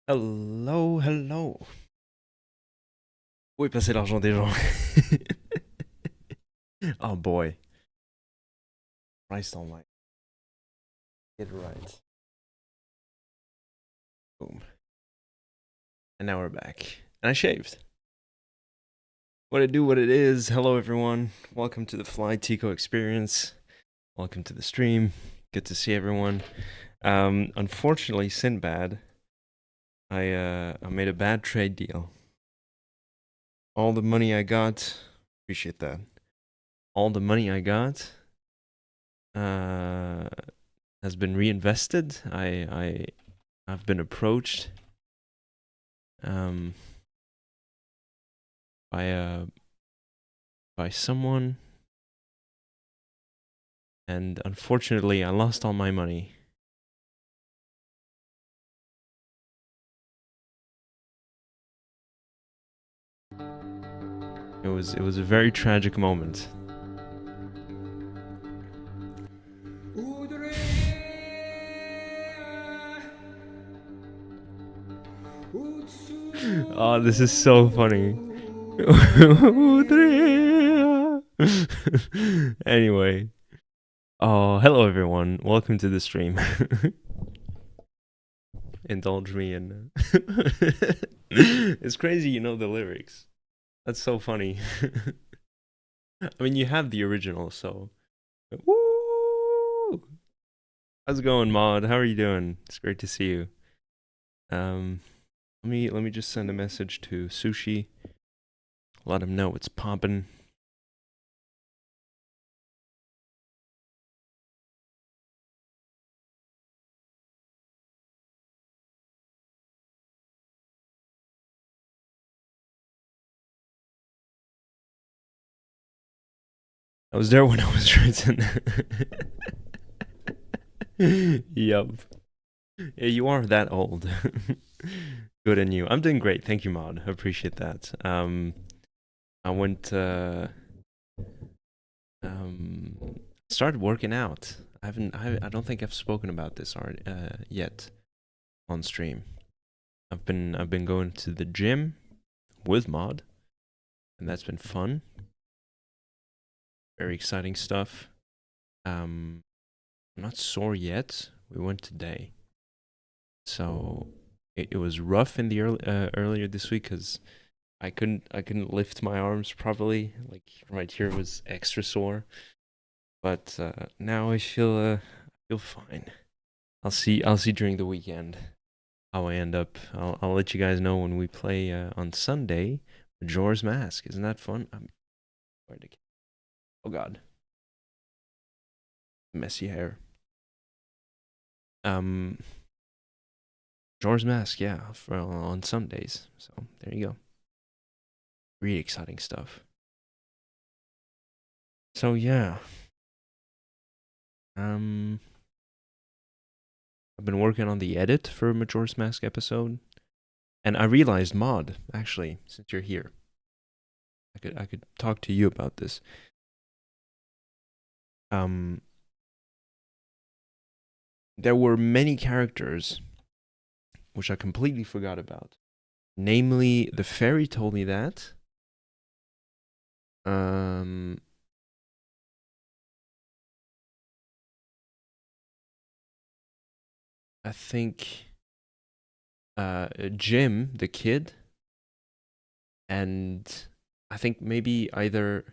Hello, hello. Où est passé l'argent des gens? Oh boy. Christ almighty. Get it right. Boom. And now we're back. And I shaved. What it do, what it is. Hello, everyone. Welcome to the Fly Tico experience. Welcome to the stream. Good to see everyone. Unfortunately, Sinbad, I made a bad trade deal. All the money I got, appreciate that. All the money I got, has been reinvested. I've been approached um, by someone, and unfortunately, I lost all my money. It was a very tragic moment. Oh, this is so funny. Anyway. Oh, hello everyone. Welcome to the stream. Indulge me in. It's crazy you know the lyrics. That's so funny. I mean, you have the original, so. Woo! How's it going, Maud? How are you doing? It's great to see you. Let me just send a message to Sushi. Let him know it's poppin'. I was there when I was written. Yup. Yeah, you are that old. Good on you. I'm doing great. Thank you, Maud. I appreciate that. I went started working out. I don't think I've spoken about this yet on stream. I've been going to the gym with Maud, and that's been fun. Very exciting stuff. I'm not sore yet. We went today, so it was rough in the earlier this week because I couldn't lift my arms properly. Like right here was extra sore, but now I feel fine. I'll see during the weekend how I end up. I'll let you guys know when we play on Sunday. Majora's Mask, isn't that fun? Oh God, messy hair. Um, Majora's Mask, yeah, on Sundays. So there you go. Really exciting stuff. So yeah, I've been working on the edit for Majora's Mask episode, and I realized, Maud, actually, since you're here, I could talk to you about this. Um, there were many characters which I completely forgot about. Namely, the fairy told me that. Um, I think Jim, the kid, and I think maybe either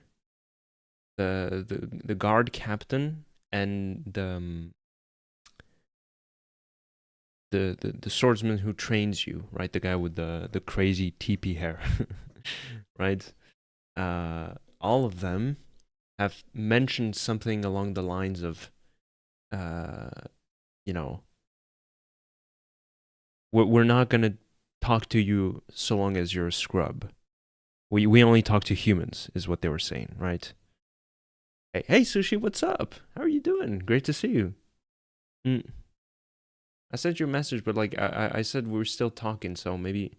the guard captain and the swordsman who trains you, right? The guy with the crazy teepee hair, right? All of them have mentioned something along the lines of, uh, you know, we're not gonna talk to you so long as you're a scrub. We only talk to humans, is what they were saying, right? Hey, Sushi, what's up? How are you doing? Great to see you. Mm. I sent you a message, but like I said, we were still talking, so maybe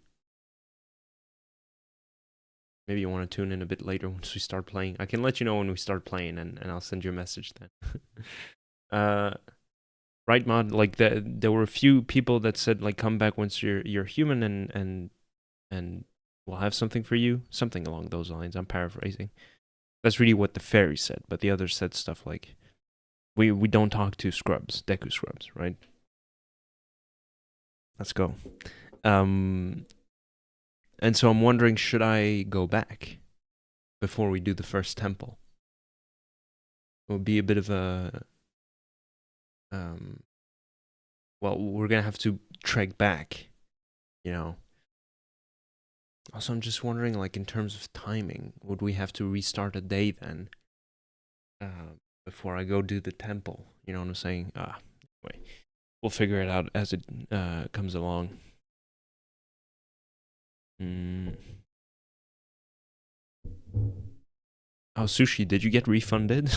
you want to tune in a bit later once we start playing. I can let you know when we start playing, and I'll send you a message then. uh, right, Mod? Like there were a few people that said like come back once you're human and we'll have something for you, something along those lines. I'm paraphrasing. That's really what the fairy said, but the others said stuff like we don't talk to scrubs, Deku scrubs, right? Let's go. Um, and so I'm wondering, should I go back before we do the first temple? It would be a bit of a um. Well, we're gonna have to trek back, you know. Also, I'm just wondering, like in terms of timing, would we have to restart a day then, before I go do the temple? You know what I'm saying? Wait, we'll figure it out as it comes along. Mm. Oh, sushi, did you get refunded?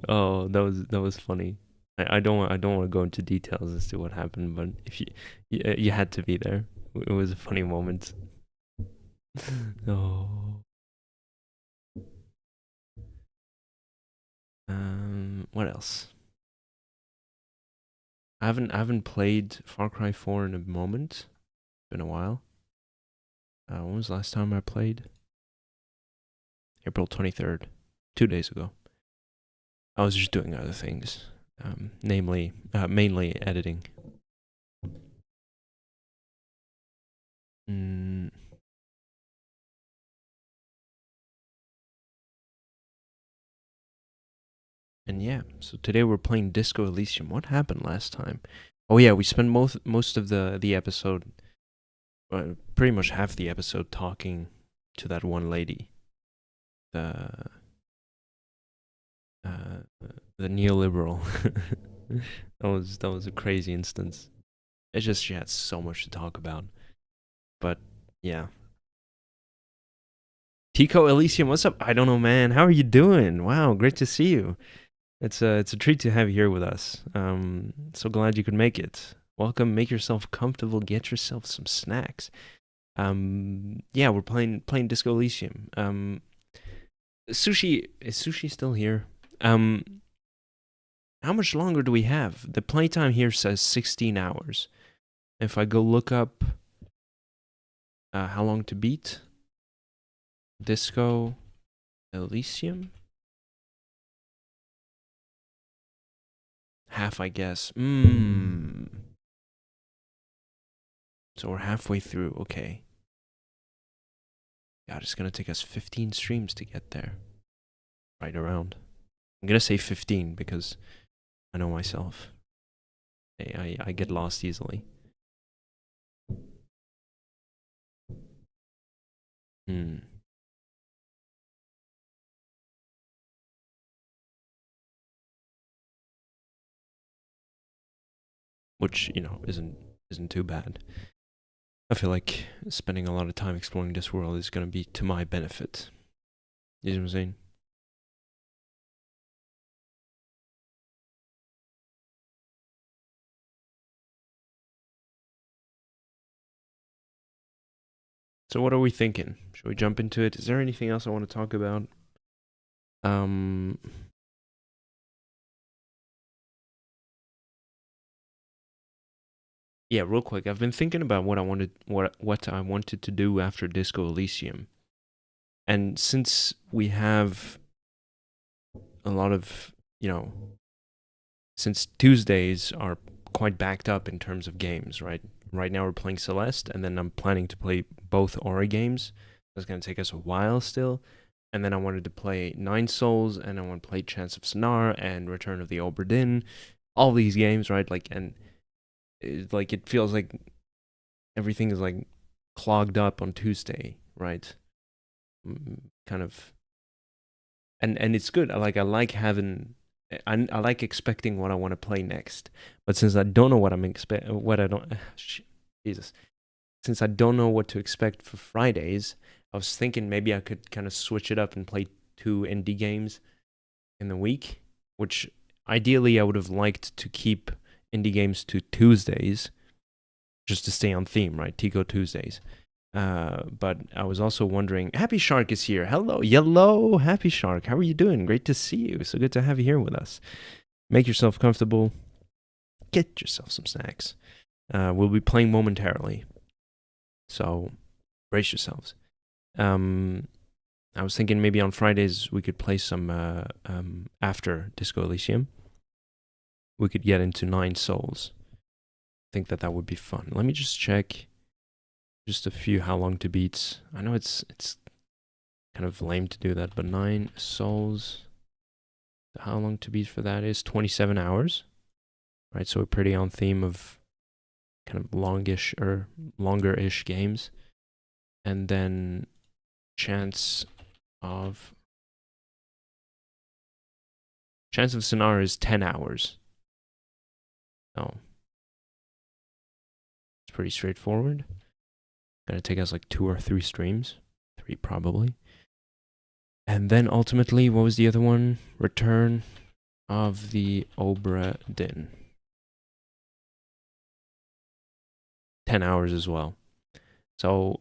Oh, that was funny. I don't want to go into details as to what happened, but if you had to be there. It was a funny moment. Oh. What else? I haven't played Far Cry 4 in a moment. It's been a while. When was the last time I played? April 23rd, 2 days ago. I was just doing other things, mainly editing. Mm, and yeah, so today we're playing Disco Elysium. What happened last time? Oh yeah, we spent most of the episode, pretty much half the episode, talking to that one lady, the uh, the neoliberal. That was a crazy instance. It's just she had so much to talk about. But yeah, Tico Elysium, what's up? I don't know, man. How are you doing? Wow, great to see you. It's a treat to have you here with us. So glad you could make it. Welcome. Make yourself comfortable. Get yourself some snacks. Yeah, we're playing Disco Elysium. Sushi, is Sushi still here? How much longer do we have? The playtime here says 16 hours. If I go look up how long to beat Disco Elysium, half, I guess. So we're halfway through. Okay. God, it's gonna take us 15 streams to get there. Right around. I'm gonna say 15 because I know myself. I get lost easily. Hmm. Which, isn't too bad. I feel like spending a lot of time exploring this world is gonna be to my benefit. You know what I'm saying? So what are we thinking? Should we jump into it? Is there anything else I want to talk about? Um Yeah, real quick. I've been thinking about what I wanted to do after Disco Elysium. And since we have a lot of, you know, since Tuesdays are quite backed up in terms of games, right? Right now we're playing Celeste, and then I'm planning to play both Ori games. That's going to take us a while still. And then I wanted to play Nine Souls, and I want to play Chance of Sonar and Return of the Obra Dinn. All these games, right? Like, and it feels like everything is like clogged up on Tuesday, right? Kind of, and it's good. I like having I like expecting what I want to play next. But since I don't know what I'm what I don't, Jesus, since I don't know what to expect for Fridays, I was thinking maybe I could kind of switch it up and play 2 indie games in the week, which ideally I would have liked to keep indie games to Tuesdays, just to stay on theme, right? Tico Tuesdays. But I was also wondering, Happy Shark is here. Hello, Happy Shark. How are you doing? Great to see you. So good to have you here with us. Make yourself comfortable. Get yourself some snacks. We'll be playing momentarily. So brace yourselves. I was thinking maybe on Fridays we could play some after Disco Elysium. We could get into 9 Souls. I think that would be fun. Let me just check just a few how long to beats. I know it's kind of lame to do that, but 9 Souls. How long to beat for that is 27 hours. Right, so we're pretty on theme of kind of longish or longer-ish games. And then chance of Sonar is 10 hours. So it's pretty straightforward. Gonna take us like 2 or 3 streams. 3 probably. And then ultimately, what was the other one? Return of the Obra Dinn. 10 hours as well. So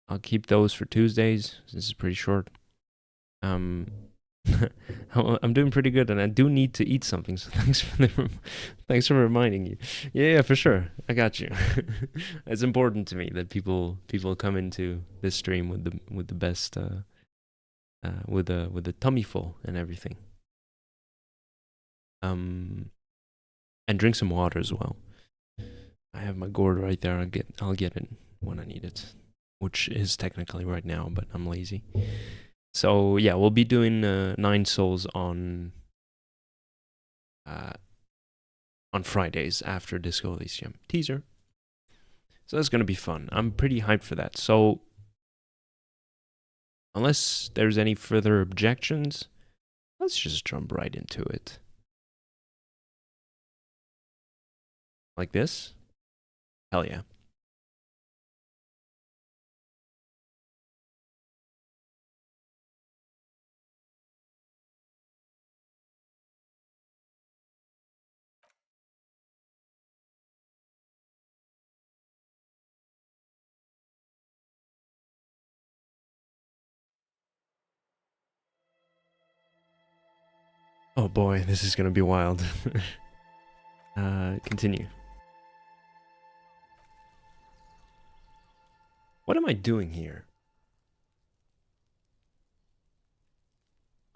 I'll keep those for Tuesdays. This is pretty short. I'm doing pretty good, and I do need to eat something. So thanks for reminding you. Yeah, for sure. I got you. It's important to me that people come into this stream with the best with the tummy full and everything. And drink some water as well. I have my gourd right there. I'll get it when I need it, which is technically right now, but I'm lazy. So yeah, we'll be doing 9 Souls on Fridays after Disco Elysium. Teaser. So that's gonna be fun. I'm pretty hyped for that. So unless there's any further objections, let's just jump right into it. Like this? Hell yeah. Oh boy, this is gonna be wild. Continue. What am I doing here?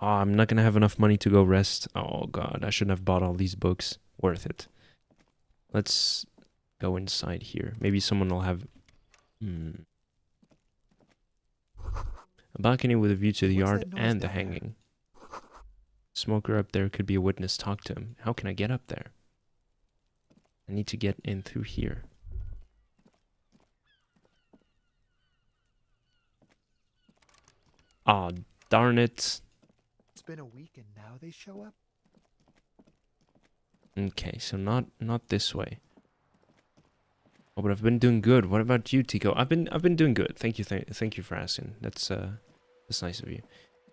Oh, I'm not gonna have enough money to go rest. Oh god, I shouldn't have bought all these books. Worth it. Let's go inside here. Maybe someone will have... A balcony with a view to the yard and the hanging. Smoker up there could be a witness. Talk to him. How can I get up there? I need to get in through here. Aw, darn it. It's been a week and now they show up? Okay, so not this way. Oh, but I've been doing good. What about you, Tico? I've been doing good. Thank you for asking. That's nice of you.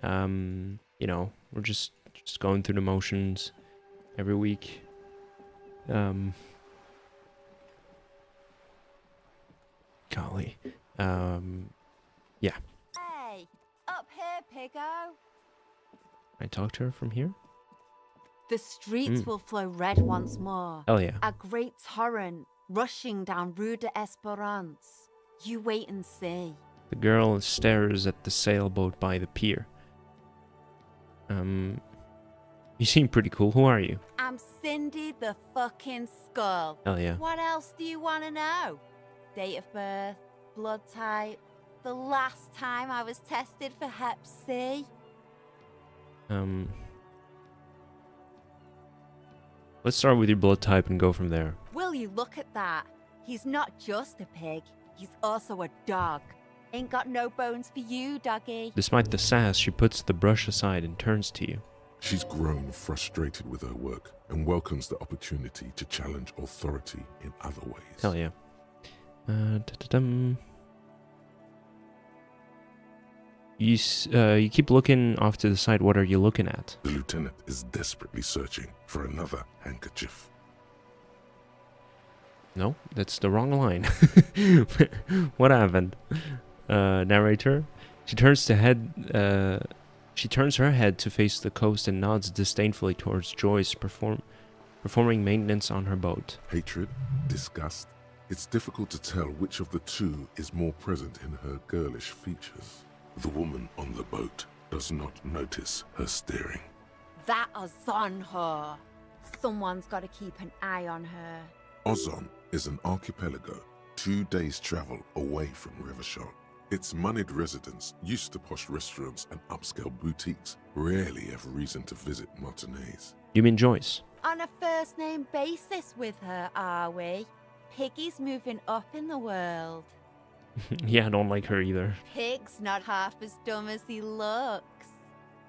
You know, we're just going through the motions every week. Golly. Yeah. Hey, up here, Piggo. I talk to her from here? The streets will flow red once more. Hell yeah. A great torrent rushing down Rue de Esperance. You wait and see. The girl stares at the sailboat by the pier. You seem pretty cool. Who are you? I'm Cindy the fucking Skull. Hell yeah. What else do you want to know? Date of birth, blood type, the last time I was tested for Hep C. Let's start with your blood type and go from there. Will you look at that? He's not just a pig, he's also a dog. Ain't got no bones for you, doggy. Despite the sass, she puts the brush aside and turns to you. She's grown frustrated with her work and welcomes the opportunity to challenge authority in other ways. Hell yeah. You keep looking off to the side. What are you looking at? The lieutenant is desperately searching for another handkerchief. No, that's the wrong line. What happened? Narrator. She turns to head. She turns her head to face the coast and nods disdainfully towards Joyce performing maintenance on her boat. Hatred, disgust. It's difficult to tell which of the two is more present in her girlish features. The woman on the boat does not notice her staring. That is on her. Someone's got to keep an eye on her. Ozon is an archipelago, 2 days' travel away from Rivershaw. Its moneyed residents, used to posh restaurants and upscale boutiques, rarely have reason to visit Martinez. You mean Joyce? On a first name basis with her, are we? Piggy's moving up in the world. Yeah, I don't like her either. Pig's not half as dumb as he looks.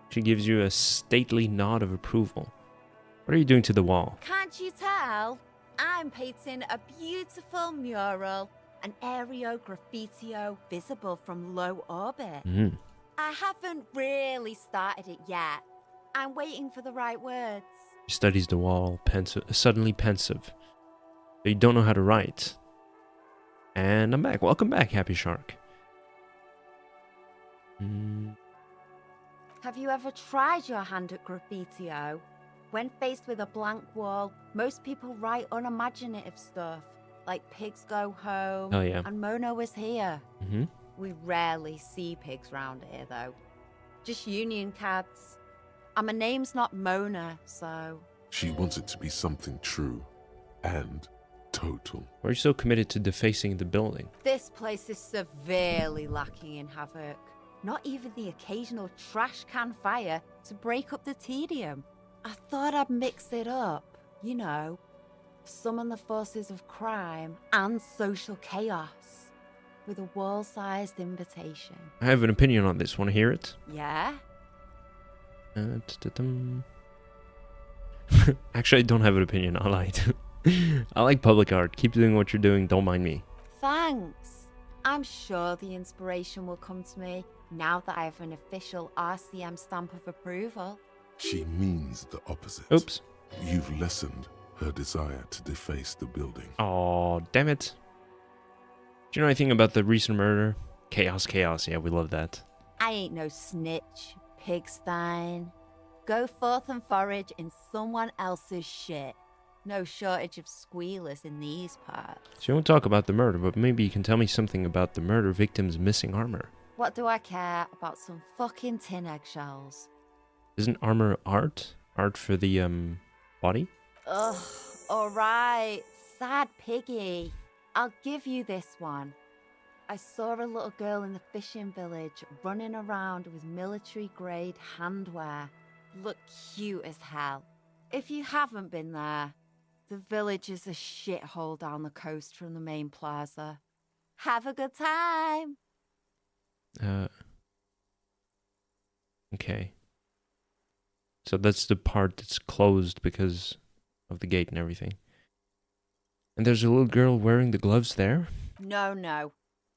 She gives you a stately nod of approval. What are you doing to the wall? Can't you tell? I'm painting a beautiful mural, an aereo graffitio visible from low orbit. Mm. I haven't really started it yet. I'm waiting for the right words. She studies the wall, suddenly pensive. But you don't know how to write. And I'm back. Welcome back, Happy Shark. Have you ever tried your hand at graffitio? When faced with a blank wall, most people write unimaginative stuff, like pigs go home, Oh, yeah. and Mona was here. Mm-hmm. We rarely see pigs round here, though. Just union cats. And my name's not Mona, so... She wants it to be something true and total. Why are you so committed to defacing the building? This place is severely lacking in havoc. Not even the occasional trash can fire to break up the tedium. I thought I'd mix it up, you know, summon the forces of crime and social chaos with a wall-sized invitation. I have an opinion on this. Want to hear it? Yeah? Actually, I don't have an opinion. I lied. I like public art. Keep doing what you're doing. Don't mind me. Thanks. I'm sure the inspiration will come to me now that I have an official RCM stamp of approval. She means the opposite. Oops. You've lessened her desire to deface the building. Oh, damn it. Do you know anything about the recent murder? Chaos, chaos. Yeah, we love that. I ain't no snitch, pigstein. Go forth and forage in someone else's shit. No shortage of squealers in these parts. So you won't talk about the murder, but maybe you can tell me something about the murder victim's missing armor. What do I care about some fucking tin eggshells? Isn't armor art? Art for the, body? Ugh, alright. Sad piggy. I'll give you this one. I saw a little girl in the fishing village running around with military-grade handwear. Look cute as hell. If you haven't been there, the village is a shithole down the coast from the main plaza. Have a good time. Okay. So that's the part that's closed because of the gate and everything. And there's a little girl wearing the gloves there? No.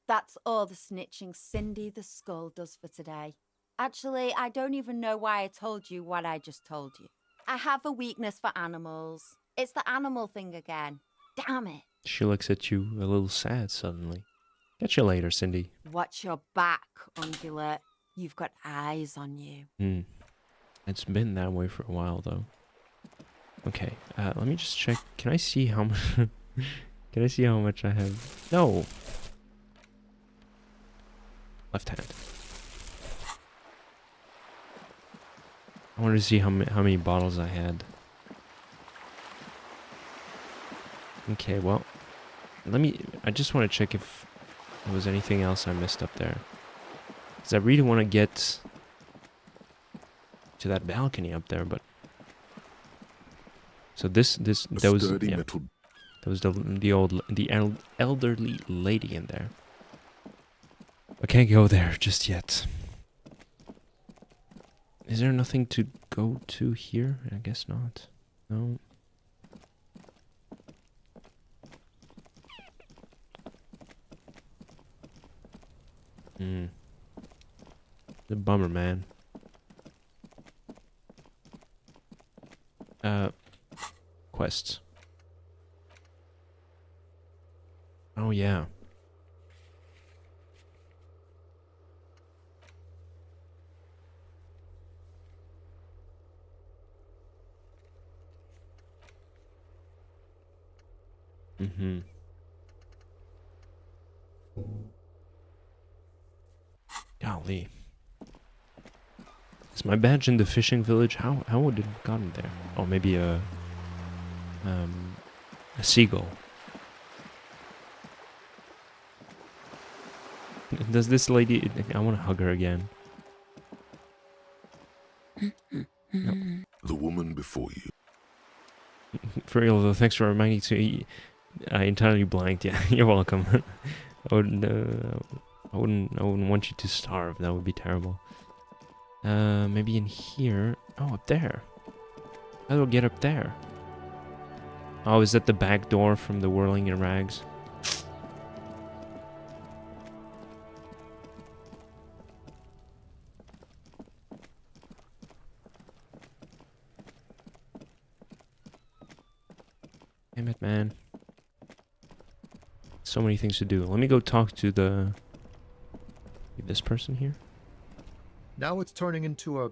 That's all the snitching Cindy the Skull does for today. Actually, I don't even know why I told you what I just told you. I have a weakness for animals. It's the animal thing again. Damn it. She looks at you a little sad suddenly. Catch you later, Cindy. Watch your back, ungulate. You've got eyes on you. It's been that way for a while, though. Okay, let me just check. Can I see how much... Can I see how much I have? No! Left hand. I wanted to see how many bottles I had. Okay, well... I just want to check if there was anything else I missed up there. Because I really want to get to that balcony up there, but... So that was the elderly lady in there. I can't go there just yet. Is there nothing to go to here? I guess not. No. The bummer, man. Quests. Oh, yeah. Mm-hmm. Golly. Is my badge in the fishing village? How would it have gotten there? Oh, maybe a seagull. Does this lady... I want to hug her again. No. The woman before you. For real though, thanks for reminding me. I entirely blanked. Yeah, you're welcome. I wouldn't want you to starve. That would be terrible. Maybe in here. Oh, up there. How do I get up there? Oh, is that the back door from the Whirling in Rags? Damn it, man. So many things to do. Let me go talk to this person here. Now it's turning into a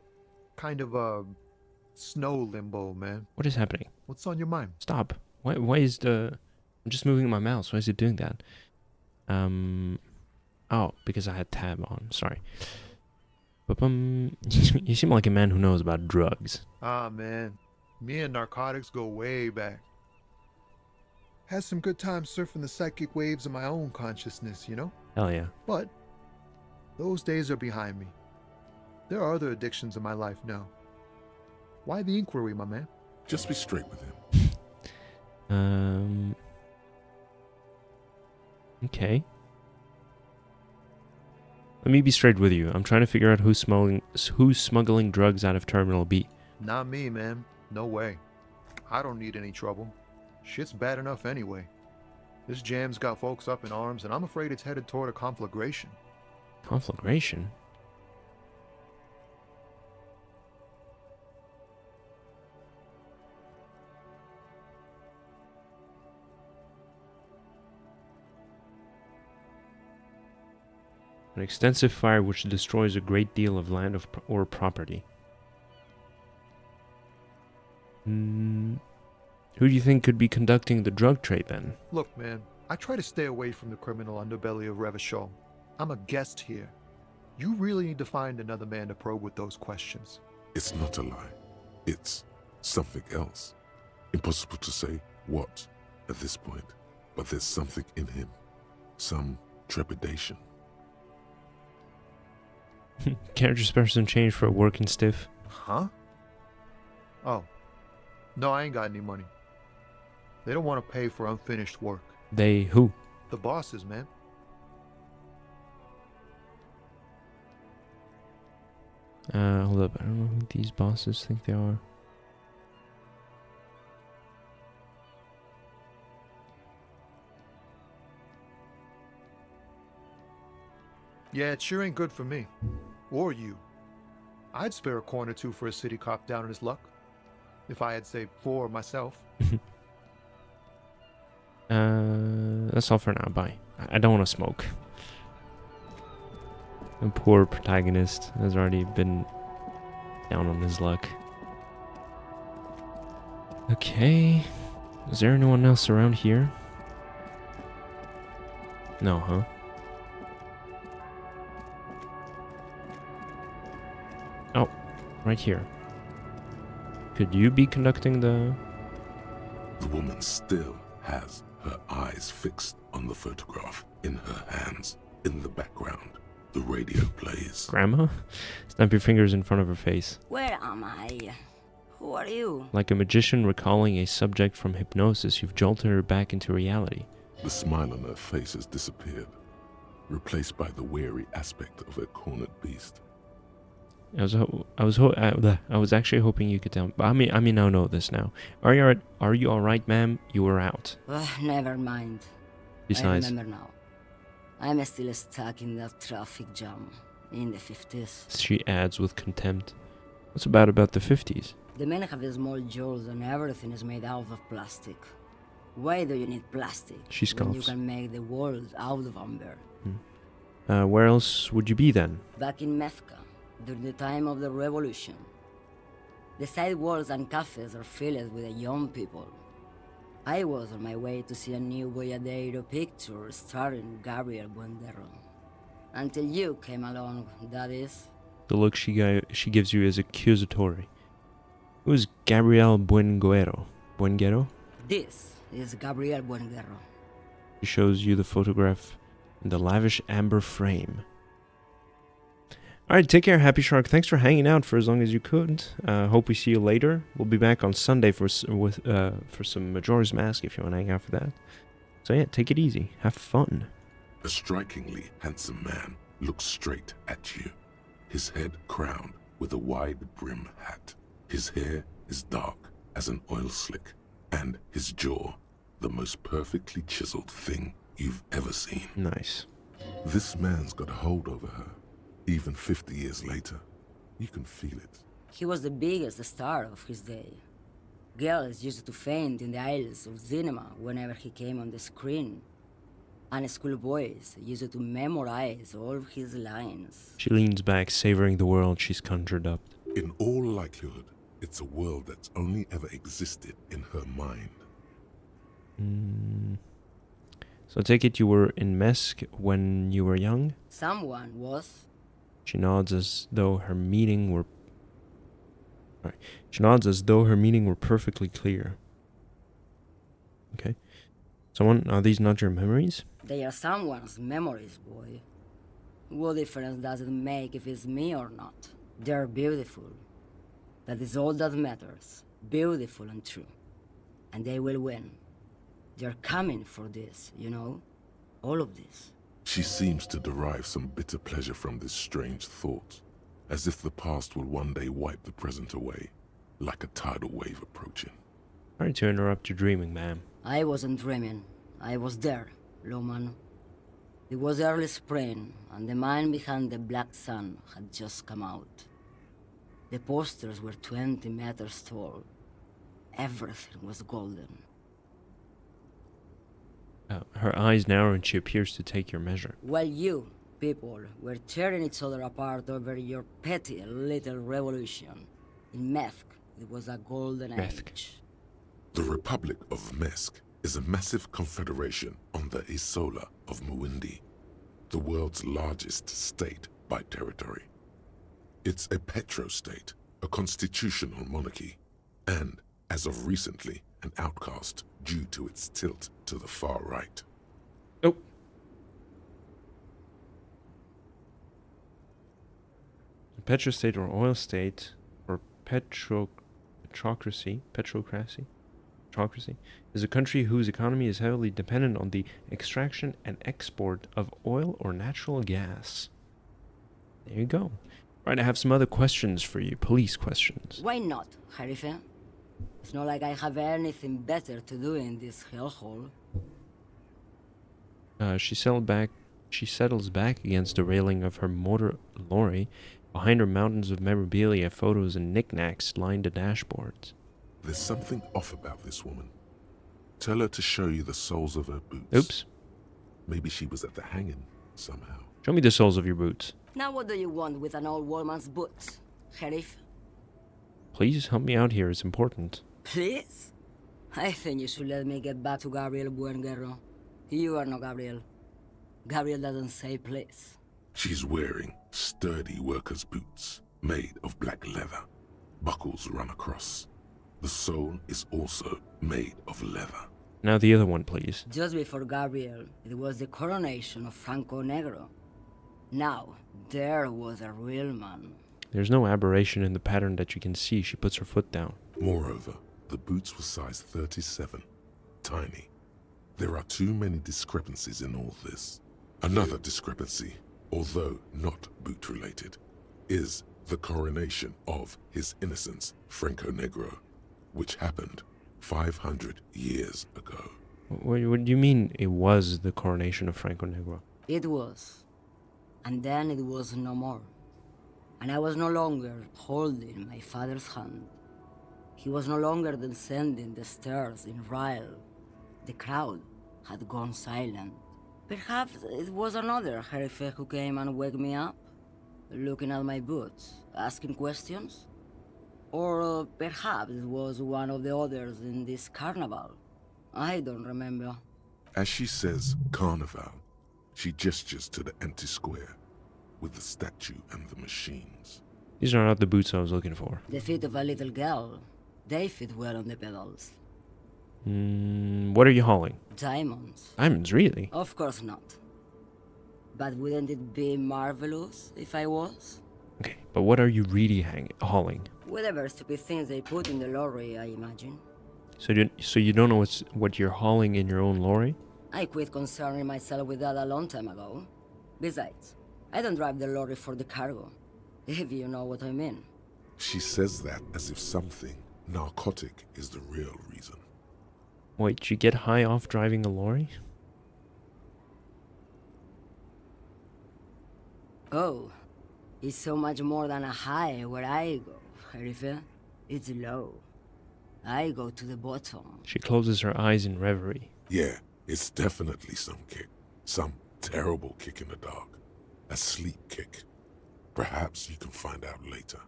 kind of a snow limbo, man. What is happening? What's on your mind? Stop. Why is the... I'm just moving my mouse. Why is it doing that? Oh, because I had tab on. Sorry. But you seem like a man who knows about drugs. Ah, man. Me and narcotics go way back. Had some good times surfing the psychic waves of my own consciousness, you know? Hell yeah. But those days are behind me. There are other addictions in my life now. Why the inquiry, my man? Just be straight with him. Okay. Let me be straight with you. I'm trying to figure out who's smuggling drugs out of Terminal B. Not me, man. No way. I don't need any trouble. Shit's bad enough anyway. This jam's got folks up in arms, and I'm afraid it's headed toward a conflagration. Conflagration? An extensive fire which destroys a great deal of land or property. Who do you think could be conducting the drug trade then? Look, man, I try to stay away from the criminal underbelly of Revachol. I'm a guest here. You really need to find another man to probe with those questions. It's not a lie. It's something else. Impossible to say what at this point, but there's something in him. Some trepidation. Character person change for a working stiff. Huh? Oh. No, I ain't got any money. They don't want to pay for unfinished work. They who? The bosses, man. Hold up. I don't know who these bosses think they are. Yeah, it sure ain't good for me. Or you. I'd spare a coin or two for a city cop down in his luck. If I had saved 4 myself. That's all for now. Bye. I don't want to smoke. The poor protagonist has already been down on his luck. Okay. Is there anyone else around here? No, huh? Oh, right here. Could you be conducting the... The woman still has her eyes fixed on the photograph in her hands. In the background, the radio plays. Grandma? Snap your fingers in front of her face. Where am I? Who are you? Like a magician recalling a subject from hypnosis, you've jolted her back into reality. The smile on her face has disappeared, replaced by the wary aspect of a cornered beast. I was actually hoping you could tell. But I mean, I know this now. Are you all right, ma'am? You were out. Never mind. Besides, I remember now. I'm still stuck in that traffic jam in the 50s. she adds with contempt. What's about the 50s? The men have small jaws and everything is made out of plastic. Why do you need plastic She when you scoffs. can make the world out of amber? Where else would you be then? Back in Mecca, during the time of the revolution, the sidewalks and cafes are filled with the young people. I was on my way to see a new Boyadero picture starring Gabriel Buendero. Until you came along, that is. The look she gives you is accusatory. Who's Gabriel Buenguero? Buenguero? This is Gabriel Buenguero. She shows you the photograph in the lavish amber frame. Alright, take care, Happy Shark. Thanks for hanging out for as long as you could. Hope we see you later. We'll be back on Sunday for some Majora's Mask if you want to hang out for that. So yeah, take it easy. Have fun. A strikingly handsome man looks straight at you, his head crowned with a wide brim hat. His hair is dark as an oil slick, and his jaw the most perfectly chiseled thing you've ever seen. Nice. This man's got a hold over her. Even 50 years later, you can feel it. He was the biggest star of his day. Girls used to faint in the aisles of cinema whenever he came on the screen. And schoolboys used to memorize all of his lines. She leans back, savoring the world she's conjured up. In all likelihood, it's a world that's only ever existed in her mind. So I take it you were in Mesk when you were young? Someone was. She nods as though her meaning were... She nods as though her meaning were perfectly clear. Okay. Someone, are these not your memories? They are someone's memories, boy. What difference does it make if it's me or not? They're beautiful. That is all that matters. Beautiful and true. And they will win. They're coming for this, you know? All of this. She seems to derive some bitter pleasure from this strange thought, as if the past will one day wipe the present away, like a tidal wave approaching. Sorry to interrupt your dreaming, ma'am. I wasn't dreaming. I was there, Loman. It was early spring, and the man behind the black sun had just come out. The posters were 20 meters tall. Everything was golden. Her eyes narrow and she appears to take your measure. While you, people, were tearing each other apart over your petty little revolution, in Methk, it was a golden age. The Republic of Mesk is a massive confederation on the Isola of Muindi, the world's largest state by territory. It's a petrostate, a constitutional monarchy, and, as of recently, an outcast due to its tilt to the far right. Oh. A petrostate or oil state, or petrocracy, is a country whose economy is heavily dependent on the extraction and export of oil or natural gas. There you go. Right, I have some other questions for you, police questions. Why not, Harife? It's not like I have anything better to do in this hellhole. She settles back against the railing of her motor lorry. Behind her, mountains of memorabilia, photos, and knickknacks line the dashboards. There's something off about this woman. Tell her to show you the soles of her boots. Oops. Maybe she was at the hanging somehow. Show me the soles of your boots. Now what do you want with an old woman's boots, Sheriff? Please help me out here, it's important. Please? I think you should let me get back to Gabriel Buenguero. You are no Gabriel. Gabriel doesn't say please. She's wearing sturdy worker's boots made of black leather. Buckles run across. The sole is also made of leather. Now the other one, please. Just before Gabriel, it was the coronation of Franco Negro. Now, there was a real man. There's no aberration in the pattern that you can see. She puts her foot down. Moreover, the boots were size 37. Tiny. There are too many discrepancies in all this. Another discrepancy, although not boot-related, is the coronation of His Innocence, Franco Negro, which happened 500 years ago. What do you mean it was the coronation of Franco Negro? It was. And then it was no more. And I was no longer holding my father's hand. He was no longer descending the stairs in Ryle. The crowd had gone silent. Perhaps it was another Herife who came and woke me up, looking at my boots, asking questions. Or perhaps it was one of the others in this carnival. I don't remember. As she says carnival, she gestures to the empty square with the statue and the machines. These are not the boots I was looking for. The feet of a little girl. They fit well on the pedals. What are you hauling? Diamonds. Diamonds, really? Of course not. But wouldn't it be marvelous if I was? Okay, but what are you really hauling? Whatever stupid things they put in the lorry, I imagine. So you don't know what you're hauling in your own lorry? I quit concerning myself with that a long time ago. Besides, I don't drive the lorry for the cargo, if you know what I mean. She says that as if something narcotic is the real reason. Wait, you get high off driving a lorry? Oh, it's so much more than a high where I go, Herife. It's low. I go to the bottom. She closes her eyes in reverie. Yeah, it's definitely some kick. Some terrible kick in the dark. A sleep kick. Perhaps you can find out later.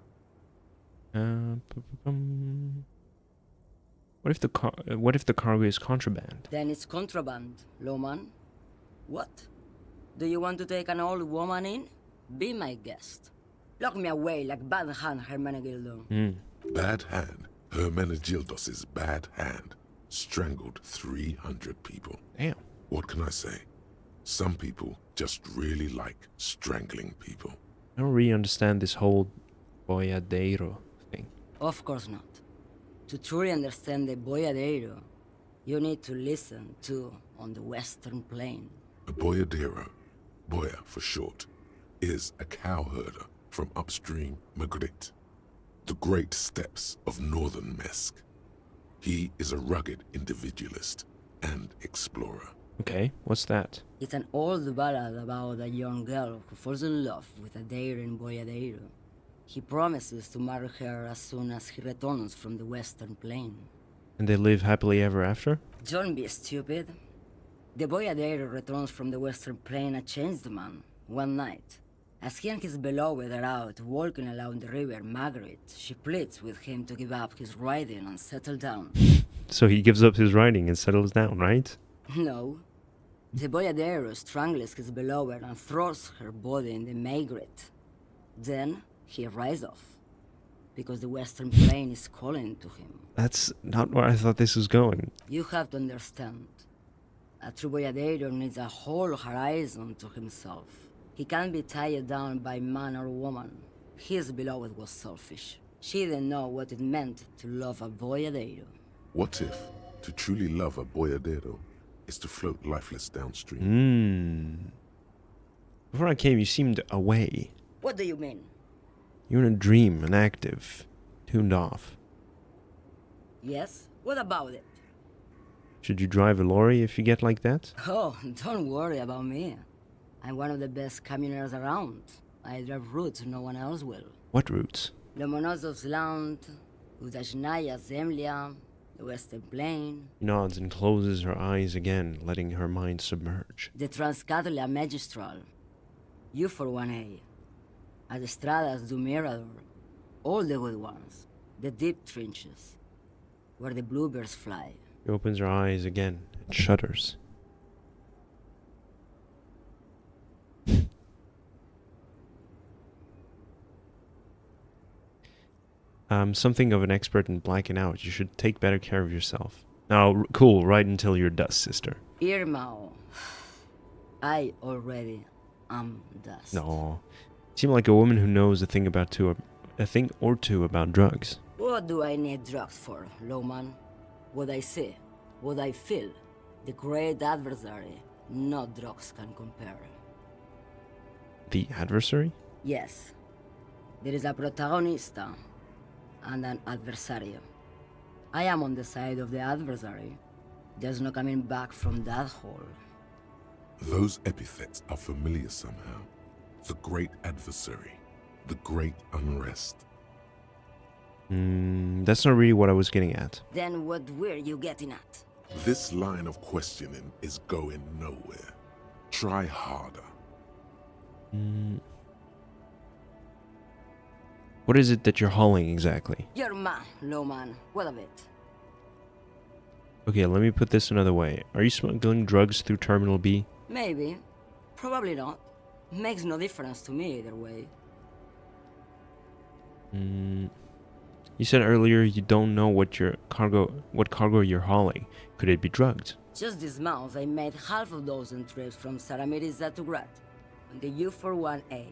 What if the cargo is contraband? Then it's contraband, lawman. What? Do you want to take an old woman in? Be my guest. Lock me away like Bad Hand Hermenegildo. Bad Hand, Hermenegildos' bad hand, strangled 300 people. Damn. What can I say? Some people just really like strangling people. I don't really understand this whole boyadero thing. Of course not. To truly understand the boyadero, you need to listen to on the Western Plain. A boyadero, boya for short, is a cowherder from upstream Magritte, the great steppes of northern Mesk. He is a rugged individualist and explorer. Okay, what's that? It's an old ballad about a young girl who falls in love with a daring boyadero. He promises to marry her as soon as he returns from the Western Plain. And they live happily ever after? Don't be stupid. The boyadero returns from the Western Plain a changed man, one night. As he and his beloved are out walking along the river Margaret, she pleads with him to give up his riding and settle down. So he gives up his riding and settles down, right? No. The boyadero strangles his beloved and throws her body in the Margaret. Then he rides off, because the Western Plain is calling to him. That's not where I thought this was going. You have to understand. A true boyadero needs a whole horizon to himself. He can't be tied down by man or woman. His beloved was selfish. She didn't know what it meant to love a boyadero. What if to truly love a boyadero is to float lifeless downstream? Before I came, you seemed away. What do you mean? You're in a dream, inactive, tuned off. Yes? What about it? Should you drive a lorry if you get like that? Oh, don't worry about me. I'm one of the best camioners around. I drive routes no one else will. What routes? Lomonosov's Land, Udajnaya Zemlya, the Western Plain. She nods and closes her eyes again, letting her mind submerge. The Transcatalia Magistral. You for 1A. Adestradas do Mirador. All the good ones. The deep trenches. Where the bluebirds fly. She opens her eyes again and shudders. Something of an expert in blacking out. You should take better care of yourself. Now, cool, right until you're dust, sister. Irmao. I already am dust. No. You seem like a woman who knows a thing or two about drugs. What do I need drugs for, lowman? What I see, what I feel, the great adversary, no drugs can compare. The adversary? Yes, there is a protagonista and an adversario. I am on the side of the adversary. There's no coming back from that hole. Those epithets are familiar somehow. The great adversary, the great unrest. That's not really what I was getting at. Then what were you getting at? This line of questioning is going nowhere. Try harder. What is it that you're hauling exactly? Your man, low man. What of it? Okay, let me put this another way. Are you smuggling drugs through Terminal B? Maybe. Probably not. Makes no difference to me either way. You said earlier you don't know what cargo you're hauling. Could it be drugged? Just this month, I made half a dozen trips from Saramiris to Grad on the U41A.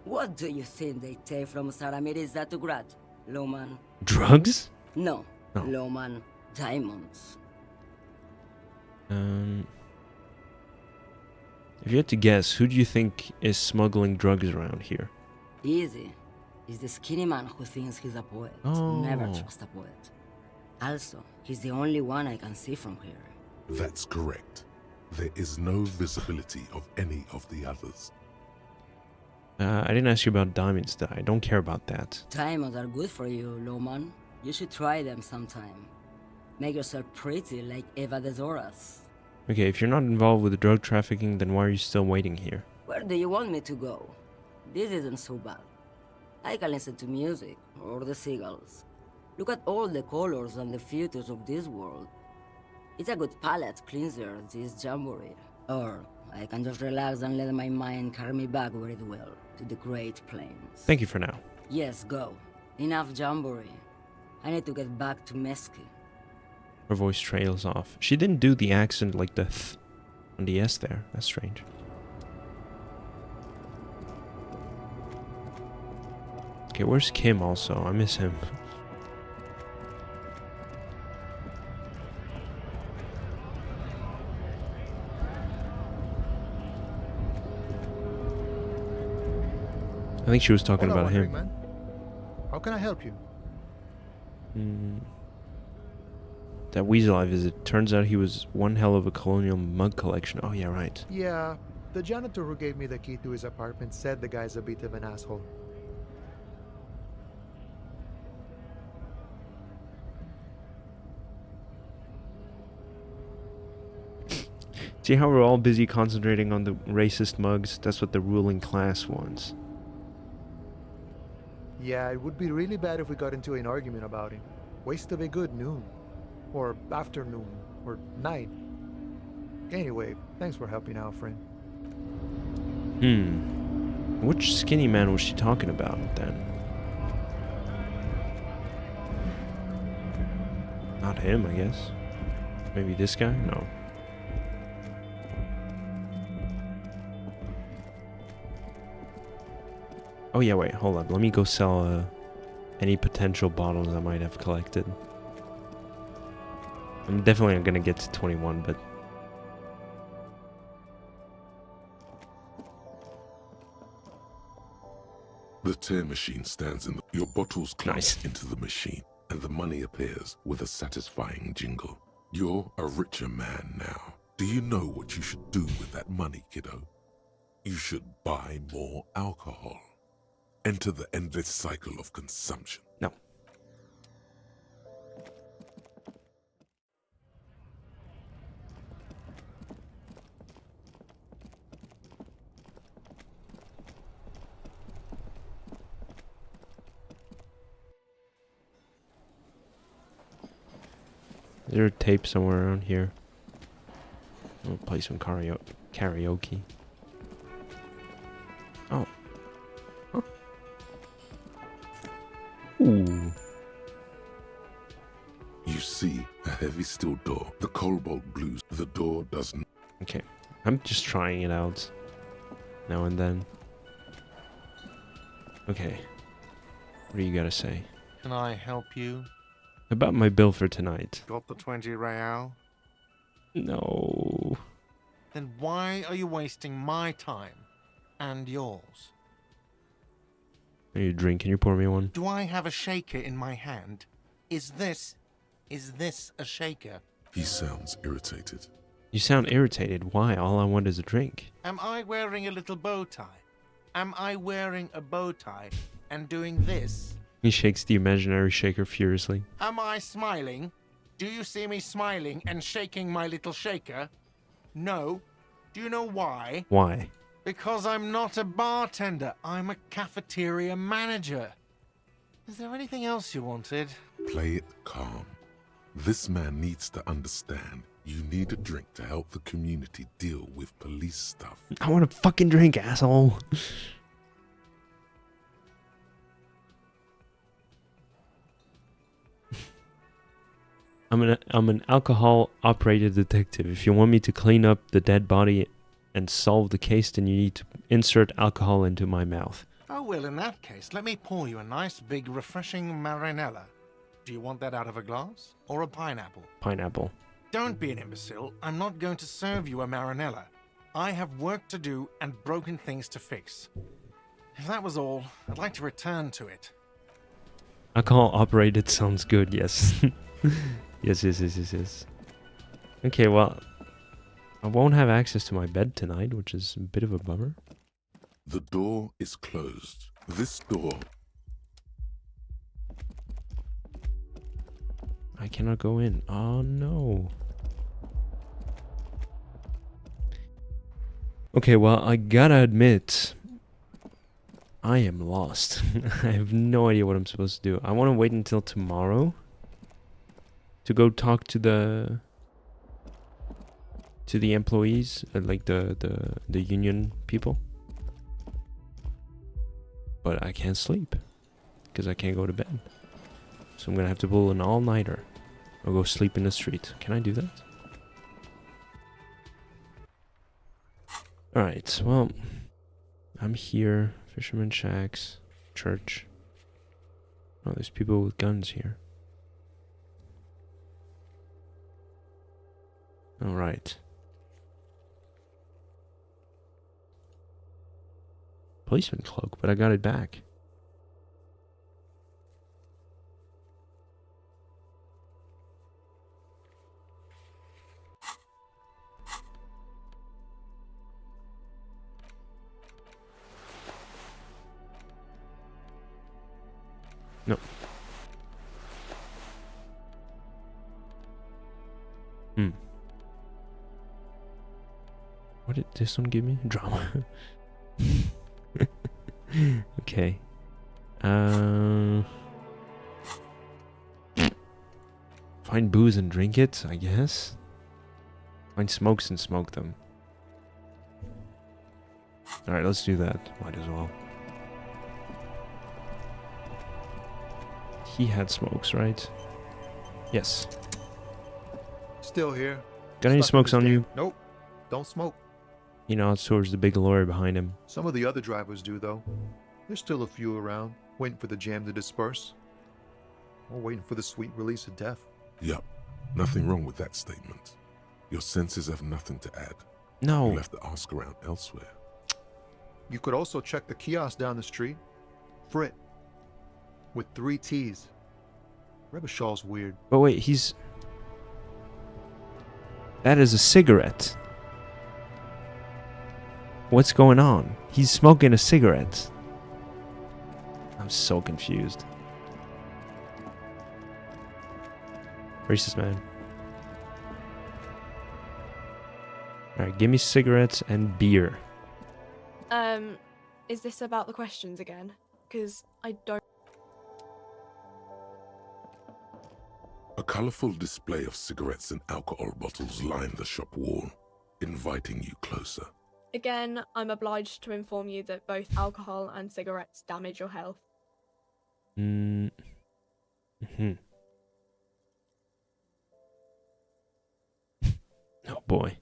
What do you think they take from Saramiris to Grad, Lowman? Drugs? No, No. Lowman, diamonds. If you had to guess, who do you think is smuggling drugs around here? Easy. He's the skinny man who thinks he's a poet. Never Oh. trust a poet. Also, he's the only one I can see from here. That's correct. There is no visibility of any of the others. I didn't ask you about diamonds, though. I don't care about that. Diamonds are good for you, Lowman. You should try them sometime. Make yourself pretty like Eva de Zoras. Okay, if you're not involved with the drug trafficking, then why are you still waiting here? Where do you want me to go? This isn't so bad. I can listen to music, or the seagulls. Look at all the colors and the futures of this world. It's a good palate cleanser, this jamboree. Or I can just relax and let my mind carry me back where it will, to the Great Plains. Thank you for now. Yes, go. Enough jamboree. I need to get back to Mesky. Her voice trails off. She didn't do the accent like the th on the S there. That's strange. Okay, where's Kim also? I miss him. I think she was talking Hola, about Wandering him. Man. How can I help you? That weasel I visited. Turns out he was one hell of a colonial mug collection. Oh yeah, right. Yeah, the janitor who gave me the key to his apartment said the guy's a bit of an asshole. See how we're all busy concentrating on the racist mugs? That's what the ruling class wants. Yeah, it would be really bad if we got into an argument about him. Waste of a good noon. Or afternoon. Or night. Anyway, thanks for helping out, friend. Which skinny man was she talking about then? Not him, I guess. Maybe this guy? No. Oh yeah, wait, hold up. Let me go sell any potential bottles I might have collected. I'm definitely not gonna get to 21, but... The tear machine stands in your bottles clunk Nice. into the machine, and the money appears with a satisfying jingle. You're a richer man now. Do you know what you should do with that money, kiddo? You should buy more alcohol. Enter the endless cycle of consumption. No. Is there a tape somewhere around here? I'll play some karaoke. Oh. Huh. Ooh. You see a heavy steel door. The cobalt blues. The door doesn't. Okay. I'm just trying it out. Now and then. Okay. What do you gotta say? Can I help you? About my bill for tonight. Got the 20 real? No. Then why are you wasting my time and yours? I need a drink. Can you pour me one? Do I have a shaker in my hand? Is this a shaker? He sounds irritated. You sound irritated. Why? All I want is a drink. Am I wearing a little bow tie? Am I wearing a bow tie and doing this? He shakes the imaginary shaker furiously. Am I smiling? Do you see me smiling and shaking my little shaker? No. Do you know why? Why? Because I'm not a bartender. I'm a cafeteria manager. Is there anything else you wanted? Play it calm. This man needs to understand you need a drink to help the community deal with police stuff. I want a fucking drink, asshole. I'm an alcohol operated detective. If you want me to clean up the dead body and solve the case, then you need to insert alcohol into my mouth. Oh, well, in that case, let me pour you a nice, big, refreshing marinella. Do you want that out of a glass or a pineapple? Pineapple. Don't be an imbecile. I'm not going to serve you a marinella. I have work to do and broken things to fix. If that was all, I'd like to return to it. Alcohol operated sounds good, yes. Yes. Okay, well, I won't have access to my bed tonight, which is a bit of a bummer. The door is closed. This door. I cannot go in. Oh no. Okay, well, I gotta admit, I am lost. I have no idea what I'm supposed to do. I want to wait until tomorrow to go talk to the employees, like the union people. But I can't sleep because I can't go to bed. So I'm gonna have to pull an all-nighter or go sleep in the street. Can I do that? Alright, well, I'm here. Fisherman shacks, church. Oh, there's people with guns here. Alright. Policeman cloak, but I got it back. No. What did this one give me? Drama. Okay. Find booze and drink it, I guess. Find smokes and smoke them. Alright, let's do that. Might as well. He had smokes, right? Yes. Still here. Got any Stuck in smokes this on you? game. Nope. Don't smoke. He nods towards the big lorry behind him. Some of the other drivers do, though. There's still a few around, waiting for the jam to disperse. Or waiting for the sweet release of death. Yup. Nothing wrong with that statement. Your senses have nothing to add. No. You'll have to ask around elsewhere. You could also check the kiosk down the street. Frit. With 3 T's. Rebishaw's weird. But wait, he's... That is a cigarette. What's going on? He's smoking a cigarette. I'm so confused. Racist man. Alright, give me cigarettes and beer. Is this about the questions again? Because I don't... A colorful display of cigarettes and alcohol bottles line the shop wall, inviting you closer. Again, I'm obliged to inform you that both alcohol and cigarettes damage your health. Oh boy.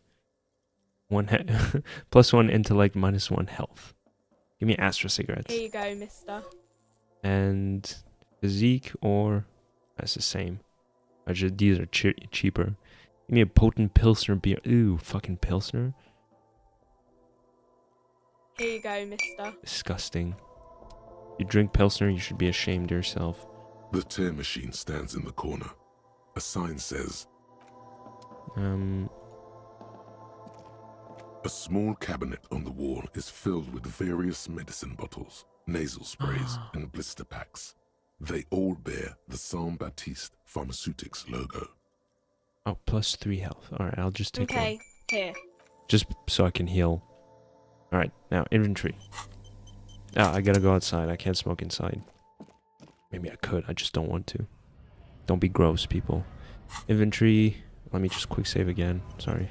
+1 intellect, -1 health. Give me Astra cigarettes. Here you go, mister. And physique, or that's the same. These are cheaper. Give me a potent Pilsner beer. Ooh, fucking Pilsner. Here you go, mister. Disgusting. You drink Pilsner, you should be ashamed of yourself. The tear machine stands in the corner. A sign says, A small cabinet on the wall is filled with various medicine bottles, nasal sprays, and blister packs. They all bear the Saint Baptiste Pharmaceutics logo. Oh, +3 health. Alright, I'll just take one. Okay, here. Just so I can heal. Alright, now inventory. Ah, I gotta go outside. I can't smoke inside. Maybe I could, I just don't want to. Don't be gross, people. Inventory. Let me just quick save again. Sorry.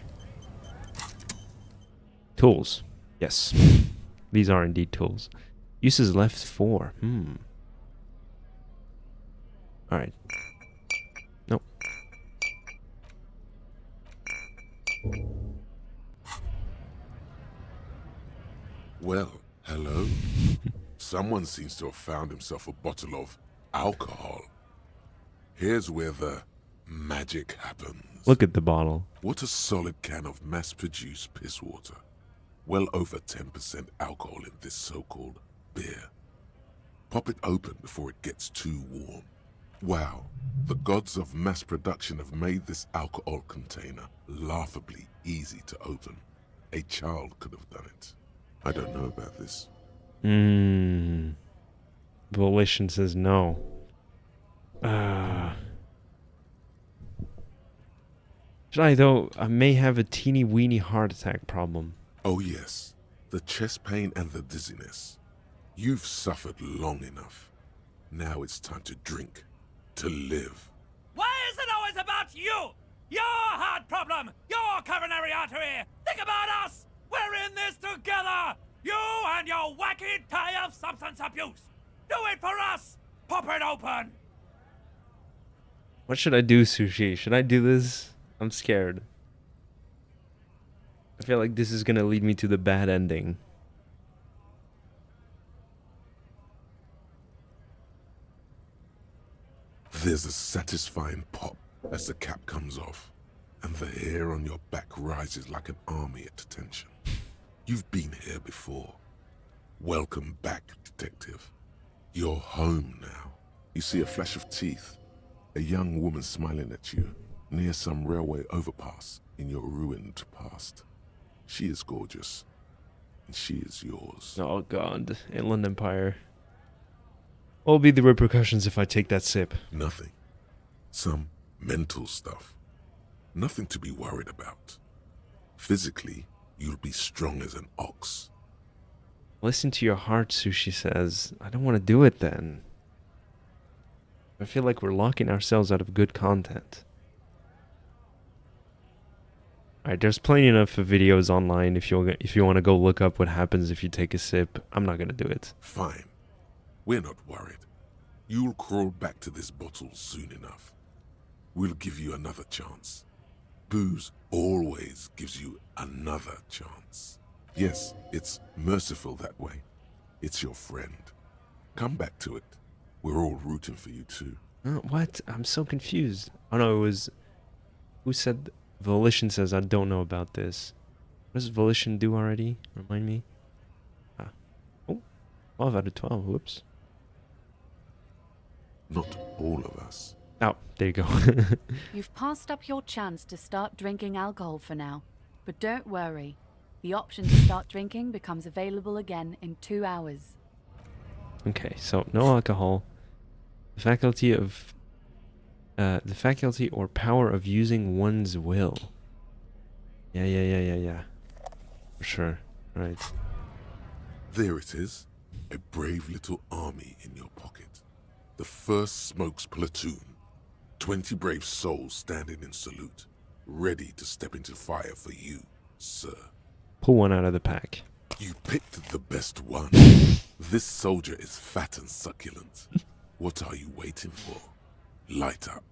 Tools. Yes. These are indeed tools. Uses left 4. Alright. Nope. Well, hello. Someone seems to have found himself a bottle of alcohol. Here's where the magic happens. Look at the bottle. What a solid can of mass-produced piss water. Well over 10% alcohol in this so-called beer. Pop it open before it gets too warm. Wow, the gods of mass production have made this alcohol container laughably easy to open. A child could have done it. I don't know about this. Volition says no. Should I though? I may have a teeny weeny heart attack problem. Oh yes, the chest pain and the dizziness. You've suffered long enough. Now it's time to drink, to live. Why is it always about you? Your heart problem, your coronary artery. Think about us. We're in this together. You and your wacky tie of substance abuse. Do it for us. Pop it open. What should I do, Sushi? Should I do this? I'm scared. I feel like this is gonna lead me to the bad ending. There's a satisfying pop as the cap comes off, and the hair on your back rises like an army at attention. You've been here before. Welcome back, detective. You're home now. You see a flash of teeth, a young woman smiling at you near some railway overpass in your ruined past. She is gorgeous, and she is yours. Oh god, Inland Empire. What will be the repercussions if I take that sip? Nothing. Some mental stuff. Nothing to be worried about. Physically, you'll be strong as an ox. Listen to your heart, Sushi says. I don't want to do it then. I feel like we're locking ourselves out of good content. Alright, there's plenty enough of videos online if you want to go look up what happens if you take a sip. I'm not gonna do it. Fine. We're not worried. You'll crawl back to this bottle soon enough. We'll give you another chance. Booze always gives you another chance. Yes, it's merciful that way. It's your friend. Come back to it. We're all rooting for you too. What? I'm so confused. Oh no, it was... Who said... Volition says I don't know about this. What does Volition do already? Remind me. Oh, 12 out of 12. Whoops. Not all of us. Oh, there you go. You've passed up your chance to start drinking alcohol for now. But don't worry. The option to start drinking becomes available again in 2 hours. Okay, so no alcohol. The faculty or power of using one's will. Yeah. For sure. Right. There it is. A brave little army in your pocket. The 1st Smokes platoon. 20 brave souls standing in salute. Ready to step into fire for you, sir. Pull one out of the pack. You picked the best one. This soldier is fat and succulent. What are you waiting for? Light up.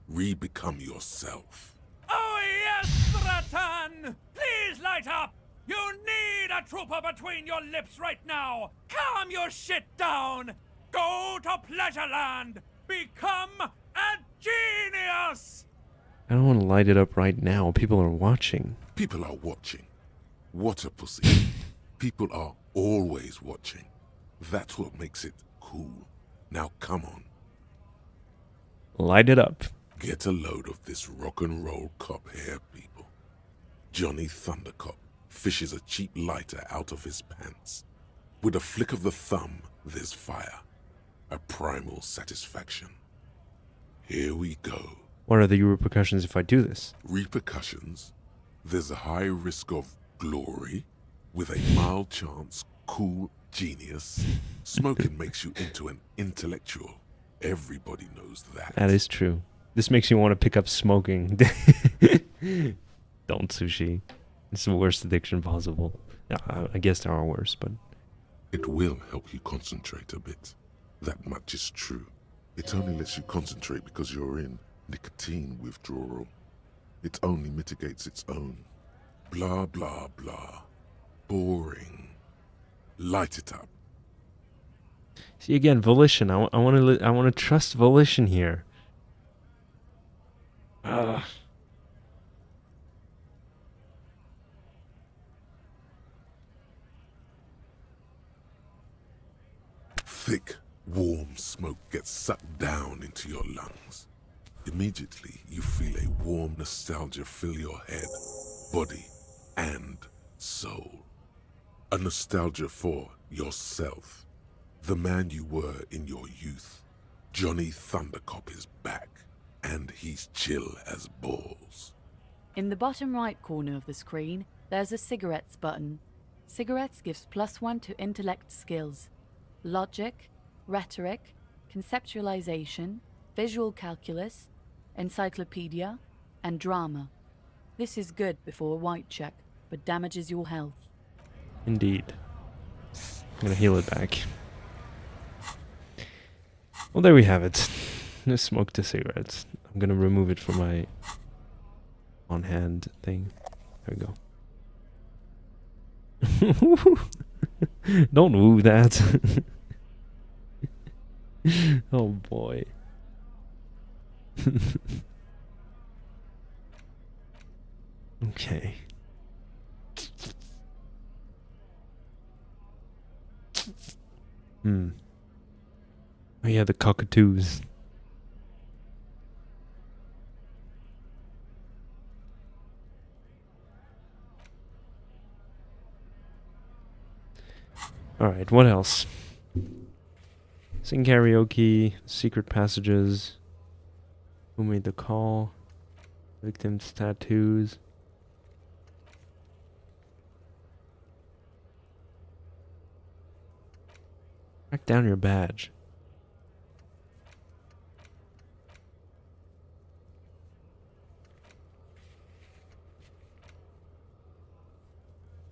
Re-become yourself. Oh yes, Stratan! Please light up! You need a trooper between your lips right now! Calm your shit down! Go to Pleasureland! Become a genius! I don't want to light it up right now. People are watching. People are watching. What a pussy. People are always watching. That's what makes it cool. Now come on. Light it up. Get a load of this rock and roll cop here, people. Johnny Thundercop fishes a cheap lighter out of his pants. With a flick of the thumb, there's fire. A primal satisfaction. Here we go. What are the repercussions if I do this? Repercussions? There's a high risk of glory, with a mild chance, cool genius. Smoking makes you into an intellectual. Everybody knows that. That is true. This makes me want to pick up smoking. Don't, Sushi. It's the worst addiction possible. I guess there are worse, but... It will help you concentrate a bit. That much is true. It only lets you concentrate because you're in nicotine withdrawal. It only mitigates its own. Blah, blah, blah. Boring. Light it up. See, again, volition. I want to trust volition here. Ugh. Thick, warm smoke gets sucked down into your lungs. Immediately, you feel a warm nostalgia fill your head, body, and soul. A nostalgia for yourself, the man you were in your youth. Johnny Thundercop is back, and he's chill as balls. In the bottom right corner of the screen, there's a cigarettes button. Cigarettes gives +1 to intellect skills. Logic, rhetoric, conceptualization, visual calculus, encyclopedia, and drama. This is good before a white check, but damages your health. Indeed. I'm gonna heal it back. Well, there we have it. Just smoke the cigarettes. I'm gonna remove it from my on-hand thing. There we go. Don't woo that. Oh boy. Okay. Oh yeah, the cockatoos. Alright, what else? Sing karaoke, secret passages. Who made the call? Victims' tattoos. Track down your badge.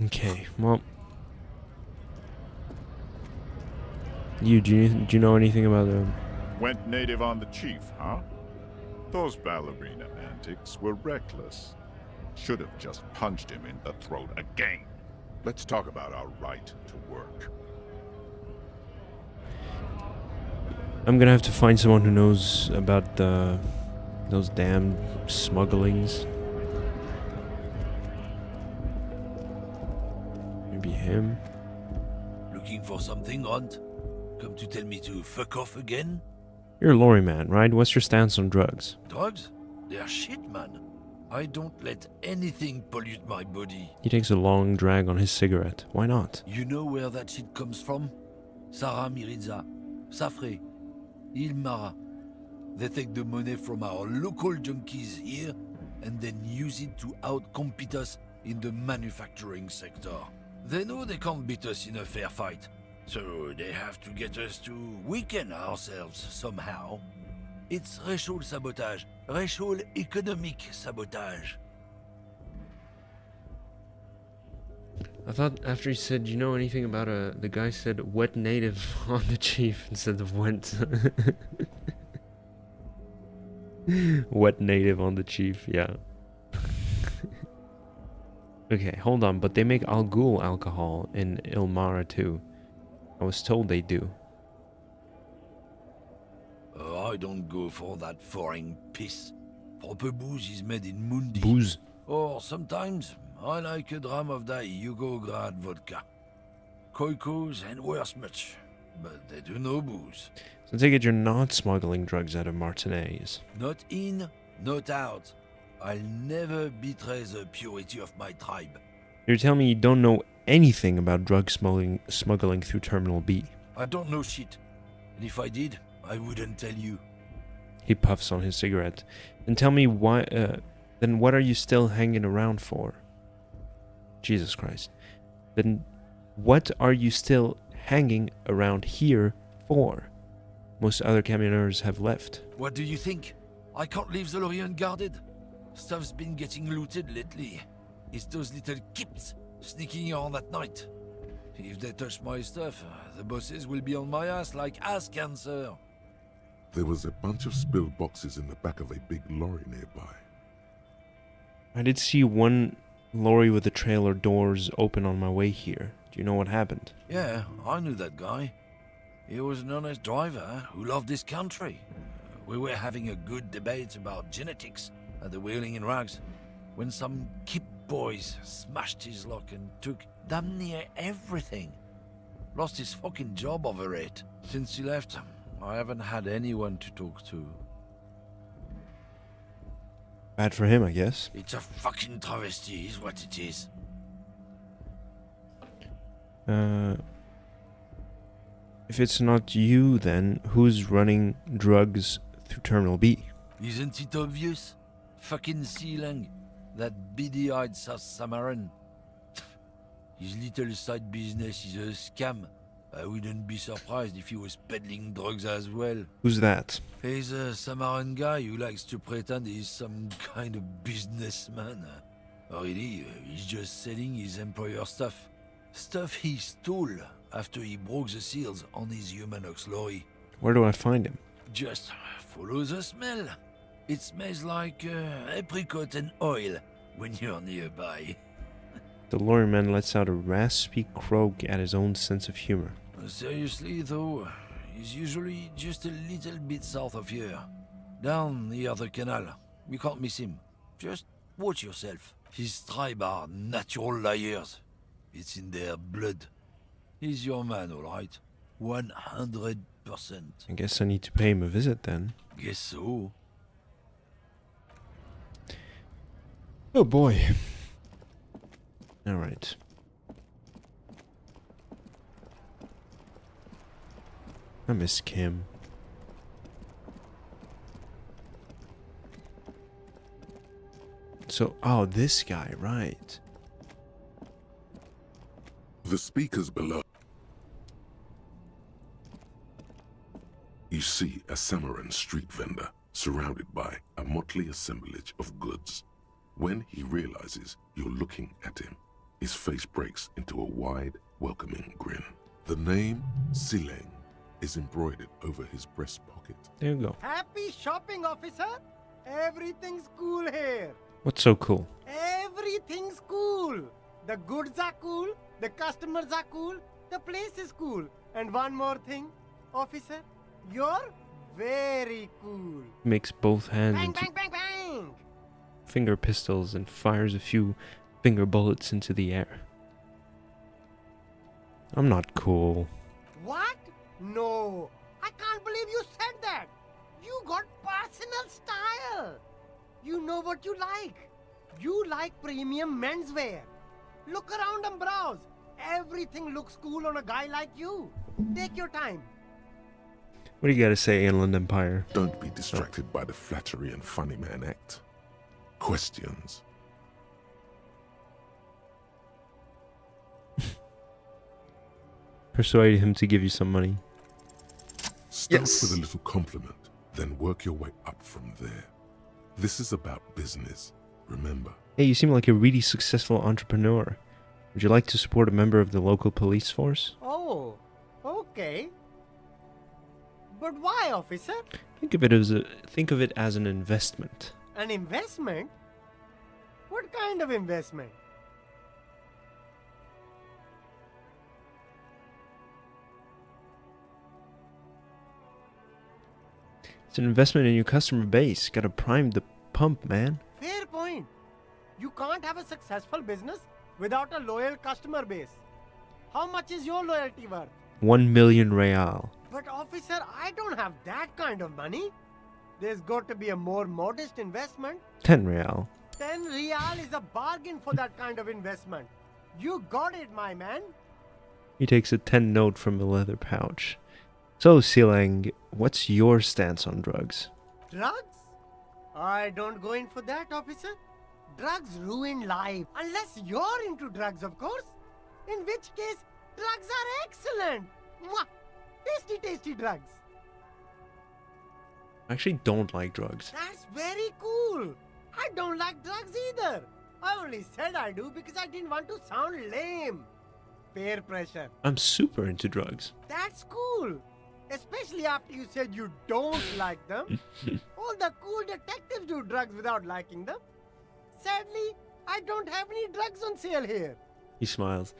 Okay, well... do you know anything about Went native on the chief, huh? Those ballerina antics were reckless. Should have just punched him in the throat again. Let's talk about our right to work. I'm gonna have to find someone who knows about those damn smugglings. Maybe him. Looking for something, Runt? Come to tell me to fuck off again? You're a lorry man, right? What's your stance on drugs? Drugs? They're shit, man. I don't let anything pollute my body. He takes a long drag on his cigarette. Why not? You know where that shit comes from? Sarah Miriza, Safre, Ilmara. They take the money from our local junkies here and then use it to outcompete us in the manufacturing sector. They know they can't beat us in a fair fight. So they have to get us to weaken ourselves somehow. It's racial sabotage, racial economic sabotage. I thought after he said, you know anything about the guy said wet native on the chief instead of went. Wet native on the chief, yeah. Okay, hold on, but they make Al Ghul alcohol in Ilmara too. I was told they do. I don't go for that foreign piss. Proper booze is made in Mundi. Booze? Or sometimes, I like a dram of that Yugograd vodka. Koikos and worse much, but they do no booze. So take it you're not smuggling drugs out of Martinez. Not in, not out. I'll never betray the purity of my tribe. You're telling me you don't know anything about drug smuggling through Terminal B? I don't know shit. And if I did, I wouldn't tell you. He puffs on his cigarette. And tell me why, then what are you still hanging around for? Jesus Christ. Then what are you still hanging around here for? Most other camioners have left. What do you think? I can't leave the lorry unguarded. Stuff's been getting looted lately. It's those little kips sneaking around at night. If they touch my stuff, the bosses will be on my ass like ass cancer. There was a bunch of spilled boxes in the back of a big lorry nearby. I did see one lorry with the trailer doors open on my way here. Do you know what happened? Yeah, I knew that guy. He was an honest driver who loved this country. We were having a good debate about genetics at the Wheeling in Rags when some kip boys smashed his lock and took damn near everything. Lost his fucking job over it. Since he left, I haven't had anyone to talk to. Bad for him, I guess. It's a fucking travesty, is what it is. If it's not you, then who's running drugs through Terminal B? Isn't it obvious? Fucking Sealang, that beady-eyed South Samaran. His little side business is a scam. I wouldn't be surprised if he was peddling drugs as well. Who's that? He's a Samaran guy who likes to pretend he's some kind of businessman. Really, he's just selling his employer stuff. Stuff he stole after he broke the seals on his Humanox lorry. Where do I find him? Just follow the smell. It smells like apricot and oil when you're nearby. The lorryman lets out a raspy croak at his own sense of humor. Seriously, though, he's usually just a little bit south of here. Down the other canal. You can't miss him. Just watch yourself. His tribe are natural liars. It's in their blood. He's your man, all right? 100%. I guess I need to pay him a visit then. Guess so. Oh boy. Alright. I miss Kim. So, oh, this guy, right. The speakers below. You see a Samaran street vendor surrounded by a motley assemblage of goods. When he realizes you're looking at him, his face breaks into a wide, welcoming grin. The name Sileng is embroidered over his breast pocket. There you go. Happy shopping, officer. Everything's cool here. What's so cool? Everything's cool. The goods are cool. The customers are cool. The place is cool. And one more thing, officer, you're very cool. Makes both hands Bang, into bang, bang, bang. finger pistols and fires a few finger bullets into the air. I'm not cool. What? No. I can't believe you said that. You got personal style. You know what you like. You like premium menswear. Look around and browse. Everything looks cool on a guy like you. Take your time. What do you gotta say, Inland Empire? Don't be distracted by the flattery and funny man act. Questions. Persuade him to give you some money. Start Yes. with a little compliment, then work your way up from there. This is about business, remember. Hey, you seem like a really successful entrepreneur. Would you like to support a member of the local police force? Oh, okay. But why, officer? Think of it as an investment. An investment? What kind of investment? It's an investment in your customer base. Gotta prime the pump, man. Fair point. You can't have a successful business without a loyal customer base. How much is your loyalty worth? 1 million real. But officer, I don't have that kind of money. There's got to be a more modest investment. 10 real. 10 real is a bargain for that kind of investment. You got it, my man. He takes a 10 note from a leather pouch. So, Silang, what's your stance on drugs? Drugs? I don't go in for that, officer. Drugs ruin life. Unless you're into drugs, of course. In which case, drugs are excellent. Mwah! Tasty, tasty drugs. I actually don't like drugs. That's very cool. I don't like drugs either. I only said I do because I didn't want to sound lame. Peer pressure. I'm super into drugs. That's cool. Especially after you said you don't like them. All the cool detectives do drugs without liking them. Sadly, I don't have any drugs on sale here. He smiles.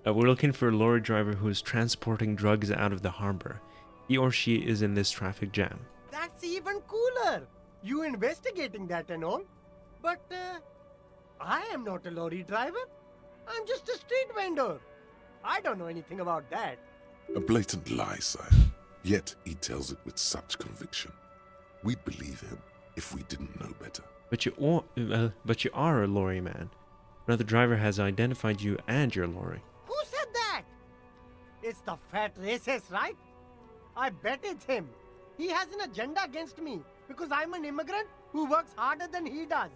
We're looking for a lorry driver who is transporting drugs out of the harbor. He or she is in this traffic jam. That's even cooler. You investigating that and all. But I am not a lorry driver. I'm just a street vendor. I don't know anything about that. A blatant lie, sire. Yet he tells it with such conviction. We'd believe him if we didn't know better. But you are a lorry man. Another driver has identified you and your lorry. Who said that? It's the fat racist, right? I bet it's him. He has an agenda against me because I'm an immigrant who works harder than he does.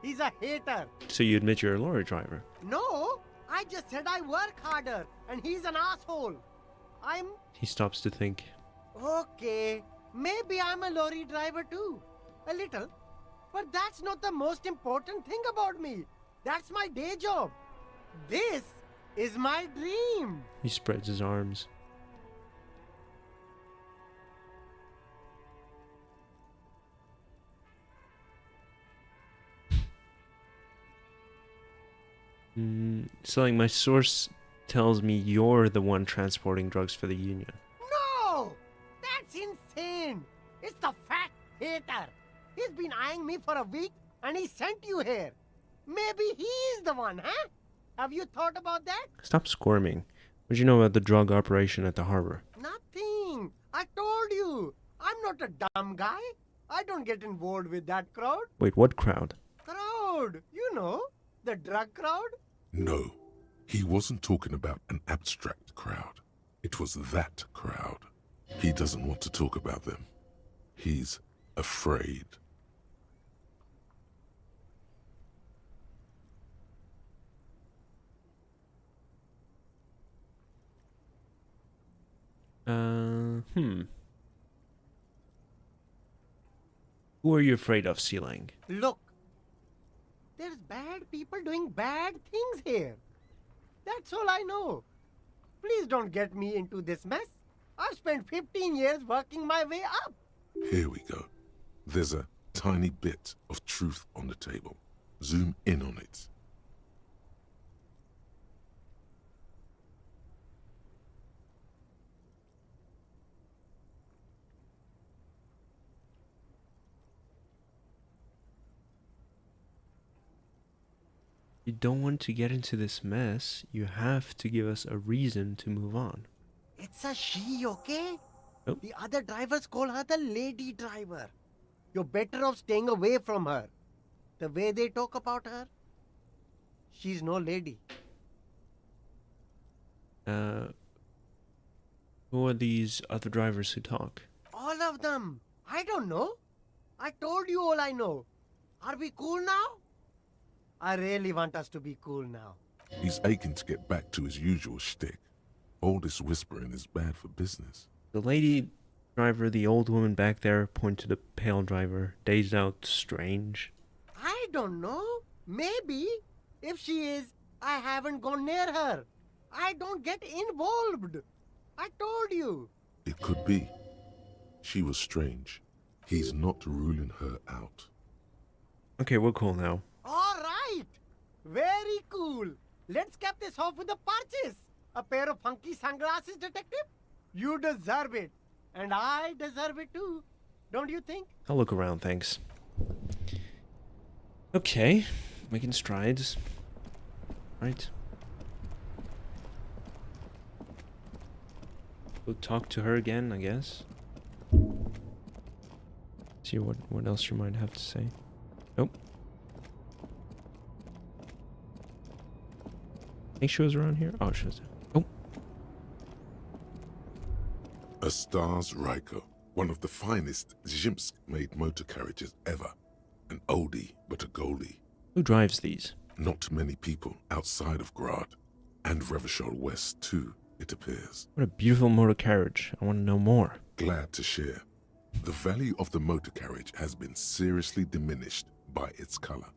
He's a hater. So you admit you're a lorry driver? No, I just said I work harder and he's an asshole. He stops to think. Okay, maybe I'm a lorry driver too. A little. But that's not the most important thing about me. That's my day job. This is my dream. He spreads his arms. So like my source tells me you're the one transporting drugs for the union. No! That's insane! It's the fat hater. He's been eyeing me for a week and he sent you here. Maybe he's the one, huh? Have you thought about that? Stop squirming. What do you know about the drug operation at the harbor? Nothing. I told you. I'm not a dumb guy. I don't get involved with that crowd. Wait, what crowd? Crowd. You know, the drug crowd. No, he wasn't talking about an abstract crowd. It was that crowd. He doesn't want to talk about them. He's afraid. Who are you afraid of, Sealing? Look, there's bad people doing bad things here. That's all I know. Please don't get me into this mess. I've spent 15 years working my way up. Here we go. There's a tiny bit of truth on the table. Zoom in on it. You don't want to get into this mess. You have to give us a reason to move on. It's a she, okay? Oh. The other drivers call her the lady driver. You're better off staying away from her. The way they talk about her, she's no lady. Who are these other drivers who talk? All of them. I don't know. I told you all I know. Are we cool now? I really want us to be cool now. He's aching to get back to his usual shtick. All this whispering is bad for business. The lady driver, the old woman back there, point to the pale driver, dazed out, strange. I don't know. Maybe. If she is, I haven't gone near her. I don't get involved. I told you. It could be. She was strange. He's not ruling her out. Okay, we're cool now. All right. Very cool. Let's cap this off with a purchase. A pair of funky sunglasses, detective? You deserve it. And I deserve it too. Don't you think? I'll look around, thanks. Okay, making strides. Right. We'll talk to her again, I guess. See what else you might have to say. Nope. Think she was around here? Oh, she was there. Oh. A star's Riker. One of the finest Zhimsk-made motor carriages ever. An oldie but a goldie. Who drives these? Not many people outside of Grad. And Revachol West too, it appears. What a beautiful motor carriage. I want to know more. Glad to share. The value of the motor carriage has been seriously diminished by its color.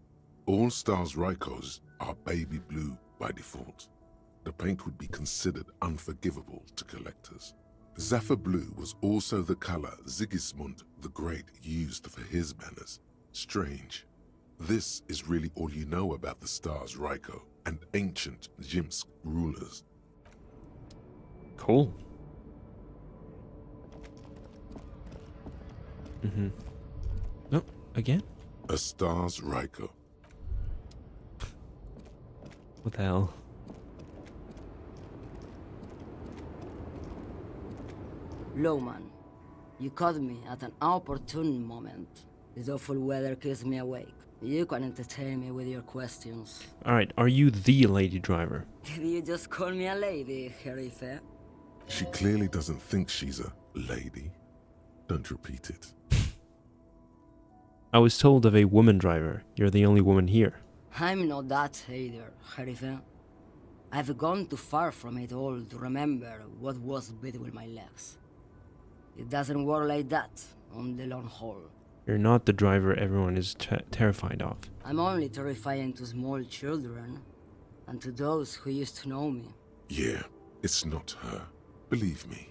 All Stars Rykos are baby blue by default. The paint would be considered unforgivable to collectors. Zephyr blue was also the color Sigismund the Great used for his banners. Strange. This is really all you know about the Stars Ryko and ancient Zhimsk rulers. Cool. No, again? A Stars Ryko. What the hell? Lowman, you caught me at an opportune moment. This awful weather keeps me awake. You can entertain me with your questions. Alright, are you the lady driver? Did you just call me a lady, Herife? She clearly doesn't think she's a lady. Don't repeat it. I was told of a woman driver. You're the only woman here. I'm not that either, Herife. I've gone too far from it all to remember what was between my legs. It doesn't work like that on the long haul. You're not the driver everyone is terrified of. I'm only terrifying to small children, and to those who used to know me. Yeah, it's not her. Believe me.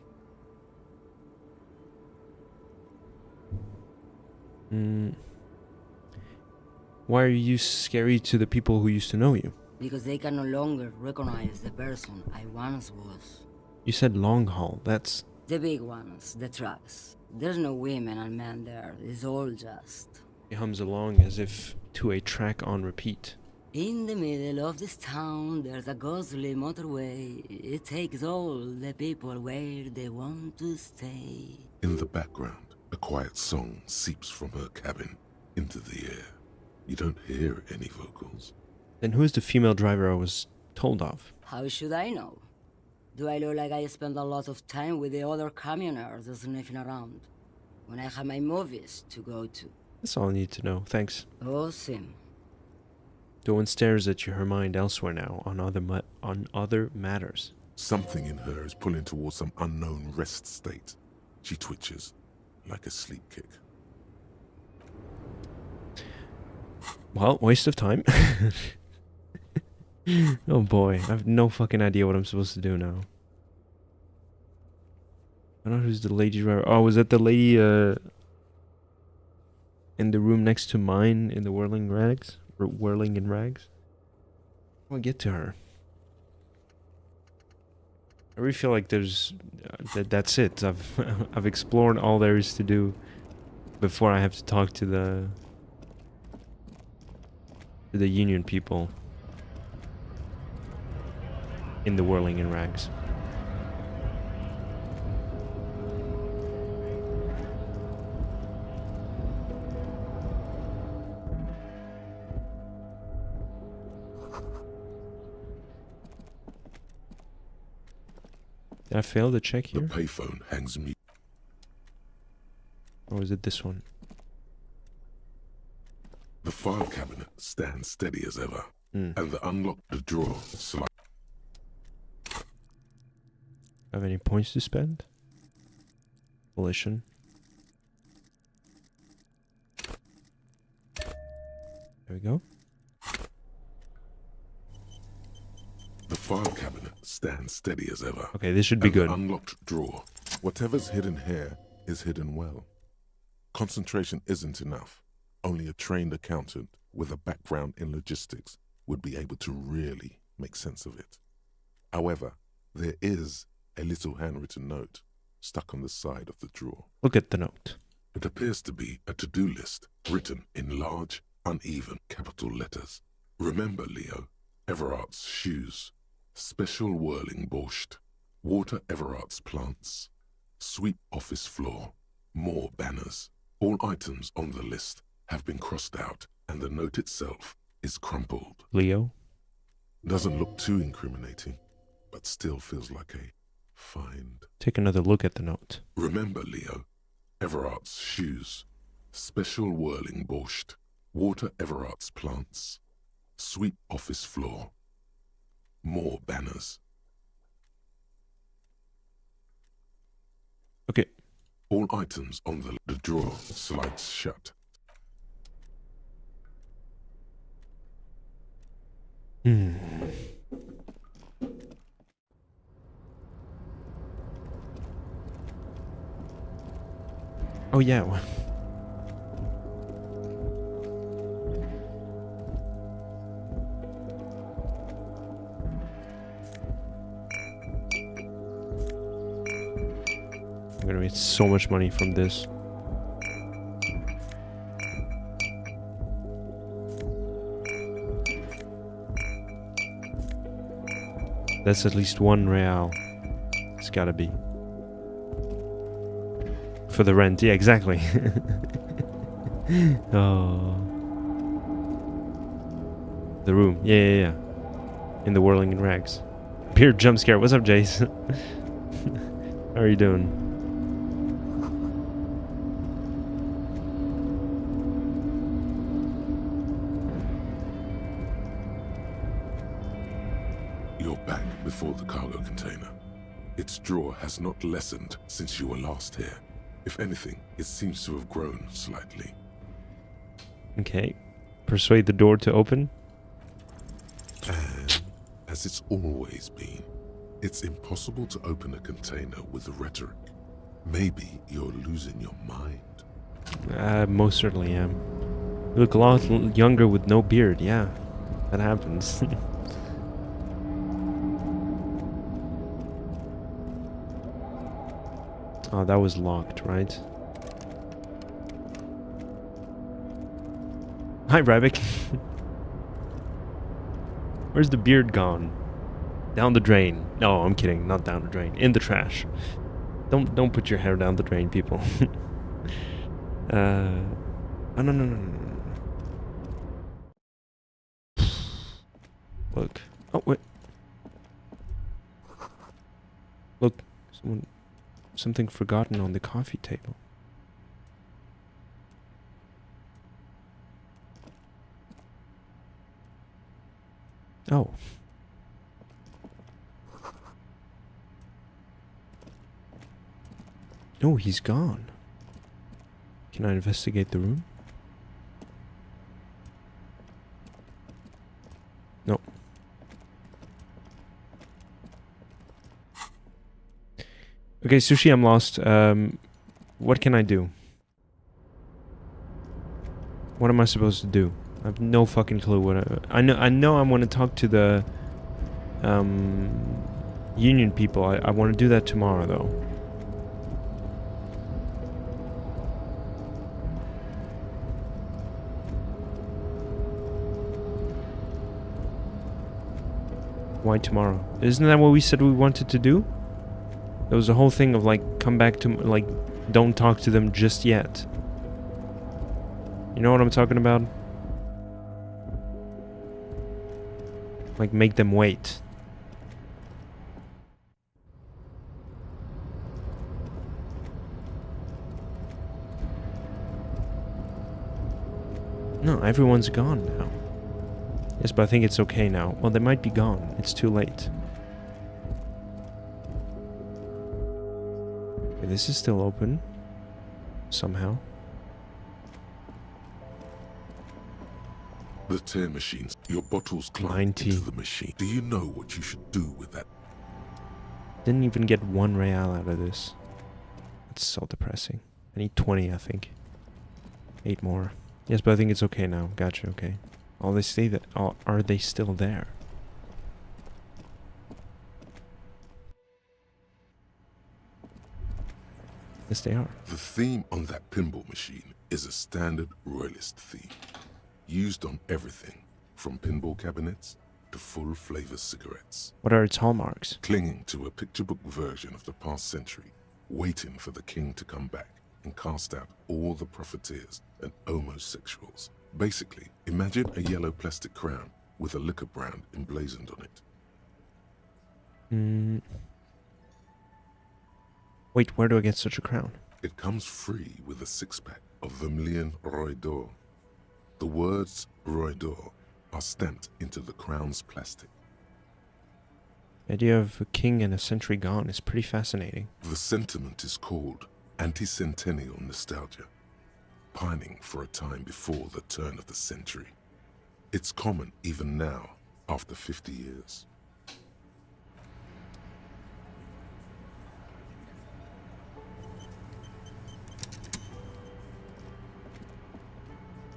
Why are you scary to the people who used to know you? Because they can no longer recognize the person I once was. You said long haul, that's... The big ones, the trucks. There's no women and men there, it's all just... He hums along as if to a track on repeat. In the middle of this town, there's a ghostly motorway. It takes all the people where they want to stay. In the background, a quiet song seeps from her cabin into the air. You don't hear any vocals. Then who is the female driver I was told of? How should I know? Do I look like I spend a lot of time with the other communers sniffing around when I have my movies to go to? That's all I need to know, thanks. Oh, Sim. Dawn stares at her mind elsewhere now, on other matters. Something in her is pulling towards some unknown rest state. She twitches, like a sleep kick. Well, waste of time. Oh boy, I have no fucking idea what I'm supposed to do now. I don't know who's the lady driver. Oh, was that the lady in the room next to mine in the whirling rags? Or whirling in rags? I'll get to her. I really feel like there's that's it. I've explored all there is to do before I have to talk to the union people in the whirling in rags. Did I fail to check here? The payphone hangs mute. Or is it this one? The file cabinet stands steady as ever, Hmm. and the unlocked drawer slides. Have any points to spend? Volition. There we go. The file cabinet stands steady as ever. Okay, this should be and the good. unlocked drawer. Whatever's hidden here is hidden well. Concentration isn't enough. Only a trained accountant with a background in logistics would be able to really make sense of it. However, there is a little handwritten note stuck on the side of the drawer. Look at the note. It appears to be a to-do list written in large, uneven capital letters. Remember, Leo, Everart's shoes, special whirling borscht, water Everart's plants, sweep office floor, more banners. All items on the list have been crossed out, and the note itself is crumpled. Leo? Doesn't look too incriminating, but still feels like a find. Take another look at the note. Remember, Leo, Everard's shoes. Special whirling borscht. Water Everard's plants. Sweep office floor. More banners. Okay. All items on the drawer slides shut. Hmm. Oh yeah. I'm gonna make so much money from this. That's at least 1 real. It's gotta be. For the rent, yeah, exactly. Oh. The room, yeah. In the whirling in rags. Beard jump scare. What's up, Jace? How are you doing? You're back before the cargo container. Its drawer has not lessened since you were last here. If anything, it seems to have grown slightly. Okay. Persuade the door to open. And, as it's always been, it's impossible to open a container with rhetoric. Maybe you're losing your mind. Most certainly am. You look a lot younger with no beard. Yeah, that happens. Oh, that was locked, right? Hi, Rabbit. Where's the beard gone? Down the drain. No, I'm kidding. Not down the drain. In the trash. Don't put your hair down the drain, people. Oh, no. Look. Oh, wait. Look. Something forgotten on the coffee table. Oh. No, he's gone. Can I investigate the room? No. Okay, Sushi, I'm lost. What can I do? What am I supposed to do? I have no fucking clue what I know I want to talk to the union people. I want to do that tomorrow though. Why tomorrow? Isn't that what we said we wanted to do? There was a whole thing of like, come back to, like, don't talk to them just yet. You know what I'm talking about? Like, make them wait. No, everyone's gone now. Yes, but I think it's okay now. Well, they might be gone. It's too late. Okay, this is still open. Somehow. The tear machines. Your bottles climb 90. into the machine. Do you know what you should do with that? Didn't even get 1 real out of this. It's so depressing. I need 20, I think. 8 more. Yes, but I think it's okay now. Gotcha, okay. Are they still there? Yes, they are. The theme on that pinball machine is a standard royalist theme, used on everything from pinball cabinets to full flavor cigarettes. What are its hallmarks? Clinging to a picture book version of the past century, waiting for the king to come back and cast out all the profiteers and homosexuals. Basically, imagine a yellow plastic crown with a liquor brand emblazoned on it. Wait, where do I get such a crown? It comes free with a six-pack of Vermilion Roy d'Or. The words Roy d'Or are stamped into the crown's plastic. The idea of a king and a century gone is pretty fascinating. The sentiment is called anti-centennial nostalgia, pining for a time before the turn of the century. It's common even now, after 50 years.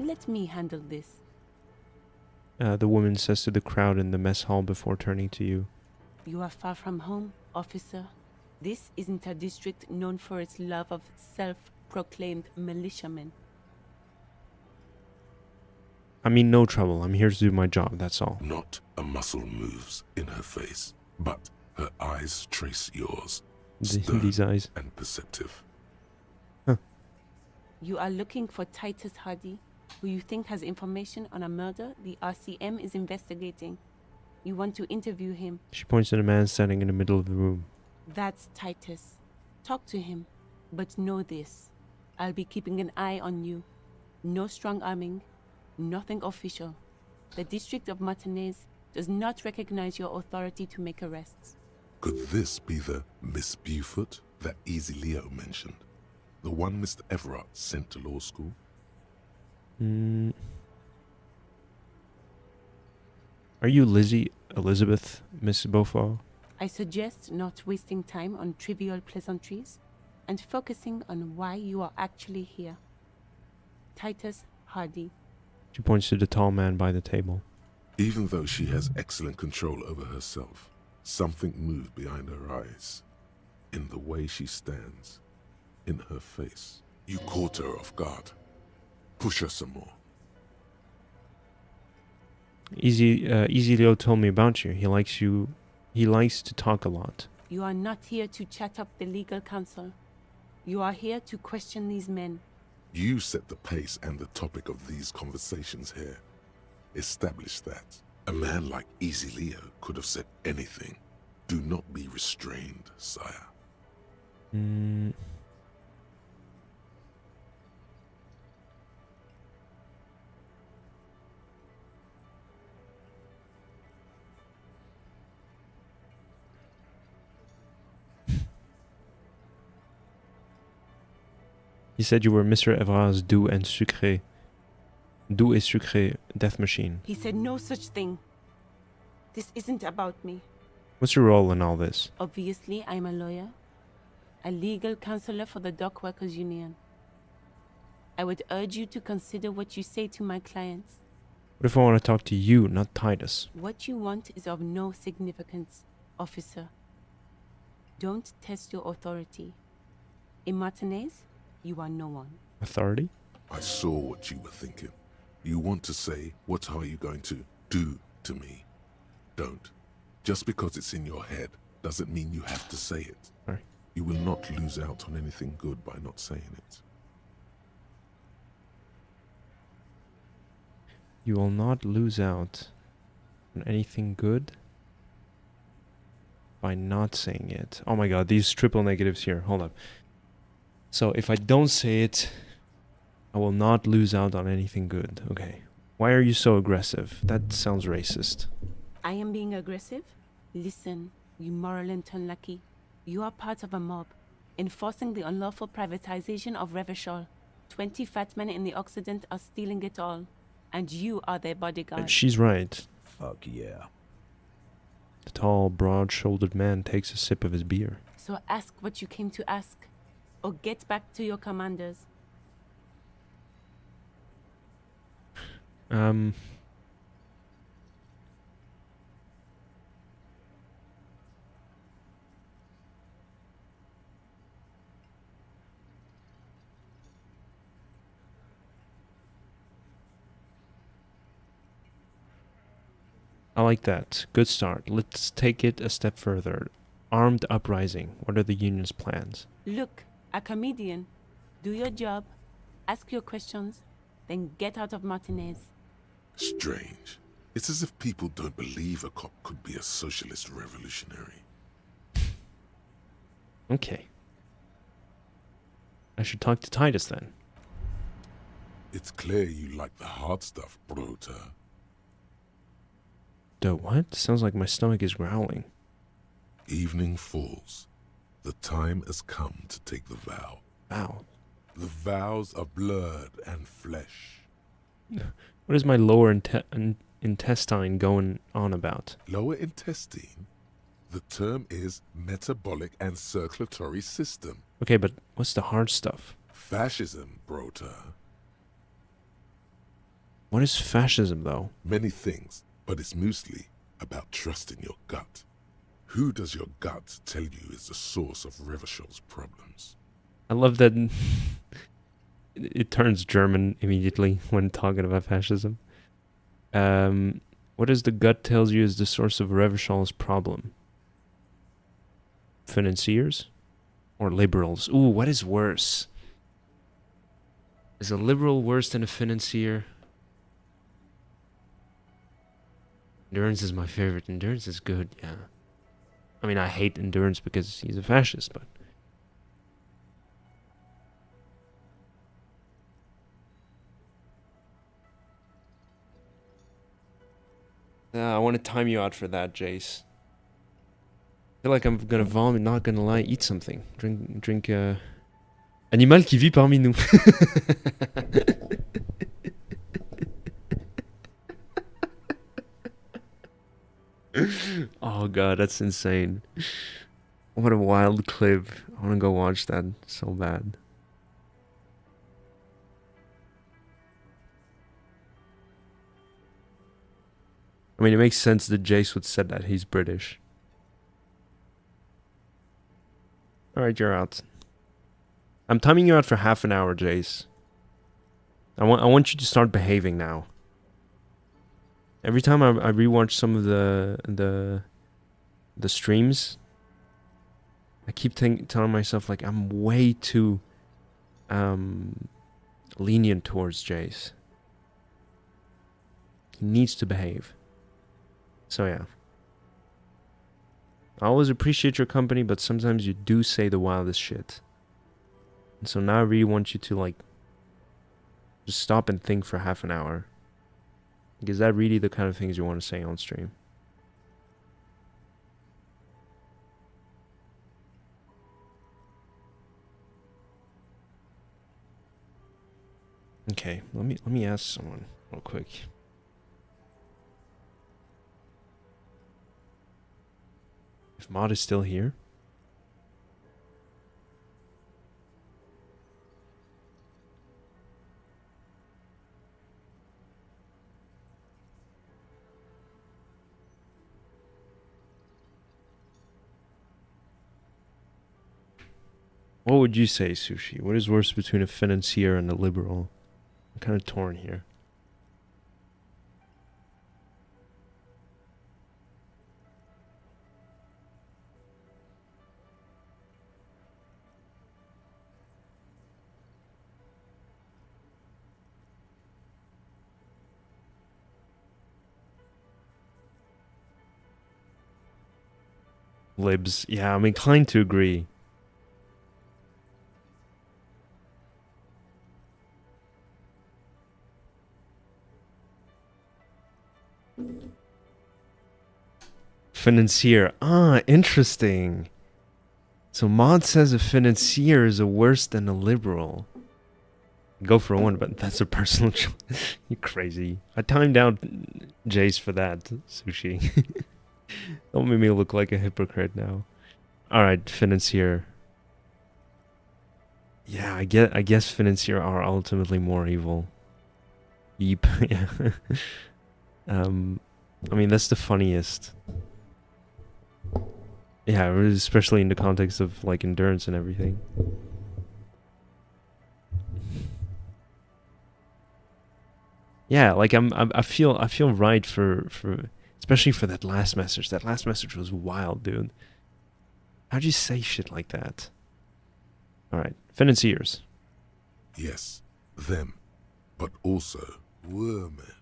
Let me handle this. The woman says to the crowd in the mess hall before turning to you. You are far from home, officer. This isn't a district known for its love of self-proclaimed militiamen. I mean, no trouble. I'm here to do my job, that's all. Not a muscle moves in her face, but her eyes trace yours, stern These eyes. and perceptive. You are looking for Titus Hardy, who you think has information on a murder the RCM is investigating. You want to interview him. She points to the man standing in the middle of the room. That's Titus. Talk to him. But know this. I'll be keeping an eye on you. No strong arming. Nothing official. The District of Martinez does not recognize your authority to make arrests. Could this be the Miss Beaufort that Easy Leo mentioned? The one Mr. Everard sent to law school? Are you Lizzie Elizabeth, Miss Beaufort? I suggest not wasting time on trivial pleasantries and focusing on why you are actually here. Titus Hardy. She points to the tall man by the table. Even though she has excellent control over herself, something moved behind her eyes. In the way she stands. In her face. You caught her off guard. Push her some more. Easy Leo told me about you. He likes you. He likes to talk a lot. You are not here to chat up the legal counsel. You are here to question these men. You set the pace and the topic of these conversations here. Establish that. A man like Easy Leo could have said anything. Do not be restrained, sire. He said you were Mr. Everard's doux et sucré death machine. He said no such thing. This isn't about me. What's your role in all this? Obviously, I'm a lawyer. A legal counselor for the Dock Workers Union. I would urge you to consider what you say to my clients. What if I want to talk to you, not Titus? What you want is of no significance, officer. Don't test your authority. In Martinez, you are no one. Authority? I saw what you were thinking. You want to say, what are you going to do to me? Don't. Just because it's in your head doesn't mean you have to say it. Sorry. You will not lose out on anything good by not saying it. You will not lose out on anything good by not saying it. Oh my god, these triple negatives here. Hold up. So if I don't say it, I will not lose out on anything good. Okay. Why are you so aggressive? That sounds racist. I am being aggressive? Listen, you moral and unlucky. You are part of a mob, enforcing the unlawful privatization of Revachol. 20 fat men in the Occident are stealing it all, and you are their bodyguard. And she's right. Fuck yeah. The tall, broad-shouldered man takes a sip of his beer. So ask what you came to ask, or get back to your commanders. I like that. Good start. Let's take it a step further. Armed uprising. What are the union's plans? Look, a comedian. Do your job, ask your questions, then get out of Martinez. Strange. It's as if people don't believe a cop could be a socialist revolutionary. Okay. I should talk to Titus then. It's clear you like the hard stuff, Brota. The what? Sounds like my stomach is growling. Evening falls. The time has come to take the vow. Vow? The vows of blood and flesh. What is my lower intestine going on about? Lower intestine? The term is metabolic and circulatory system. Okay, but what's the hard stuff? Fascism, Brota. What is fascism, though? Many things, but it's mostly about trusting your gut. Who does your gut tell you is the source of Revachel's problems? I love that it turns German immediately when talking about fascism. What does the gut tells you is the source of Revachel's problem? Financiers? Or liberals? Ooh, what is worse? Is a liberal worse than a financier? Endurance is my favorite. Endurance is good, yeah. I mean, I hate Endurance because he's a fascist, but... I want to time you out for that, Jace. I feel like I'm gonna vomit, not gonna lie, eat something. Drink, Animal qui vit parmi nous. Oh god, that's insane. What a wild clip. I wanna go watch that so bad. I mean, it makes sense that Jace would said that. He's British. Alright, you're out. I'm timing you out for half an hour, Jace. I want you to start behaving now. Every time I rewatch some of the streams, I keep telling myself like I'm way too lenient towards Jace. He needs to behave. So yeah. I always appreciate your company, but sometimes you do say the wildest shit. And so now I really want you to like just stop and think for half an hour. Like, is that really the kind of things you want to say on stream? Okay, let me ask someone real quick. If Maud is still here? What would you say, Sushi? What is worse between a financier and a liberal? I'm kind of torn here. Libs. Yeah, I'm inclined to agree. Financier. Ah, interesting. So Maud says a financier is a worse than a liberal. Go for one, but that's a personal choice. You're crazy. I timed out Jace for that, Sushi. Don't make me look like a hypocrite now. Alright, financier. Yeah, I guess financier are ultimately more evil. Yeep. Yeah. I mean, that's the funniest. Yeah, especially in the context of like endurance and everything. Yeah, like I feel right for especially for that last message. That last message was wild, dude. How'd you say shit like that? All right, financiers. Yes, them, but also women.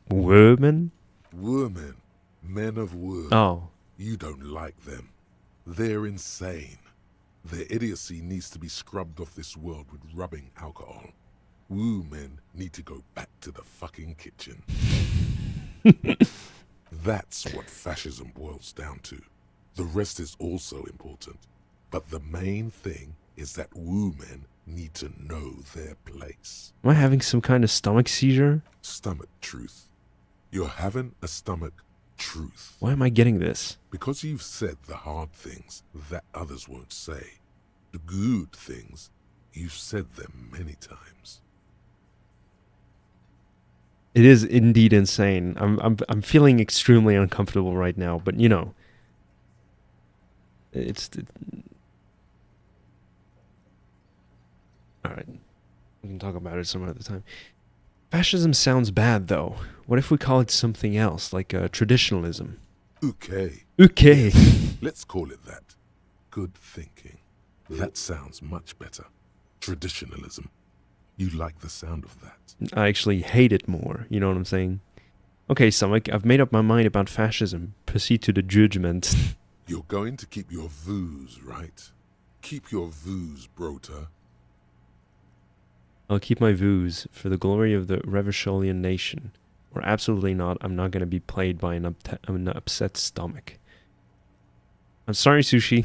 Women? Women, men of war. Oh. You don't like them. They're insane. Their idiocy needs to be scrubbed off this world with rubbing alcohol. Woo men need to go back to the fucking kitchen. That's what fascism boils down to. The rest is also important. But the main thing is that woo men need to know their place. Am I having some kind of stomach seizure? Stomach truth. You're having a stomach truth. Why am I getting this? Because you've said the hard things that others won't say. The good things, you've said them many times. It is indeed insane. I'm feeling extremely uncomfortable right now, but you know, all right. We can talk about it some other time. Fascism sounds bad, though. What if we call it something else, like traditionalism? Okay. Okay. Let's call it that. Good thinking. That sounds much better. Traditionalism. You like the sound of that? I actually hate it more. You know what I'm saying? Okay, Samek, I've made up my mind about fascism. Proceed to the judgment. You're going to keep your views, right? Keep your views, Brota. I'll keep my views for the glory of the Revacholian nation. Or absolutely not, I'm not going to be played by an upset stomach. I'm sorry, Sushi,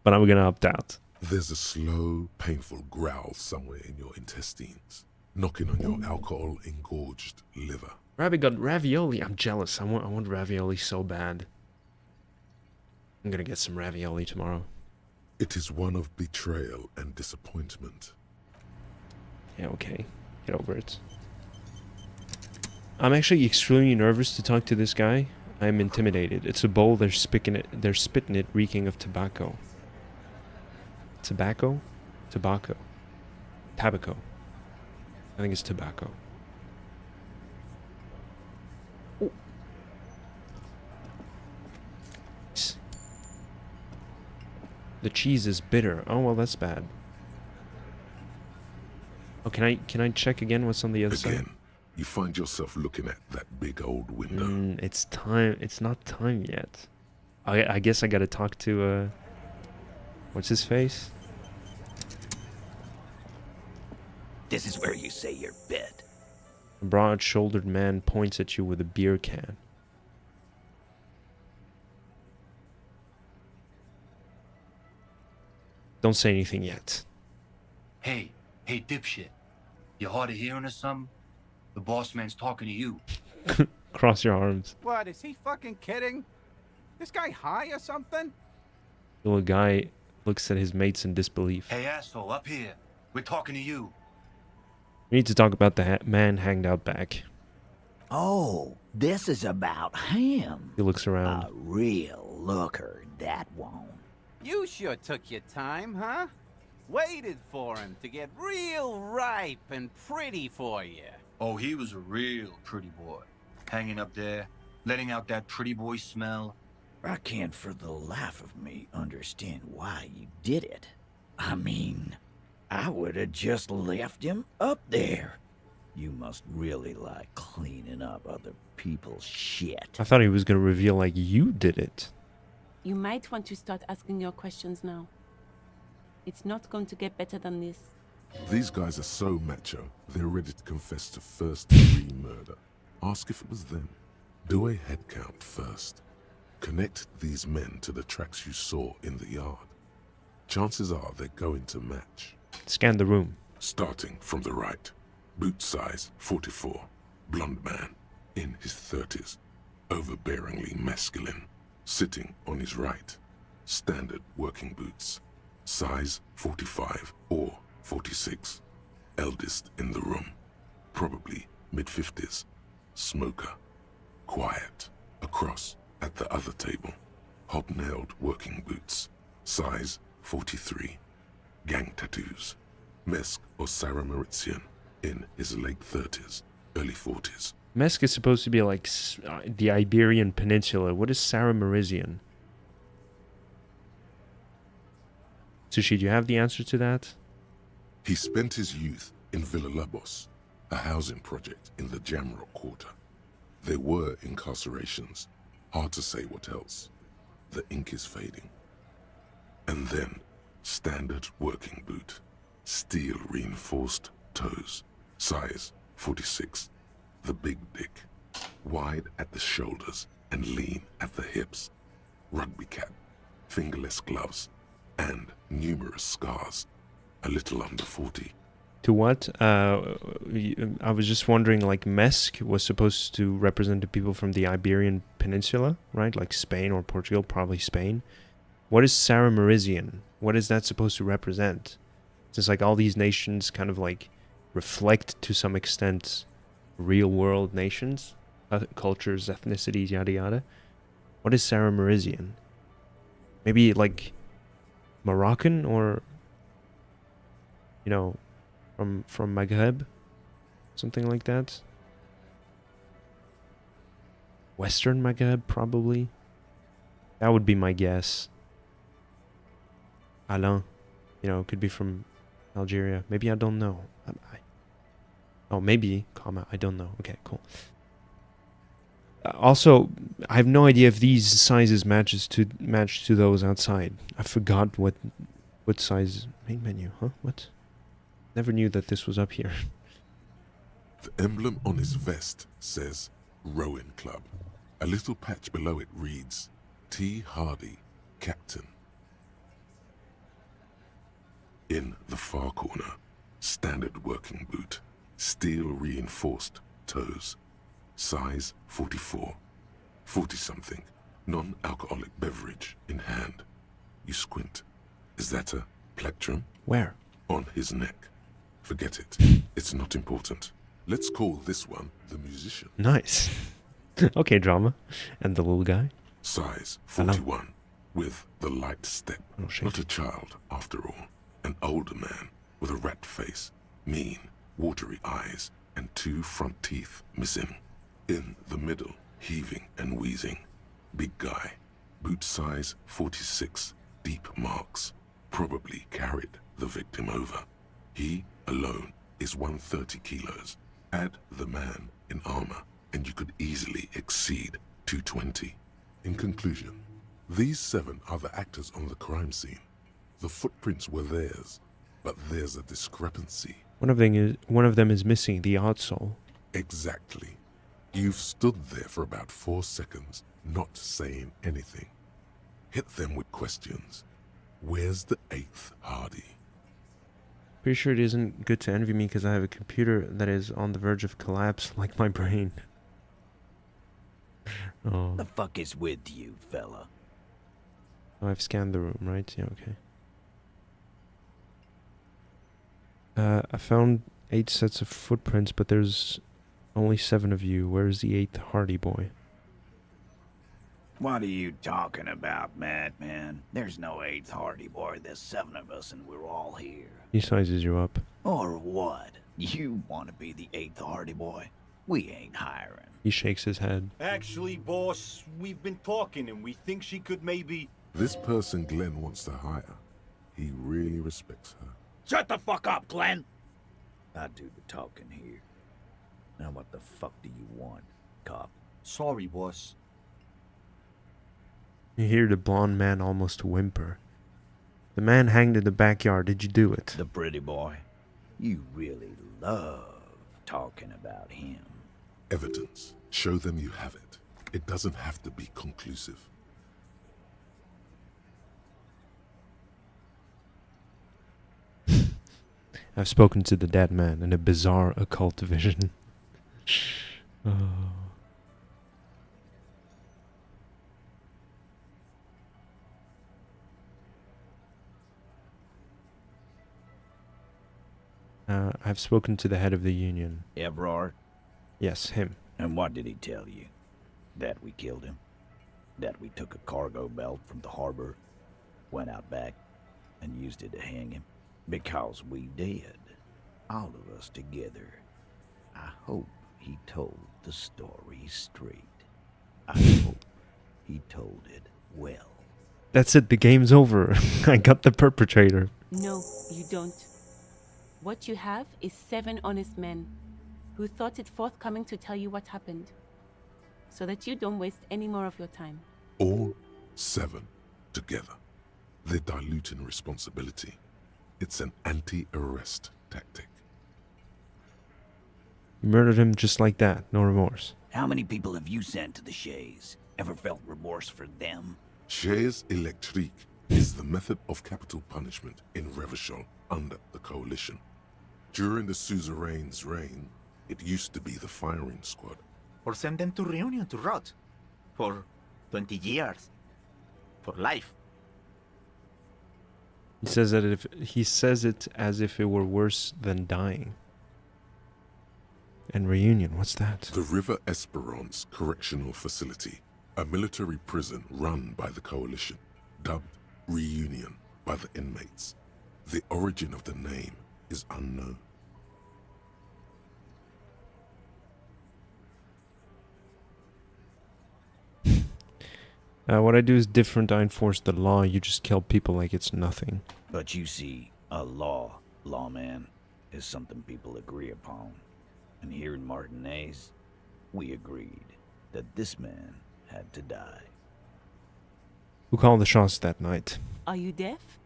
but I'm going to opt out. There's a slow, painful growl somewhere in your intestines, knocking on your alcohol-engorged liver. Rabbit got ravioli. I'm jealous. I want ravioli so bad. I'm going to get some ravioli tomorrow. It is one of betrayal and disappointment. Yeah, okay. Get over it. I'm actually extremely nervous to talk to this guy. I'm intimidated. It's a bowl. They're spitting it, reeking of tobacco. Tobacco? Tobacco. Tabaco. I think it's tobacco. Ooh. The cheese is bitter. Oh, well, that's bad. Oh, can I check again what's on the other side? Again, you find yourself looking at that big old window. It's time. It's not time yet. I guess I gotta talk to, what's his face? This is where you say your bit. A broad-shouldered man points at you with a beer can. Don't say anything yet. Hey, dipshit. You hard of hearing or something? The boss man's talking to you. Cross your arms. What, is he fucking kidding? This guy high or something? The little guy looks at his mates in disbelief. Hey, asshole, up here. We're talking to you. We need to talk about the man hanged out back. Oh, this is about him. He looks around. A real looker, that won't. You sure took your time, huh? Waited for him to get real ripe and pretty for you. Oh, he was a real pretty boy. Hanging up there, letting out that pretty boy smell. I can't for the life of me understand why you did it. I mean, I would have just left him up there. You must really like cleaning up other people's shit. I thought he was going to reveal like you did it. You might want to start asking your questions now. It's not going to get better than this. These guys are so macho, they're ready to confess to first-degree murder. Ask if it was them. Do a head count first. Connect these men to the tracks you saw in the yard. Chances are they're going to match. Scan the room. Starting from the right. Boot size 44. Blonde man. In his 30s. Overbearingly masculine. Sitting on his right. Standard working boots. Size 45 or 46. Eldest in the room. Probably mid-50s. Smoker. Quiet. Across at the other table. Hobnailed working boots. Size 43. Gang tattoos. Mesk or Sarah Mauritian. In his late 30s. Early 40s. Mesk is supposed to be like the Iberian Peninsula. What is Sarah Merizian? Sushi, do you have the answer to that? He spent his youth in Villa Labos, a housing project in the Jamrock Quarter. There were incarcerations. Hard to say what else. The ink is fading. And then standard working boot, steel reinforced toes, size 46, the big dick, wide at the shoulders and lean at the hips, rugby cap, fingerless gloves, and numerous scars, a little under 40. To what? I was just wondering, like, Mesk was supposed to represent the people from the Iberian Peninsula, right? Like Spain or Portugal, probably Spain. What is Sarah Merizian? What is that supposed to represent? Since, like, all these nations kind of, like, reflect to some extent real-world nations, cultures, ethnicities, yada yada. What is Sarah Merizian? Maybe, like, Moroccan or, you know, from Maghreb, something like that. Western Maghreb, probably. That would be my guess. Alain, you know, could be from Algeria. Maybe I don't know. Oh, maybe, comma, I don't know. Okay, cool. Also, I have no idea if these sizes match to those outside. I forgot what size. Main menu, huh? What? Never knew that this was up here. The emblem on his vest says Rowing Club. A little patch below it reads T. Hardy, Captain. In the far corner, standard working boot, steel reinforced toes, size 44, 40-something, non-alcoholic beverage in hand. You squint. Is that a plectrum? Where? On his neck. Forget it. It's not important. Let's call this one the musician. Nice. Okay, drama. And the little guy? Size 41, with the light step. Not a child, after all. An older man with a rat face, mean, watery eyes, and 2 front teeth missing. In the middle, heaving and wheezing. Big guy. Boot size 46, deep marks. Probably carried the victim over. He alone is 130 kilos. Add the man in armor, and you could easily exceed 220. In conclusion, these 7 are the actors on the crime scene. The footprints were theirs, but there's a discrepancy. One of them is missing, the outsole. Exactly. You've stood there for about 4 seconds, not saying anything. Hit them with questions. Where's the 8th Hardy? Pretty sure it isn't good to envy me because I have a computer that is on the verge of collapse, like my brain. Oh. The fuck is with you, fella? Oh, I've scanned the room, right? Yeah, okay. I found 8 sets of footprints, but there's only 7 of you. Where's the 8th Hardy boy? What are you talking about, madman? There's no 8th Hardy boy. There's 7 of us and we're all here. He sizes you up. Or what? You want to be the 8th Hardy boy? We ain't hiring. He shakes his head. Actually, boss, we've been talking and we think she could maybe... This person Glenn wants to hire. He really respects her. Shut the fuck up, Glenn! I do the talking here. Now what the fuck do you want, cop? Sorry, boss. You hear the blonde man almost whimper. The man hanged in the backyard. Did you do it? The pretty boy. You really love talking about him. Evidence. Show them you have it. It doesn't have to be conclusive. I've spoken to the dead man in a bizarre occult vision. Oh. I've spoken to the head of the union. Evrard? Yes, him. And what did he tell you? That we killed him? That we took a cargo belt from the harbor, went out back, and used it to hang him? Because we did. All of us together. I hope he told the story straight. I hope he told it well. That's it, the game's over. I got the perpetrator. No, you don't. What you have is 7 honest men who thought it forthcoming to tell you what happened, so that you don't waste any more of your time. All 7 together. They're diluting responsibility. It's an anti-arrest tactic. You murdered him just like that, no remorse. How many people have you sent to the Shays? Ever felt remorse for them? Chaise électrique is the method of capital punishment in Revachol under the Coalition. During the suzerain's reign, it used to be the firing squad. Or send them to Reunion to rot. For 20 years. For life. He says it as if it were worse than dying. And Reunion, what's that? The River Esperance Correctional Facility, a military prison run by the Coalition, dubbed Reunion by the inmates. The origin of the name is unknown. What I do is different. I enforce the law. You just kill people like it's nothing. But you see, a lawman, is something people agree upon. And here in Martinez, we agreed that this man had to die. Who called the shots that night? Are you deaf?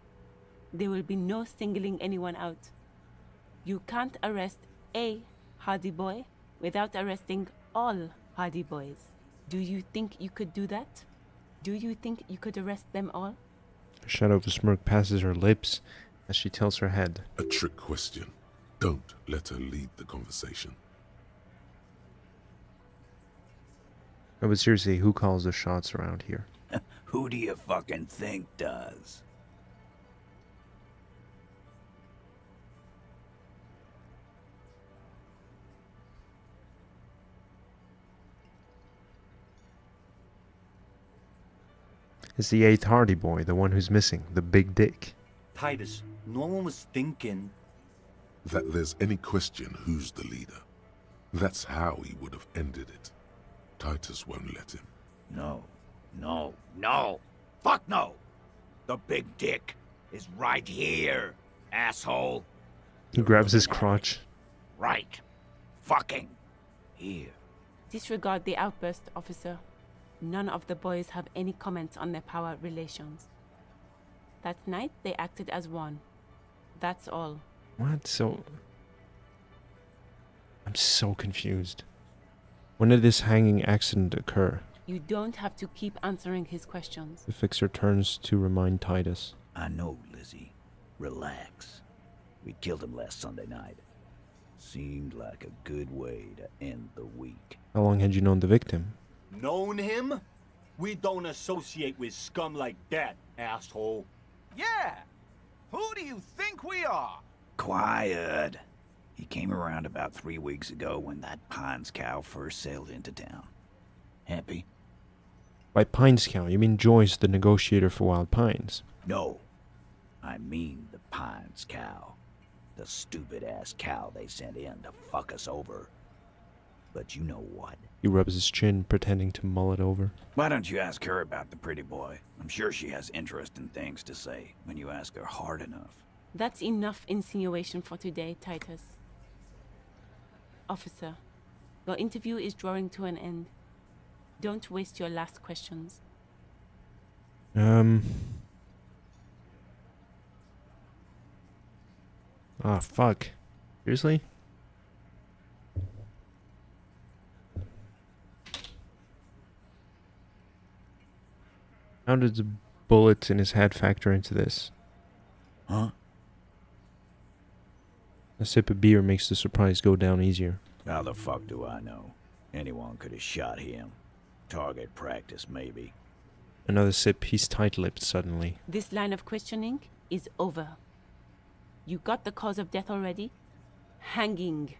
There will be no singling anyone out. You can't arrest a Hardy Boy without arresting all Hardy Boys. Do you think you could do that? Do you think you could arrest them all? A shadow of a smirk passes her lips as she tilts her head. A trick question. Don't let her lead the conversation. No, but seriously, who calls the shots around here? Who do you fucking think does? It's the 8th Hardy Boy, the one who's missing, the big dick. Titus, no one was thinking that there's any question who's the leader. That's how he would have ended it. Titus won't let him. No. Fuck no! The big dick is right here, asshole. He grabs his crotch. Right. Fucking here. Disregard the outburst, officer. None of the boys have any comments on their power relations. That night, they acted as one. That's all. What? I'm so confused. When did this hanging accident occur? You don't have to keep answering his questions. The fixer turns to remind Titus. I know, Lizzie. Relax. We killed him last Sunday night. Seemed like a good way to end the week. How long had you known the victim? known him? We don't associate with scum like that, asshole. Yeah! Who do you think we are? Quiet. He came around about 3 weeks ago when that Pines cow first sailed into town. Happy? By Pines cow, you mean Joyce, the negotiator for Wild Pines? No. I mean the Pines cow. The stupid-ass cow they sent in to fuck us over. But you know what? He rubs his chin, pretending to mull it over. Why don't you ask her about the pretty boy? I'm sure she has interesting things to say when you ask her hard enough. That's enough insinuation for today, Titus. Officer, your interview is drawing to an end. Don't waste your last questions. Ah, fuck. Seriously? How did the bullets in his head factor into this? Huh? A sip of beer makes the surprise go down easier. How the fuck do I know? Anyone could have shot him. Target practice, maybe. Another sip, he's tight-lipped suddenly. This line of questioning is over. You got the cause of death already? Hanging.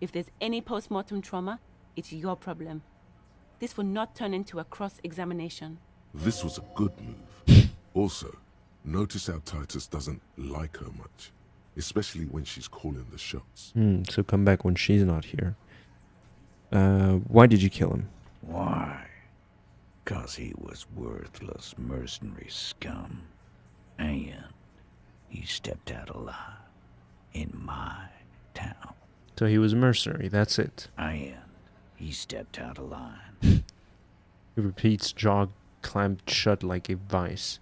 If there's any post-mortem trauma, it's your problem. This will not turn into a cross-examination. This was a good move. Also, notice how Titus doesn't like her much, especially when she's calling the shots. So come back when she's not here. Why did you kill him? Why? 'Cause he was worthless mercenary scum. And he stepped out alive in my town. So he was a mercenary, that's it. And he stepped out of line. He repeats, jaw clamped shut like a vice.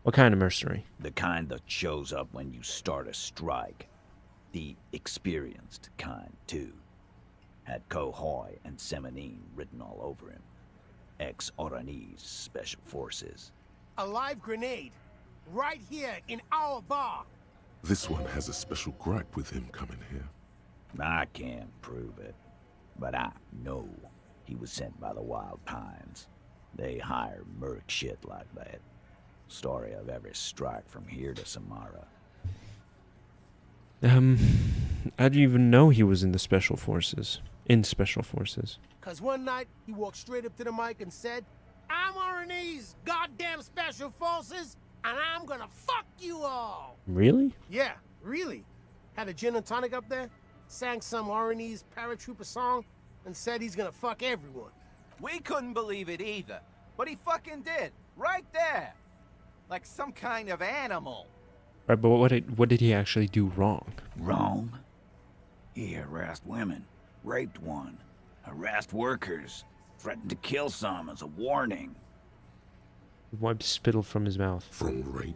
What kind of mercenary? The kind that shows up when you start a strike. The experienced kind, too. Had Kohoy and Semenine written all over him. Ex-Oranese Special Forces. A live grenade. Right here in our bar. This one has a special gripe with him coming here. I can't prove it, but I know he was sent by the Wild Pines. They hire merc shit like that. Story of every strike from here to Samara. How do you even know he was in the Special Forces? In Special Forces. Cause one night he walked straight up to the mic and said, "I'm RNE's goddamn Special Forces, and I'm gonna fuck you all." Really? Yeah, really. Had a gin and tonic up there, sang some RNE's paratrooper song, and said he's gonna fuck everyone. We couldn't believe it either, but he fucking did, right there. Like some kind of animal. Right, but what did he actually do wrong? Wrong? He harassed women, raped one, harassed workers, threatened to kill some as a warning. He wiped spittle from his mouth. From rape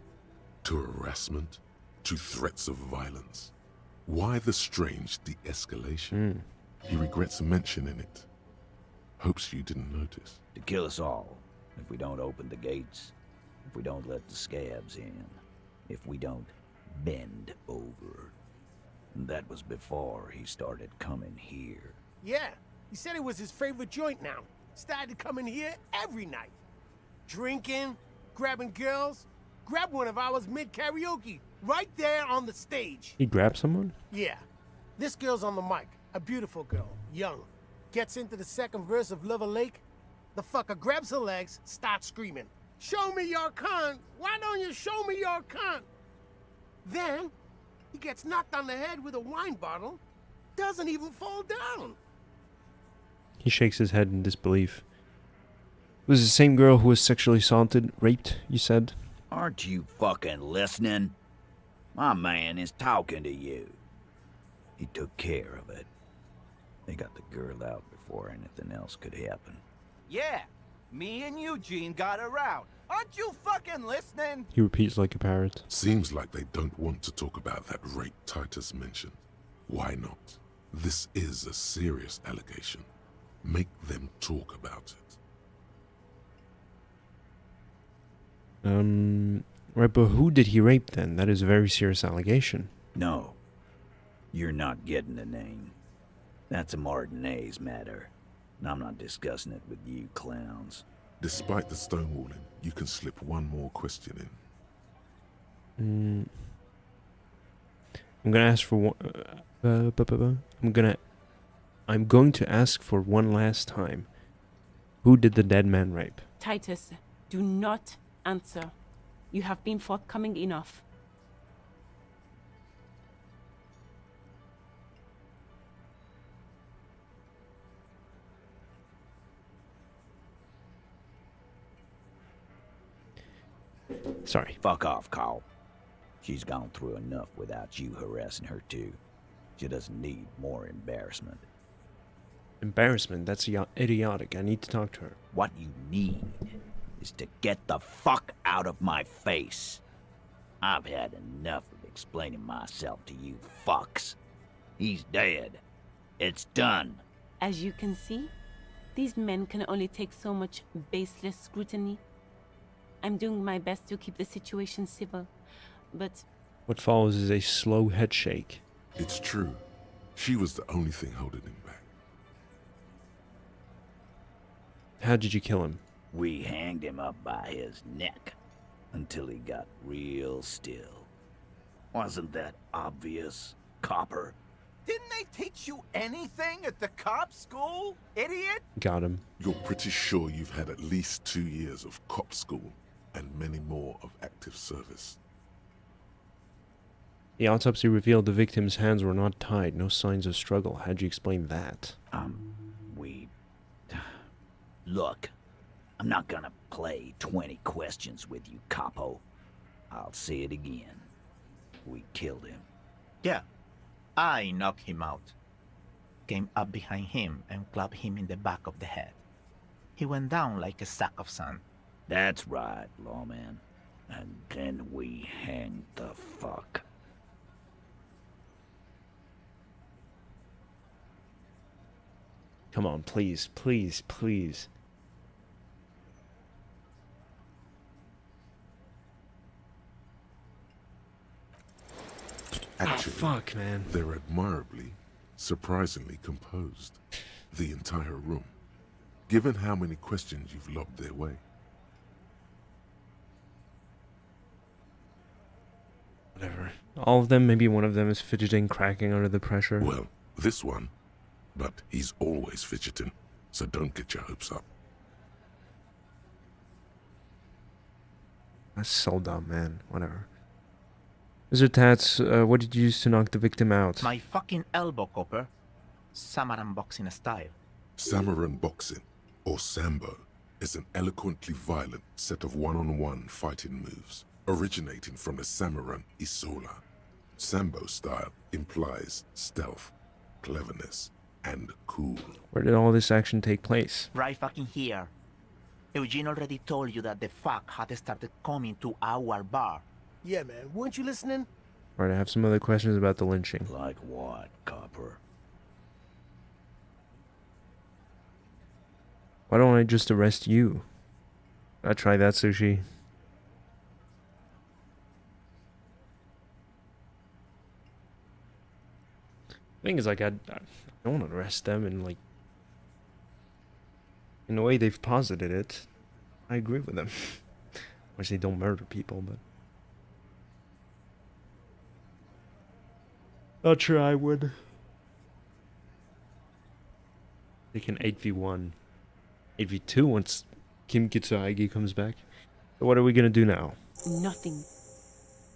to harassment to threats of violence. Why the strange de-escalation? He regrets mentioning it. Hopes you didn't notice. To kill us all, if we don't open the gates, if we don't let the scabs in, if we don't bend over. And that was before he started coming here. Yeah, he said it was his favorite joint now. Started coming here every night. Drinking, grabbing girls. Grabbed one of ours mid-karaoke, right there on the stage. He grabbed someone? Yeah. This girl's on the mic. A beautiful girl, young. Gets into the second verse of Lover Lake. The fucker grabs her legs, starts screaming, "Show me your cunt! Why don't you show me your cunt?" Then, he gets knocked on the head with a wine bottle. Doesn't even fall down. He shakes his head in disbelief. It was the same girl who was sexually assaulted, raped, you said? Aren't you fucking listening? My man is talking to you. He took care of it. They got the girl out before anything else could happen. Yeah, me and Eugene got her out. Aren't you fucking listening? He repeats like a parrot. Seems like they don't want to talk about that rape Titus mentioned. Why not? This is a serious allegation. Make them talk about it. Right, but who did he rape then? That is a very serious allegation. No. You're not getting the name. That's a Martinez matter. And I'm not discussing it with you clowns. Despite the stonewalling, you can slip one more question in. I'm gonna ask for one. I'm going to ask for one last time. Who did the dead man rape? Titus, do not answer. You have been forthcoming enough. Sorry. Fuck off, Carl. She's gone through enough without you harassing her too. She doesn't need more embarrassment. Embarrassment? That's idiotic. I need to talk to her. What you need is to get the fuck out of my face. I've had enough of explaining myself to you fucks. He's dead. It's done. As you can see, these men can only take so much baseless scrutiny. I'm doing my best to keep the situation civil, but... What follows is a slow head shake. It's true. She was the only thing holding him back. How did you kill him? We hanged him up by his neck until he got real still. Wasn't that obvious, copper? Didn't they teach you anything at the cop school, idiot? Got him. You're pretty sure you've had at least 2 years of cop school and many more of active service. The autopsy revealed the victim's hands were not tied, no signs of struggle. How'd you explain that? Look, I'm not gonna play 20 questions with you, capo. I'll say it again. We killed him. Yeah, I knocked him out. Came up behind him and clubbed him in the back of the head. He went down like a sack of sand. That's right, lawman. And then we hang the fuck. Come on, please, please, please. Actually, fuck, man. They're admirably, surprisingly composed. The entire room. Given how many questions you've lobbed their way. Whatever. All of them, maybe one of them is fidgeting, cracking under the pressure. Well, this one. But he's always fidgeting, so don't get your hopes up. That's so dumb, man. Whatever. Mr. Tats, what did you use to knock the victim out? My fucking elbow, Copper. Samaran boxing style. Samaran boxing, or Sambo, is an eloquently violent set of one-on-one fighting moves, originating from the Samaran Isola. Sambo style implies stealth, cleverness, and cool. Where did all this action take place? Right fucking here. Eugene already told you that the fuck had started coming to our bar. Yeah, man. Weren't you listening? Alright, I have some other questions about the lynching. Like what, Copper? Why don't I just arrest you? I try that, Sushi. Thing is, like, I don't want to arrest them, and like, in the way they've posited it, I agree with them. Which they don't murder people, but not sure I would. They can 8v1, 8v2 once Kim Kitsuagi comes back. So what are we gonna do now? Nothing.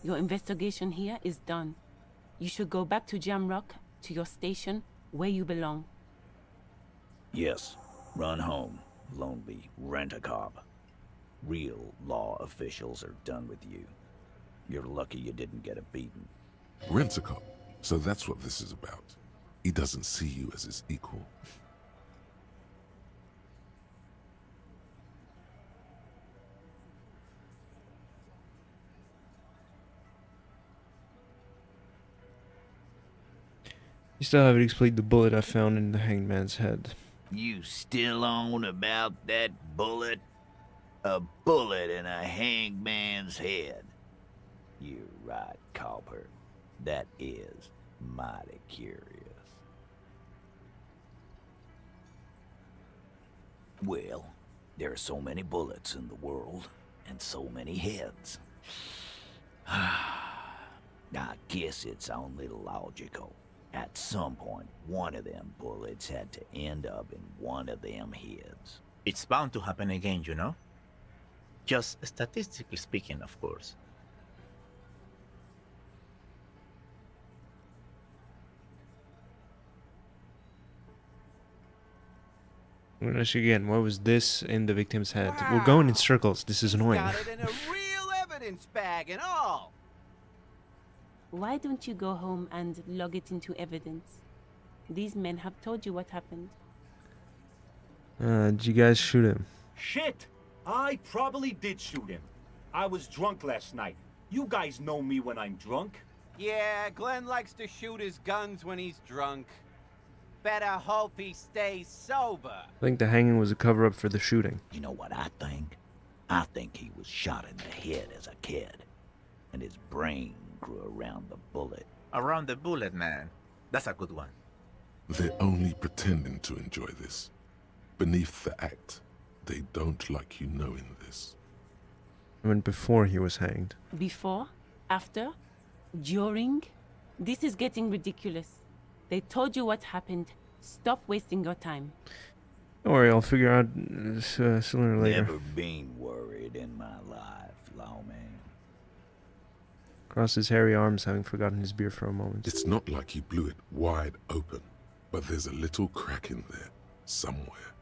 Your investigation here is done. You should go back to Jamrock, to your station, where you belong. Yes. Run home. Lonely. Rent a cop. Real law officials are done with you. You're lucky you didn't get a beating. Rent a cop. So that's what this is about. He doesn't see you as his equal. You still haven't explained the bullet I found in the hanged man's head. You still on about that bullet? A bullet in a hanged man's head. You're right, Copper. That is mighty curious. Well, there are so many bullets in the world, and so many heads. I guess it's only logical. At some point, one of them bullets had to end up in one of them heads. It's bound to happen again, you know? Just statistically speaking, of course. I'm gonna ask you again, what was this in the victim's head? We're going in circles. This is annoying. Got it in a real evidence bag and all. Why don't you go home and log it into evidence? These men have told you what happened. Did you guys shoot him? Shit! I probably did shoot him. I was drunk last night. You guys know me when I'm drunk. Yeah, Glenn likes to shoot his guns when he's drunk. Better hope he stays sober. I think the hanging was a cover-up for the shooting. You know what I think? I think he was shot in the head as a kid, and his brain grew around the bullet. Around the bullet, man. That's a good one. They're only pretending to enjoy this. Beneath the act, they don't like you knowing this. I mean, before he was hanged. Before? After? During? This is getting ridiculous. They told you what happened. Stop wasting your time. Don't worry, I'll figure out sooner or later. Never been worried in my life, lawman. Crossed his hairy arms, having forgotten his beer for a moment. It's not like he blew it wide open, but there's a little crack in there, somewhere.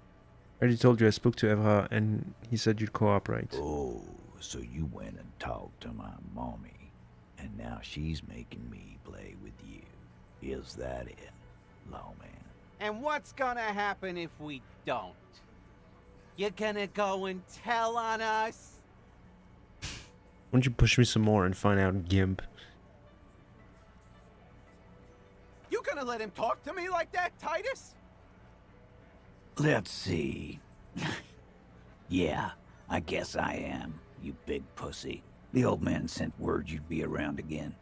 I already told you I spoke to Evra, and he said you'd cooperate. Oh, so you went and talked to my mommy, and now she's making me play with you. Is that it, lawman? And what's gonna happen if we don't? You gonna go and tell on us? don't you push me some more and find out Gimp? You gonna let him talk to me like that, Titus? Let's see. Yeah, I guess I am, you big pussy. The old man sent word you'd be around again.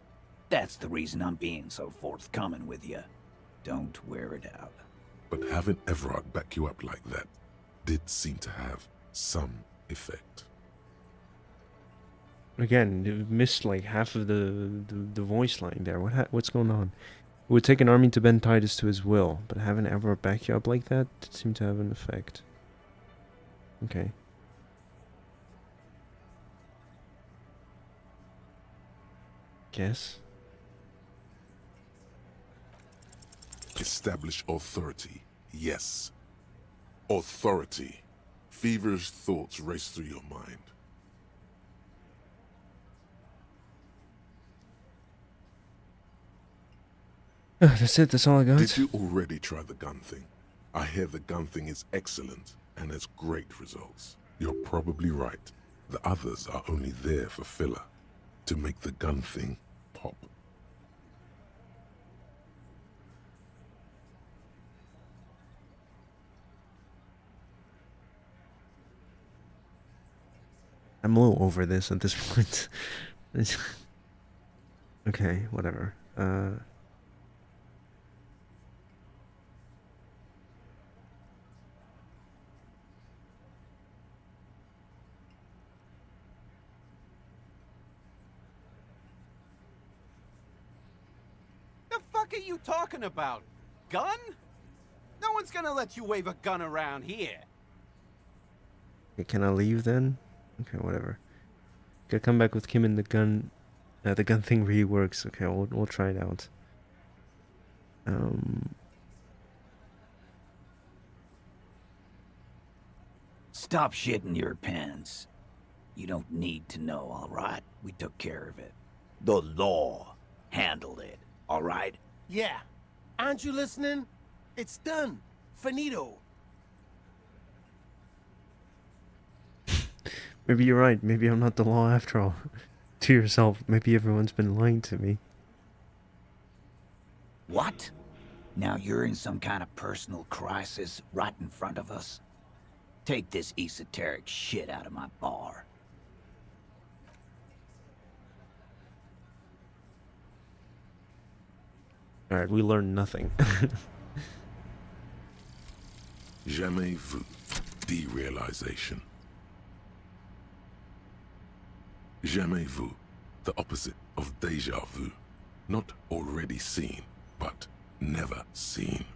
That's the reason I'm being so forthcoming with you. Don't wear it out. But having Everard back you up like that did seem to have some effect. Again, you missed like half of the voice line there. What's going on? It would take an army to bend Titus to his will, but having Everard back you up like that did seem to have an effect. Okay. Guess. Establish authority. Yes. Authority. Feverish thoughts race through your mind. That's it, that's all I got. Did you already try the gun thing? I hear the gun thing is excellent and has great results. You're probably right. The others are only there for filler, to make the gun thing pop. I'm a little over this at this point. Okay, whatever. The fuck are you talking about? Gun? No one's gonna let you wave a gun around here. Okay, can I leave then? Okay, whatever. Gotta come back with Kim and the gun. The gun thing really works. Okay, we'll try it out. Stop shitting your pants. You don't need to know, alright? We took care of it. The law handled it, alright? Yeah. Aren't you listening? It's done. Finito. Maybe you're right. Maybe I'm not the law after all. To yourself, maybe everyone's been lying to me. What? Now you're in some kind of personal crisis right in front of us? Take this esoteric shit out of my bar. Alright, we learned nothing. Jamais vu. Derealization. Jamais vu. The opposite of déjà vu. Not already seen, but never seen.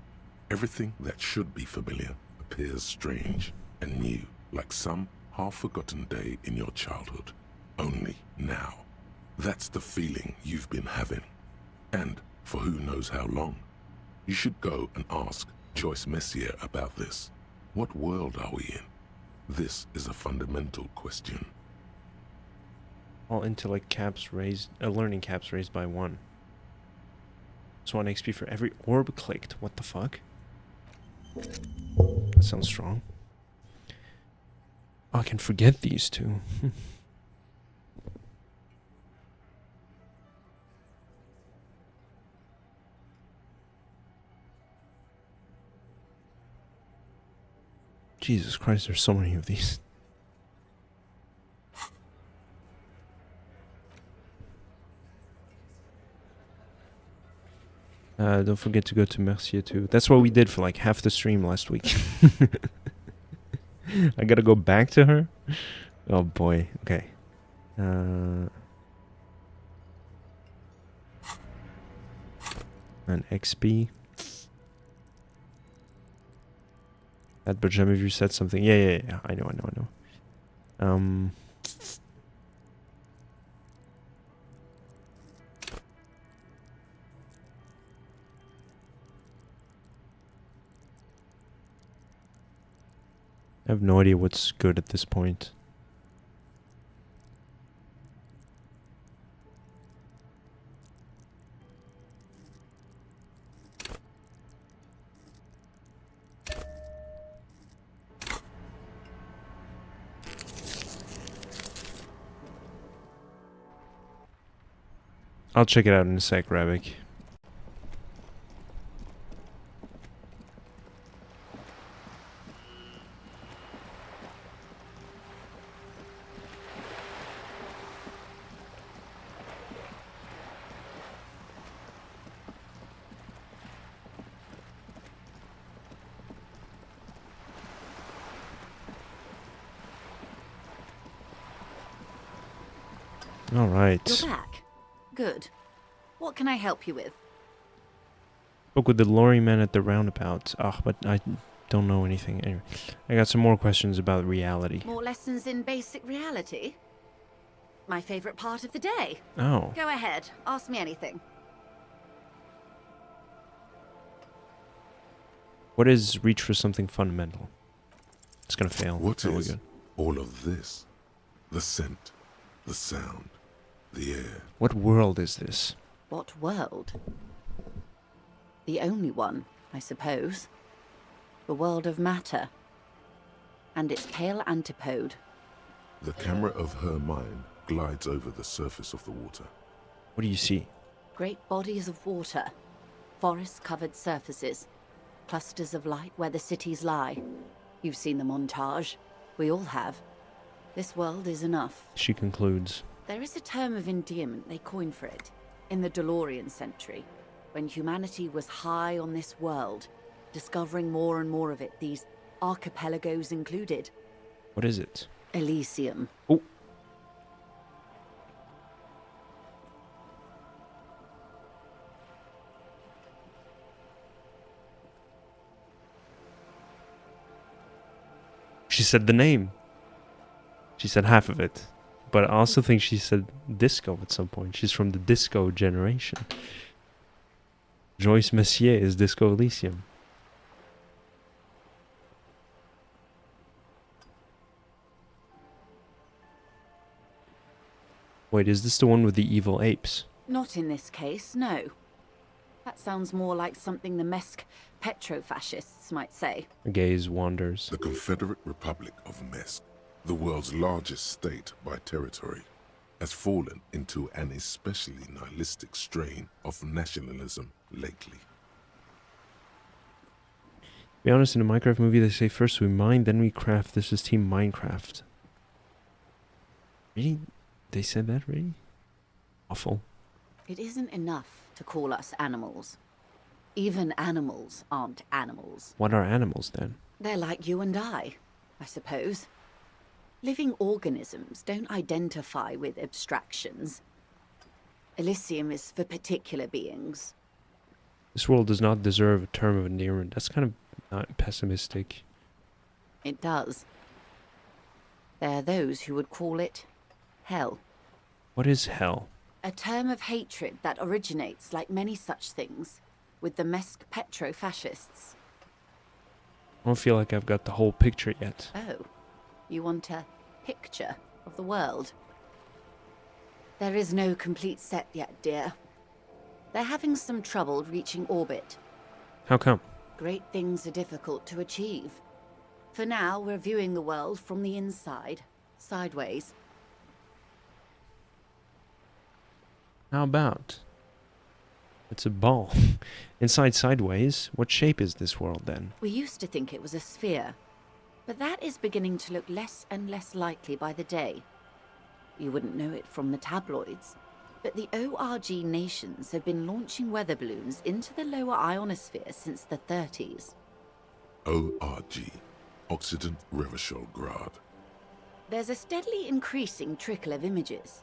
Everything that should be familiar appears strange and new, like some half-forgotten day in your childhood. Only now. That's the feeling you've been having. And for who knows how long. You should go and ask Joyce Messier about this. What world are we in? This is a fundamental question. All intellect caps raised, learning caps raised by 1. It's 1 XP for every orb clicked. What the fuck? That sounds strong. Oh, I can forget these two. Jesus Christ, there's so many of these. Don't forget to go to Mercier too. That's what we did for like half the stream last week. I gotta go back to her? Oh boy, okay. An XP. That but jamais vu said something. Yeah. I know. I have no idea what's good at this point. I'll check it out in a sec, Ravik. All right. You're back. Good. What can I help you with? Spoke with the lorry man at the roundabout. But I don't know anything. Anyway, I got some more questions about reality. More lessons in basic reality? My favorite part of the day. Oh. Go ahead. Ask me anything. What is reach for something fundamental? It's gonna fail. What Oh, we're is good. all of this? The scent, the sound, the air. What world is this? What world? The only one, I suppose. The world of matter. And its pale antipode. The camera of her mind glides over the surface of the water. What do you see? Great bodies of water. Forest-covered surfaces. Clusters of light where the cities lie. You've seen the montage. We all have. This world is enough. She concludes. There is a term of endearment they coined for it. In the DeLorean century. When humanity was high on this world. Discovering more and more of it. These archipelagos included. What is it? Elysium. Oh. She said the name. She said half of it. But I also think she said disco at some point. She's from the disco generation. Joyce Messier is Disco Elysium. Wait, is this the one with the evil apes? Not in this case, no. That sounds more like something the Mesk petrofascists might say. A gaze wanders. The Confederate Republic of Mesk, the world's largest state by territory, has fallen into an especially nihilistic strain of nationalism lately. To be honest, in a Minecraft movie, they say first we mine, then we craft. This is Team Minecraft. Really? They said that, really? Awful. It isn't enough to call us animals. Even animals aren't animals. What are animals, then? They're like you and I suppose. Living organisms don't identify with abstractions. Elysium is for particular beings. This world does not deserve a term of endearment. That's kind of not pessimistic. It does. There are those who would call it hell. What is hell? A term of hatred that originates, like many such things, with the Mesk petrofascists. I don't feel like I've got the whole picture yet. Oh, you want a picture of the world? There is no complete set yet, dear. They're having some trouble reaching orbit. How come? Great things are difficult to achieve. For now, we're viewing the world from the inside, sideways. How about? It's a ball. Inside sideways. What shape is this world, then? We used to think it was a sphere, but that is beginning to look less and less likely by the day. You wouldn't know it from the tabloids, but the ORG nations have been launching weather balloons into the lower ionosphere since the 30s. ORG, Occident Revachol Grad. There's a steadily increasing trickle of images.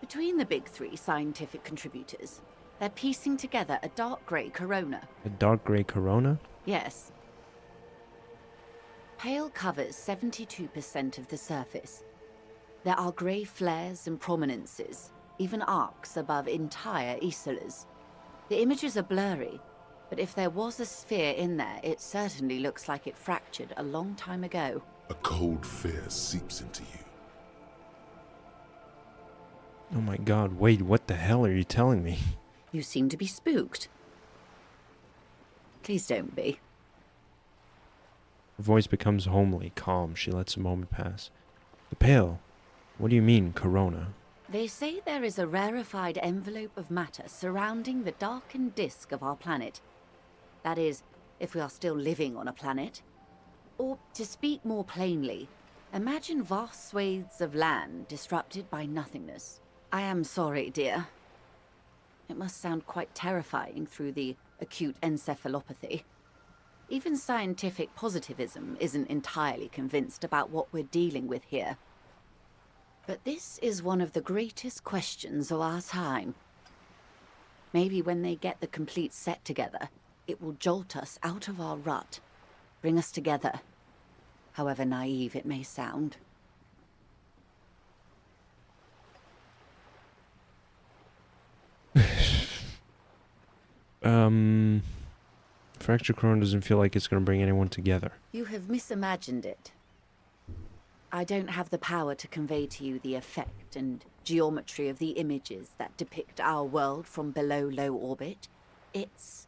Between the big three scientific contributors, they're piecing together a dark grey corona. A dark grey corona? Yes. Pale covers 72% of the surface. There are grey flares and prominences, even arcs above entire isolas. The images are blurry, but if there was a sphere in there, it certainly looks like it fractured a long time ago. A cold fear seeps into you. Oh my god, wait, what the hell are you telling me? You seem to be spooked. Please don't be. Her voice becomes homely, calm. She lets a moment pass. The pale? What do you mean, corona? They say there is a rarefied envelope of matter surrounding the darkened disk of our planet. That is, if we are still living on a planet. Or, to speak more plainly, imagine vast swathes of land disrupted by nothingness. I am sorry, dear. It must sound quite terrifying through the acute encephalopathy. Even scientific positivism isn't entirely convinced about what we're dealing with here. But this is one of the greatest questions of our time. Maybe when they get the complete set together, it will jolt us out of our rut, bring us together, however naive it may sound. Fracture Corona doesn't feel like it's going to bring anyone together. You have misimagined it. I don't have the power to convey to you the effect and geometry of the images that depict our world from below low orbit. It's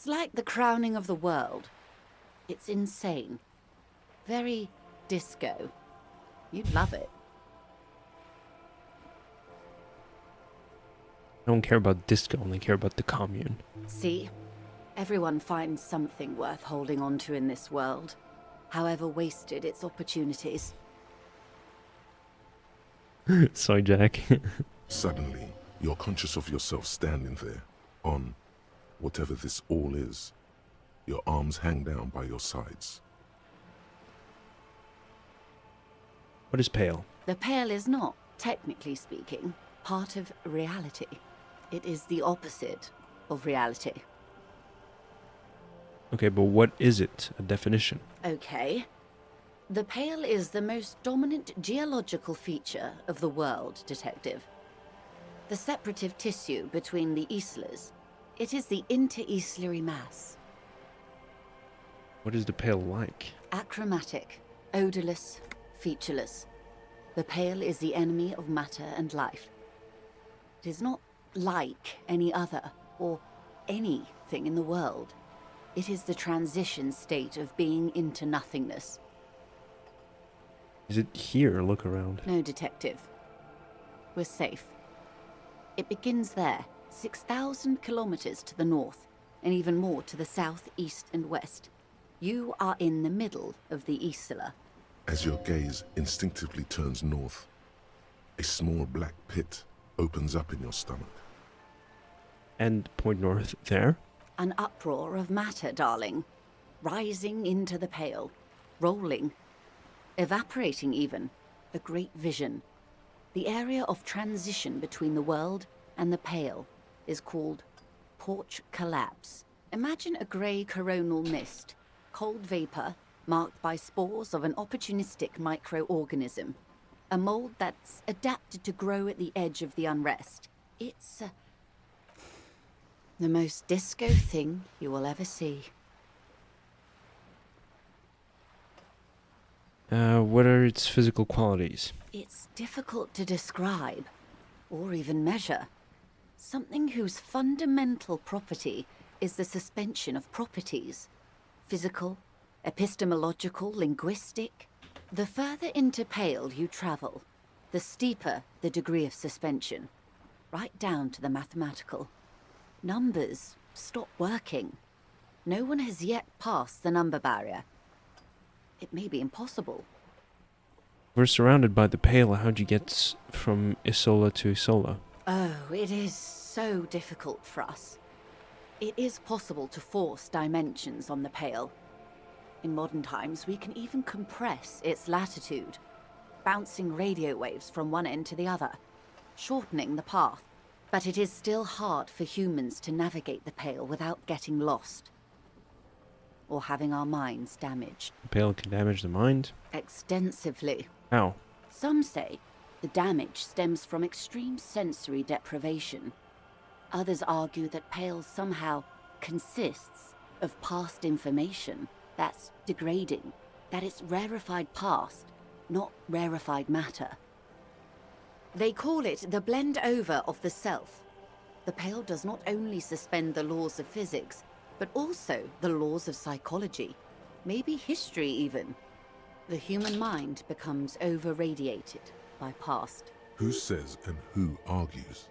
like the crowning of the world. It's insane. Very disco. You'd love it. I don't care about disco, I only care about the commune. See? Everyone finds something worth holding on to in this world, however wasted its opportunities. Sorry, Jack. Suddenly, you're conscious of yourself standing there, on whatever this all is. Your arms hang down by your sides. What is pale? The Pale is not, technically speaking, part of reality. It is the opposite of reality. Okay, but what is it? A definition? Okay. The Pale is the most dominant geological feature of the world, Detective. The separative tissue between the islas. It is the inter-islary mass. What is the pale like? Achromatic, odorless, featureless. The Pale is the enemy of matter and life. It is not like any other, or anything in the world. It is the transition state of being into nothingness. Is it here? Look around. No, Detective. We're safe. It begins there, 6,000 kilometers to the north, and even more to the south, east, and west. You are in the middle of the Isla. As your gaze instinctively turns north, a small black pit opens up in your stomach. And point north there? An uproar of matter, darling. Rising into the Pale. Rolling. Evaporating even. A great vision. The area of transition between the world and the Pale is called Porch Collapse. Imagine a grey coronal mist. Cold vapor marked by spores of an opportunistic microorganism. A mold that's adapted to grow at the edge of the unrest. It's the most disco thing you will ever see. What are its physical qualities? It's difficult to describe, or even measure. Something whose fundamental property is the suspension of properties. Physical, epistemological, linguistic. The further into Pale you travel, the steeper the degree of suspension, right down to the mathematical. Numbers stop working. No one has yet passed the number barrier. It may be impossible. We're surrounded by the Pale. How'd you get from Isola to Isola? Oh, it is so difficult for us. It is possible to force dimensions on the Pale. In modern times, we can even compress its latitude, bouncing radio waves from one end to the other, shortening the path. But it is still hard for humans to navigate the Pale without getting lost, or having our minds damaged. The Pale can damage the mind? Extensively. How? Some say the damage stems from extreme sensory deprivation. Others argue that Pale somehow consists of past information that's degrading, that it's rarefied past, not rarefied matter. They call it the blend over of the self. The Pale does not only suspend the laws of physics, but also the laws of psychology, maybe history even. The human mind becomes over-radiated by past. Who says and who argues?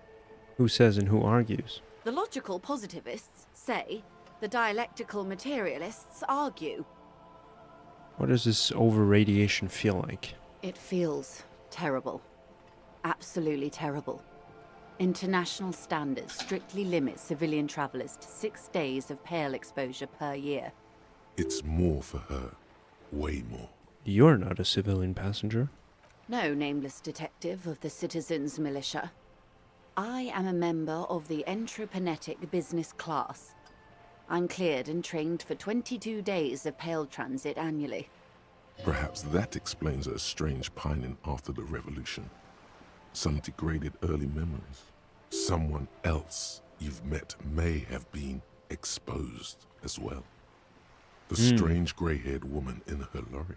Who says and who argues? The logical positivists say, the dialectical materialists argue. What does this over-radiation feel like? It feels terrible. Absolutely terrible. International standards strictly limit civilian travelers to 6 days of pale exposure per year. It's more for her. Way more. You're not a civilian passenger. No, nameless detective of the citizens' militia. I am a member of the Entropanetic business class. I'm cleared and trained for 22 days of pale transit annually. Perhaps that explains her strange pining after the revolution. Some degraded early memories. Someone else you've met may have been exposed as well. The strange grey-haired woman in her lorry.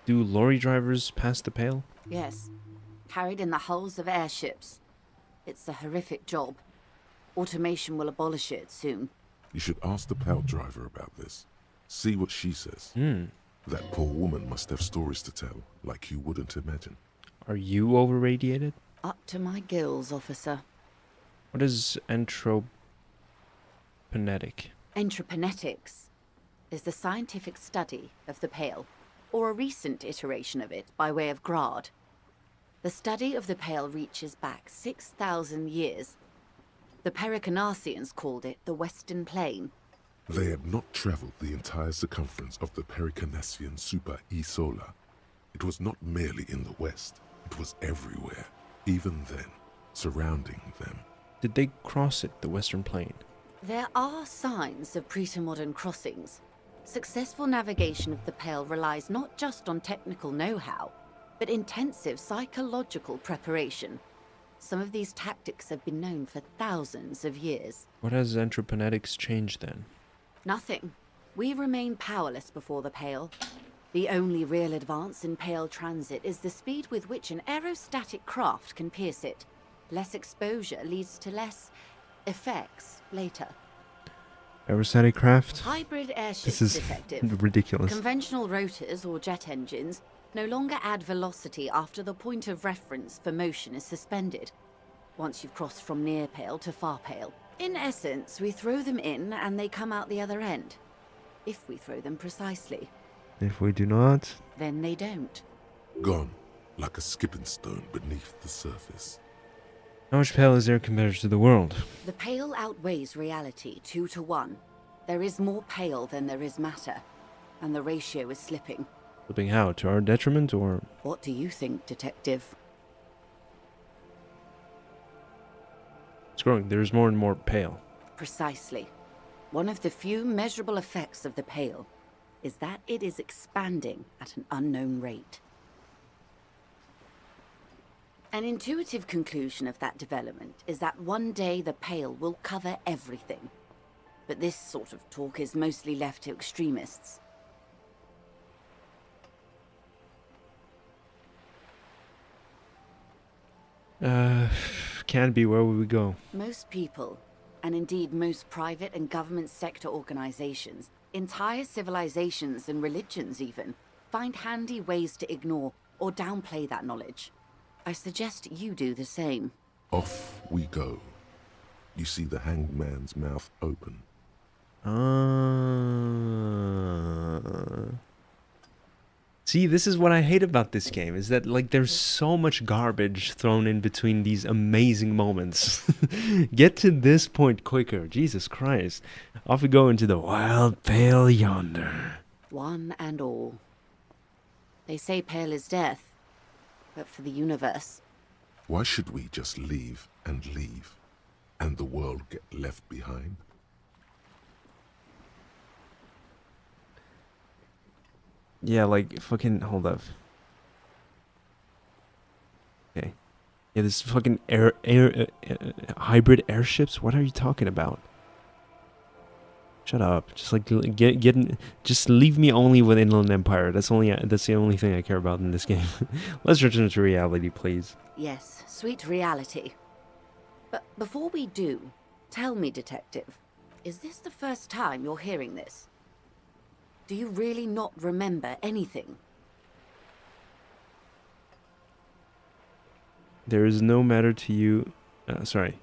Do lorry drivers pass the pale? Yes. Carried in the hulls of airships. It's a horrific job. Automation will abolish it soon. You should ask the pal driver about this. See what she says. That poor woman must have stories to tell, like you wouldn't imagine. Are you over-radiated? Up to my gills, officer. What is entropanetic? Entropanetics is the scientific study of the pale, or a recent iteration of it by way of Grad. The study of the pale reaches back 6,000 years. The Pericarnassians called it the Western Plain. They had not traveled the entire circumference of the Pericarnassian Super E-Solar. It was not merely in the west, it was everywhere, even then, surrounding them. Did they cross it, the Western Plain? There are signs of pre-modern crossings. Successful navigation of the pale relies not just on technical know-how, but intensive psychological preparation. Some of these tactics have been known for thousands of years. What has entropanetics changed then? Nothing. We remain powerless before the pale. The only real advance in pale transit is the speed with which an aerostatic craft can pierce it. Less exposure leads to less effects later. Aerostatic craft? Hybrid airships, This is detective. ridiculous. Conventional rotors or jet engines no longer add velocity after the point of reference for motion is suspended, once you've crossed from near pale to far pale. In essence, we throw them in and they come out the other end. If we throw them precisely. If we do not... Then they don't. Gone, like a skipping stone beneath the surface. How much pale is there compared to the world? The pale outweighs reality 2 to 1. There is more pale than there is matter, and the ratio is slipping. Slipping how? To our detriment, or...? What do you think, detective? It's growing. There's more and more pale. Precisely. One of the few measurable effects of the pale is that it is expanding at an unknown rate. An intuitive conclusion of that development is that one day the pale will cover everything. But this sort of talk is mostly left to extremists. Can be. Where would we go? Most people, and indeed most private and government sector organizations, entire civilizations and religions even, find handy ways to ignore or downplay that knowledge. I suggest you do the same. Off we go. You see the hanged man's mouth open. See, this is what I hate about this game, is that, like, there's so much garbage thrown in between these amazing moments. Get to this point quicker, Jesus Christ. Off we go into the wild pale yonder. One and all. They say pale is death, but for the universe. Why should we just leave, and the world get left behind? Yeah, like, fucking, hold up. Okay. Yeah, this fucking hybrid airships? What are you talking about? Shut up. Just, like, just leave me only with Inland Empire. That's the only thing I care about in this game. Let's return to reality, please. Yes, sweet reality. But before we do, tell me, detective, is this the first time you're hearing this? Do you really not remember anything? There is no matter to you. Sorry.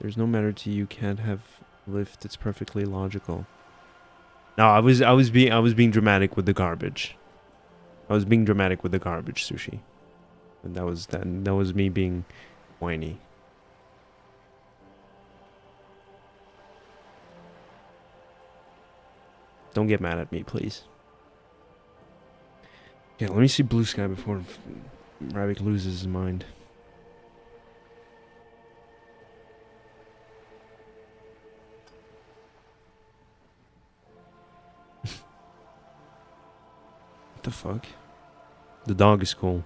There's no matter to you can't have lift. It's perfectly logical. No, I was being dramatic with the garbage. I was being dramatic with the garbage, Sushi. And that was me being whiny. Don't get mad at me, please. Yeah, let me see Blue Sky before Ravik loses his mind. What the fuck? The dog is cool.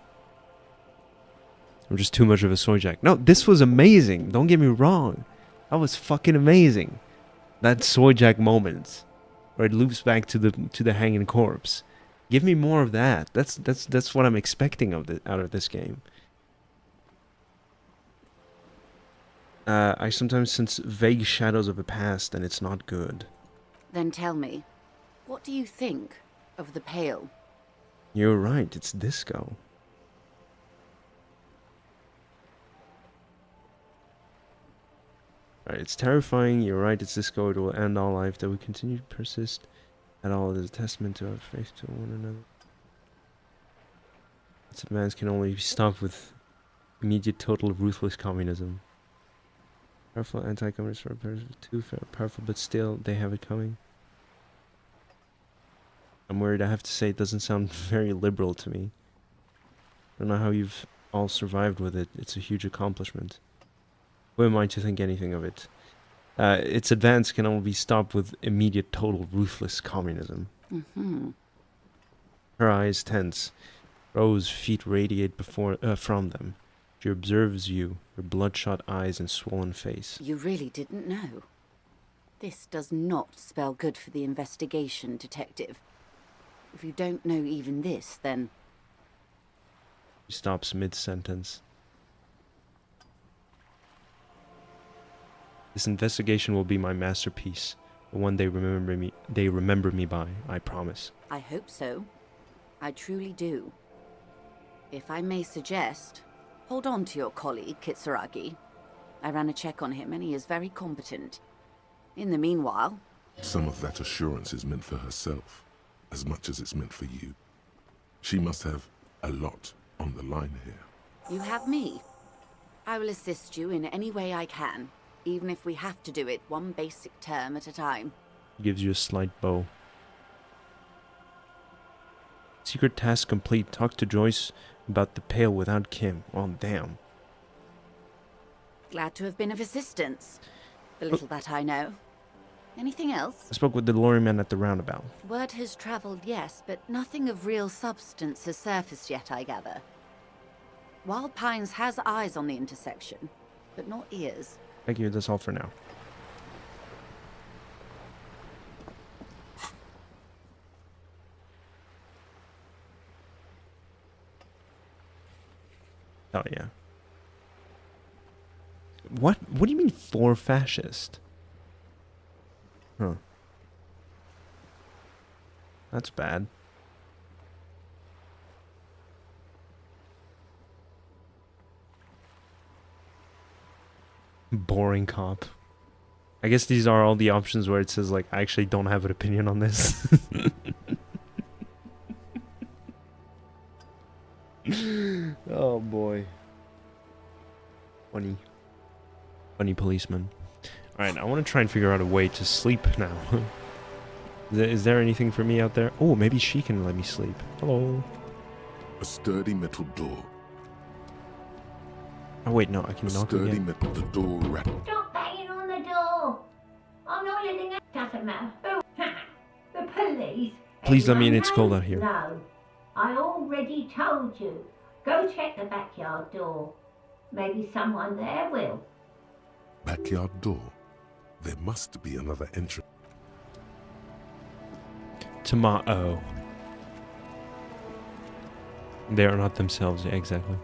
I'm just too much of a soy jack. No, this was amazing. Don't get me wrong. That was fucking amazing. That soy jack moment where it loops back to the hanging corpse. Give me more of that. That's what I'm expecting out of this game. I sometimes sense vague shadows of a past, and it's not good. Then tell me, what do you think of the Pale? You're right. It's disco. Right, it's terrifying. You're right. It's disco. It will end all life. That we continue to persist at all is a testament to our faith to one another. Its advance can only be stopped with immediate, total, ruthless communism. Powerful anti-communist are too powerful, but still they have it coming. I'm worried. I have to say, it doesn't sound very liberal to me. I don't know how you've all survived with it. It's a huge accomplishment. Who am I to think anything of it? Its advance can only be stopped with immediate, total, ruthless communism. Mm-hmm. Her eyes tense. Rose feet radiate from them. She observes you, her bloodshot eyes and swollen face. You really didn't know. This does not spell good for the investigation, Detective. If you don't know even this, then... She stops mid-sentence. This investigation will be my masterpiece, the one they remember me by, I promise. I hope so. I truly do. If I may suggest, hold on to your colleague, Kitsuragi. I ran a check on him and he is very competent. In the meanwhile... Some of that assurance is meant for herself, as much as it's meant for you. She must have a lot on the line here. You have me. I will assist you in any way I can, even if we have to do it one basic term at a time. Gives you a slight bow. Secret task complete. Talk to Joyce about the Pale without Kim. Well, damn. Glad to have been of assistance. The little that I know. Anything else? I spoke with the lorryman at the roundabout. Word has travelled, yes, but nothing of real substance has surfaced yet, I gather. Wild Pines has eyes on the intersection, but not ears. Thank you, that's all for now. Oh, yeah. What do you mean for fascist? Huh. That's bad. Boring cop. I guess these are all the options where it says, like, I actually don't have an opinion on this. Oh boy. Funny policeman. Alright, I want to try and figure out a way to sleep now. Is there anything for me out there? Oh, maybe she can let me sleep. Hello. A sturdy metal door. Oh wait, no, I can knock again. Sturdy metal, the door rattled. Stop banging on the door. I'm not letting it. Doesn't matter. The police. Please let me in, Anyone it's cold knows? out here. No. I already told you. Go check the backyard door. Maybe someone there will. Backyard door. There must be another entrance. Tomato. They are not themselves, yeah, exactly.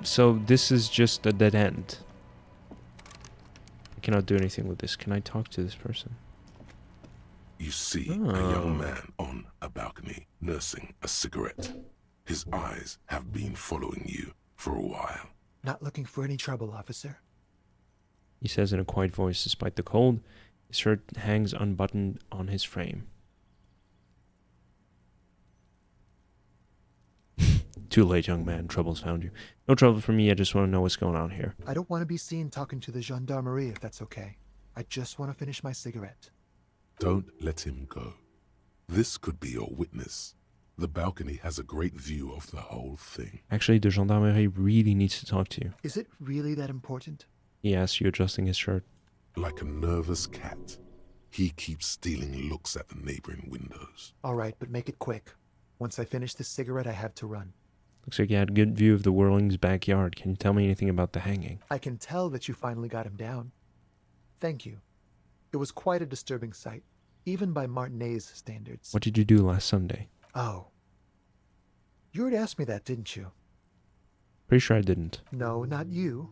So this is just a dead end. I cannot do anything with this. Can I talk to this person? You see a young man on a balcony nursing a cigarette. His eyes have been following you for a while. Not looking for any trouble, officer. He says in a quiet voice despite the cold. His shirt hangs unbuttoned on his frame. Too late, young man. Trouble's found you. No trouble for me. I just want to know what's going on here. I don't want to be seen talking to the gendarmerie if that's okay. I just want to finish my cigarette. Don't let him go. This could be your witness. The balcony has a great view of the whole thing. Actually, the gendarmerie really needs to talk to you. Is it really that important? He asks you, adjusting his shirt. Like a nervous cat, he keeps stealing looks at the neighboring windows. All right, but make it quick. Once I finish this cigarette, I have to run. Looks like you had a good view of the Whirling's backyard. Can you tell me anything about the hanging? I can tell that you finally got him down. Thank you. It was quite a disturbing sight, even by Martinet's standards. What did you do last Sunday? Oh. You already asked me that, didn't you? Pretty sure I didn't. No, not you.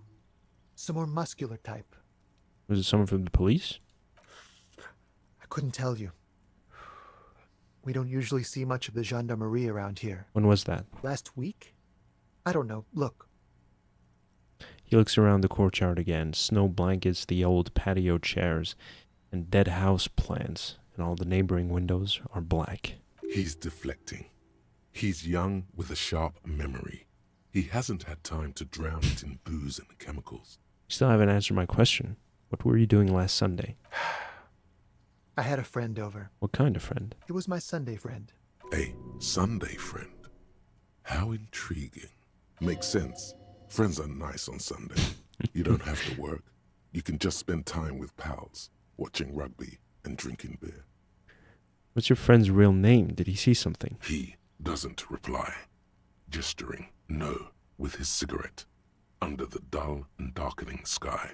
Some more muscular type. Was it someone from the police? I couldn't tell you. We don't usually see much of the gendarmerie around here. When was that? Last week? I don't know. Look. He looks around the courtyard again. Snow blankets, the old patio chairs, and dead house plants, and all the neighboring windows are black. He's deflecting. He's young with a sharp memory. He hasn't had time to drown it in booze and chemicals. You still haven't answered my question. What were you doing last Sunday? I had a friend over. What kind of friend? It was my Sunday friend. A Sunday friend? How intriguing. Makes sense. Friends are nice on Sunday. You don't have to work. You can just spend time with pals, watching rugby and drinking beer. What's your friend's real name? Did he see something? He doesn't reply, gesturing no with his cigarette. Under the dull and darkening sky,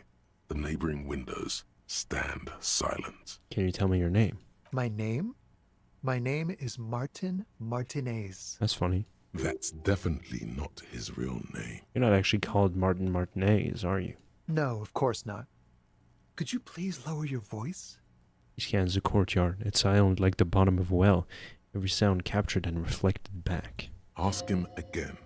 the neighboring windows stand silent. Can you tell me your name? My name? My name is Martin Martinez. That's funny. That's definitely not his real name. You're not actually called Martin Martinez, are you? No, of course not. Could you please lower your voice? He scans the courtyard. It's silent like the bottom of a well. Every sound captured and reflected back. Ask him again.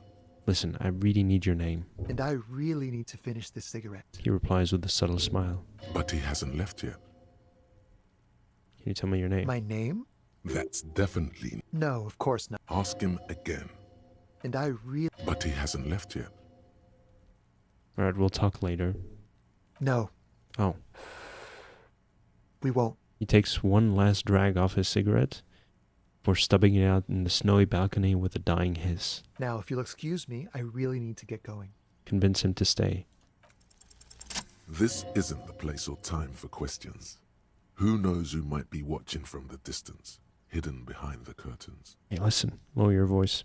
Listen, I really need your name. And I really need to finish this cigarette. He replies with a subtle smile. But he hasn't left yet. Can you tell me your name? My name? That's definitely... No, of course not. Ask him again. And I really... But he hasn't left yet. Alright, we'll talk later. No. Oh. We won't. He takes one last drag off his cigarette before stubbing it out in the snowy balcony with a dying hiss. Now, if you'll excuse me, I really need to get going. Convince him to stay. This isn't the place or time for questions. Who knows who might be watching from the distance, hidden behind the curtains. Hey, listen, lower your voice.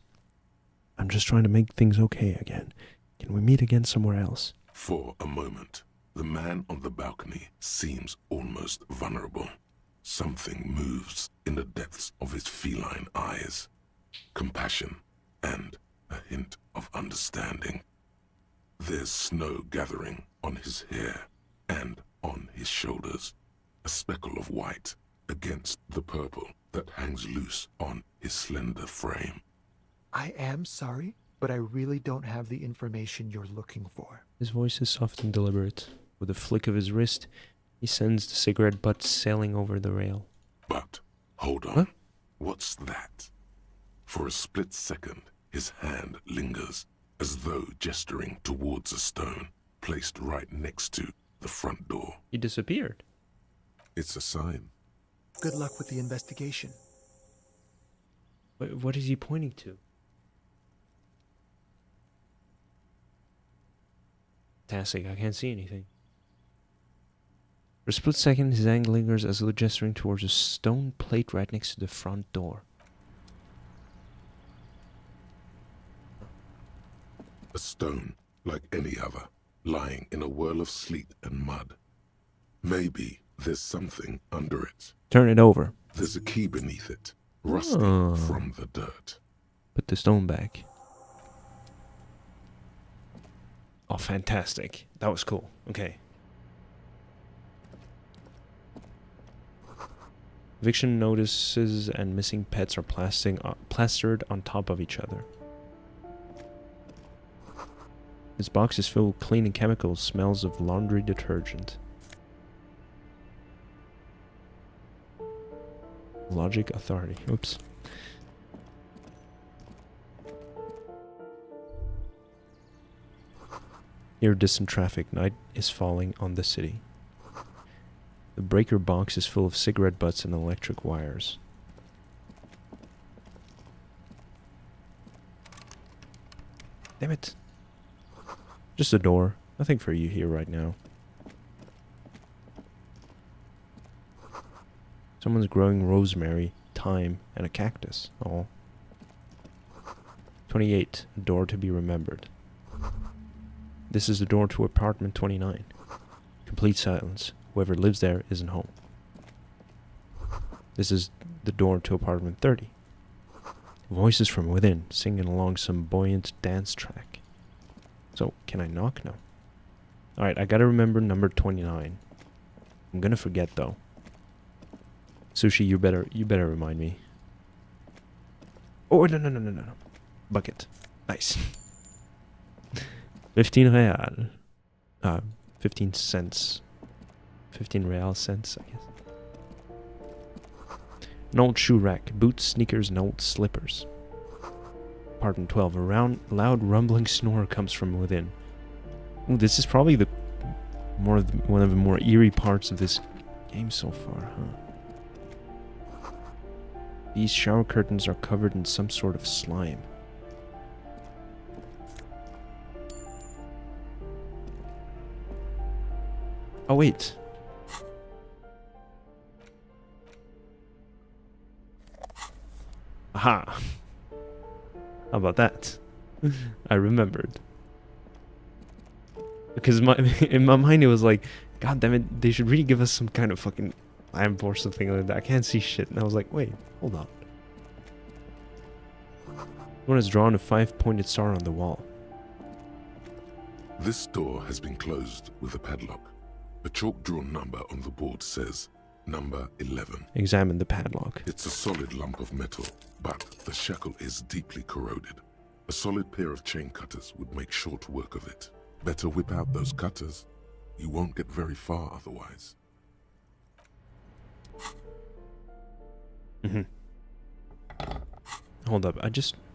I'm just trying to make things okay again. Can we meet again somewhere else? For a moment, the man on the balcony seems almost vulnerable. Something moves in the depths of his feline eyes. Compassion and a hint of understanding. There's snow gathering on his hair and on his shoulders. A speckle of white against the purple that hangs loose on his slender frame. I am sorry, but I really don't have the information you're looking for. His voice is soft and deliberate. With a flick of his wrist, he sends the cigarette butt sailing over the rail. But, hold on. What? What's that? For a split second, his hand lingers, as though gesturing towards a stone placed right next to the front door. He disappeared. It's a sign. Good luck with the investigation. What is he pointing to? Fantastic, I can't see anything. For a split second, his hand lingers as though gesturing towards a stone plate right next to the front door. A stone, like any other, lying in a whirl of sleet and mud. Maybe there's something under it. Turn it over. There's a key beneath it, rusty from the dirt. Put the stone back. Oh, fantastic. That was cool. Okay. Eviction notices and missing pets are plastered on top of each other. This box is filled with cleaning chemicals, smells of laundry detergent. Logic authority. Oops. Near distant traffic, night is falling on the city. The breaker box is full of cigarette butts and electric wires. Damn it. Just a door. Nothing for you here right now. Someone's growing rosemary, thyme, and a cactus. Oh. 28. A door to be remembered. This is the door to apartment 29. Complete silence. Whoever lives there isn't home. This is the door to apartment 30. Voices from within, singing along some buoyant dance track. So, can I knock? No. Alright, I gotta remember number 29. I'm gonna forget, though. Sushi, you better remind me. Oh, no. Bucket. Nice. 15 real. 15 cents. 15 real cents, I guess. An old shoe rack, boots, sneakers, and old slippers. Apartment 12. A loud rumbling snore comes from within. Ooh, this is probably one of the more eerie parts of this game so far, huh? These shower curtains are covered in some sort of slime. Oh, wait. Aha. How about that? I remembered. Because in my mind it was like, God damn it, they should really give us some kind of fucking lamp or something like that. I can't see shit. And I was like, wait, hold on. One has drawn a 5-pointed star on the wall. This door has been closed with a padlock. A chalk-drawn number on the board says, number 11. Examine the padlock. It's a solid lump of metal, but the shackle is deeply corroded. A solid pair of chain cutters would make short work of it. Better whip out those cutters. You won't get very far otherwise. Hold up,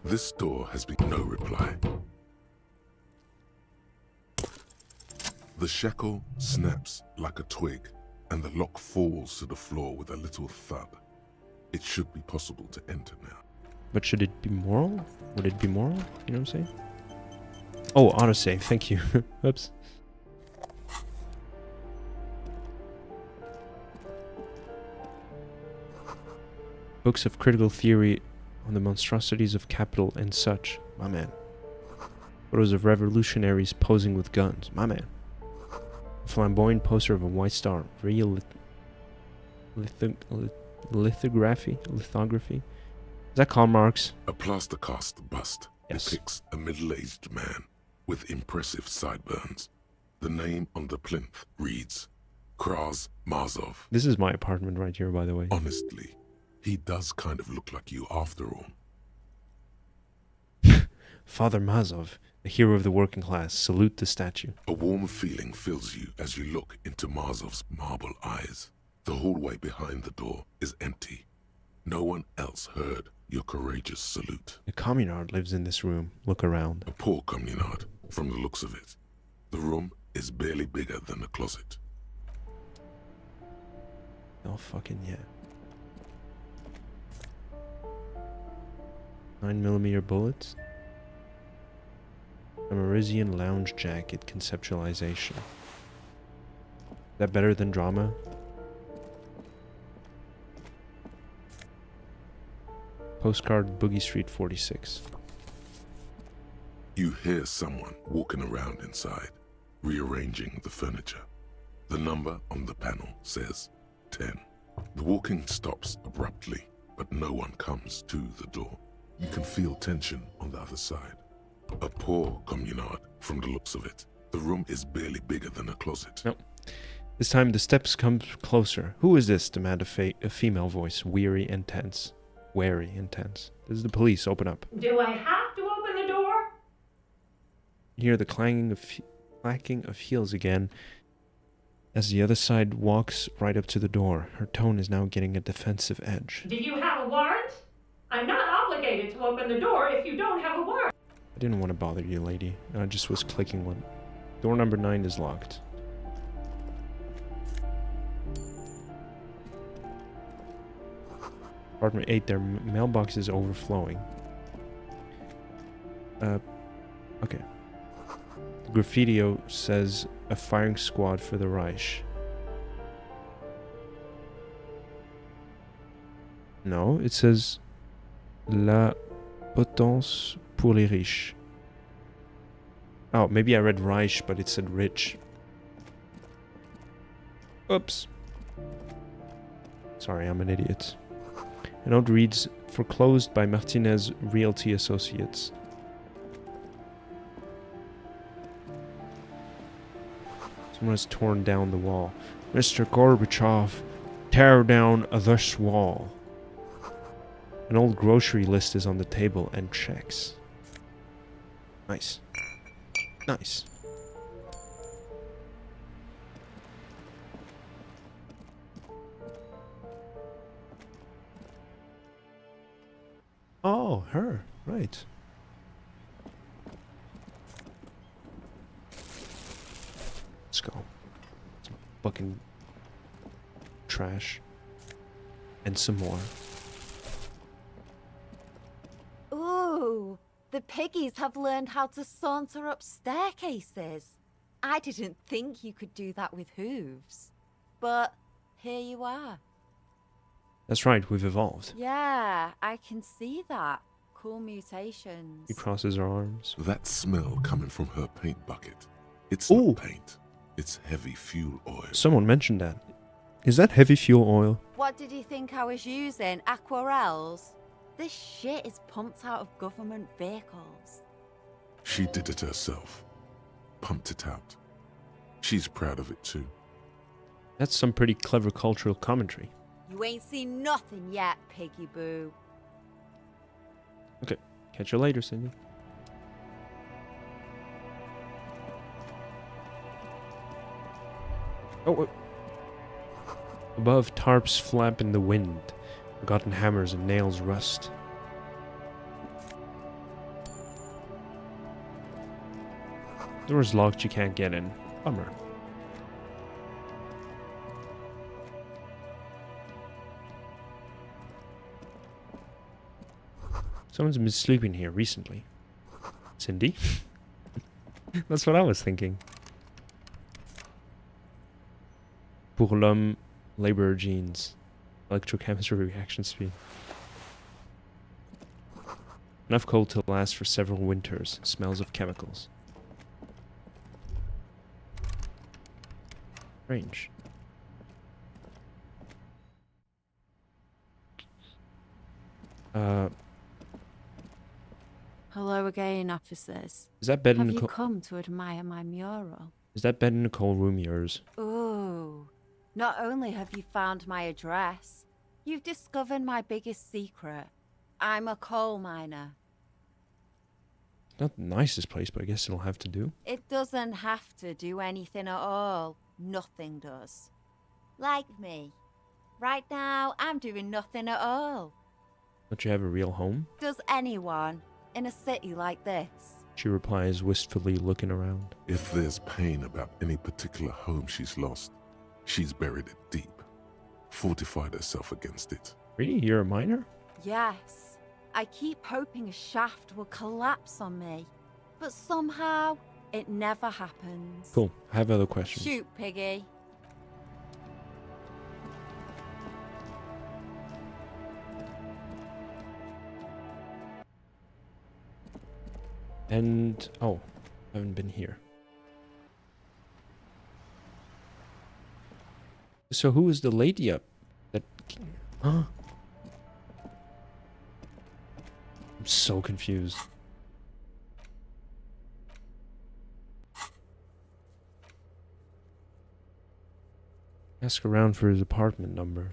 This door has been no reply. The shackle snaps like a twig, and the lock falls to the floor with a little thud. It should be possible to enter now. But should it be moral? Would it be moral? You know what I'm saying? Oh, autosave, thank you. Oops. Books of critical theory on the monstrosities of capital and such. My man. Photos of revolutionaries posing with guns. My man. A flamboyant poster of a white star. Real lithography? Is that Karl Marx? A plaster cast bust depicts a middle-aged man with impressive sideburns. The name on the plinth reads, Kraz Mazov. This is my apartment right here, by the way. Honestly, he does kind of look like you after all. Father Mazov, the hero of the working class, salute the statue. A warm feeling fills you as you look into Mazov's marble eyes. The hallway behind the door is empty. No one else heard your courageous salute. A communard lives in this room. Look around. A poor communard, from the looks of it. The room is barely bigger than a closet. Oh, fucking yeah. 9mm bullets. A Merizian lounge jacket conceptualization. Is that better than drama? Postcard Boogie Street 46. You hear someone walking around inside, rearranging the furniture. The number on the panel says 10. The walking stops abruptly, but no one comes to the door. You can feel tension on the other side. A poor communard, from the looks of it. The room is barely bigger than a closet. Nope. This time the steps come closer. Who is this? Demand a female voice, weary and tense. Wary and tense. This is the police. Open up. Do I have to open the door? You hear the clacking of heels again as the other side walks right up to the door. Her tone is now getting a defensive edge. Do you have a warrant? I'm not obligated to open the door if you don't have a warrant. I didn't want to bother you, lady. I just was clicking one. Door number 9 is locked. Apartment 8, their mailbox is overflowing. Okay. The graffiti says a firing squad for the Reich. No, it says La potence pour les riches. Oh, maybe I read Reich, but it said rich. Oops. Sorry, I'm an idiot. A note reads, foreclosed by Martinez Realty Associates. Someone has torn down the wall. Mr. Gorbachev, tear down this wall. An old grocery list is on the table and checks. Nice. Nice. Oh, her. Right. Let's go. Some fucking trash. And some more. Ooh, the piggies have learned how to saunter up staircases. I didn't think you could do that with hooves. But here you are. That's right, we've evolved. Yeah, I can see that. Cool mutations. He crosses her arms. That smell coming from her paint bucket. It's not paint. It's heavy fuel oil. Someone mentioned that. Is that heavy fuel oil? What did you think I was using? Aquarels? This shit is pumped out of government vehicles. She did it herself. Pumped it out. She's proud of it too. That's some pretty clever cultural commentary. You ain't seen nothing yet, piggy boo. Okay, catch you later, Cindy. Oh, above, tarps flap in the wind. Forgotten hammers and nails rust. Door's locked, you can't get in. Bummer. Someone's been sleeping here recently. Cindy? That's what I was thinking. Pour l'homme, laborer genes. Electrochemistry reaction speed. Enough coal to last for several winters. Smells of chemicals. Strange. Hello again, officers. Is that bed in Have you Nicole? come to admire my mural? Is that bed in Nicole room yours? Ooh. Not only have you found my address, you've discovered my biggest secret. I'm a coal miner. Not the nicest place, but I guess it'll have to do. It doesn't have to do anything at all. Nothing does. Like me. Right now, I'm doing nothing at all. Don't you have a real home? Does anyone in a city like this? She replies, wistfully looking around. If there's pain about any particular home she's lost, she's buried it deep, fortified herself against it. Really? You're a miner? Yes. I keep hoping a shaft will collapse on me. But somehow, it never happens. Cool. I have other questions. Shoot, piggy. And, oh, I haven't been here. So who is the lady up? That, huh? I'm so confused. Ask around for his apartment number.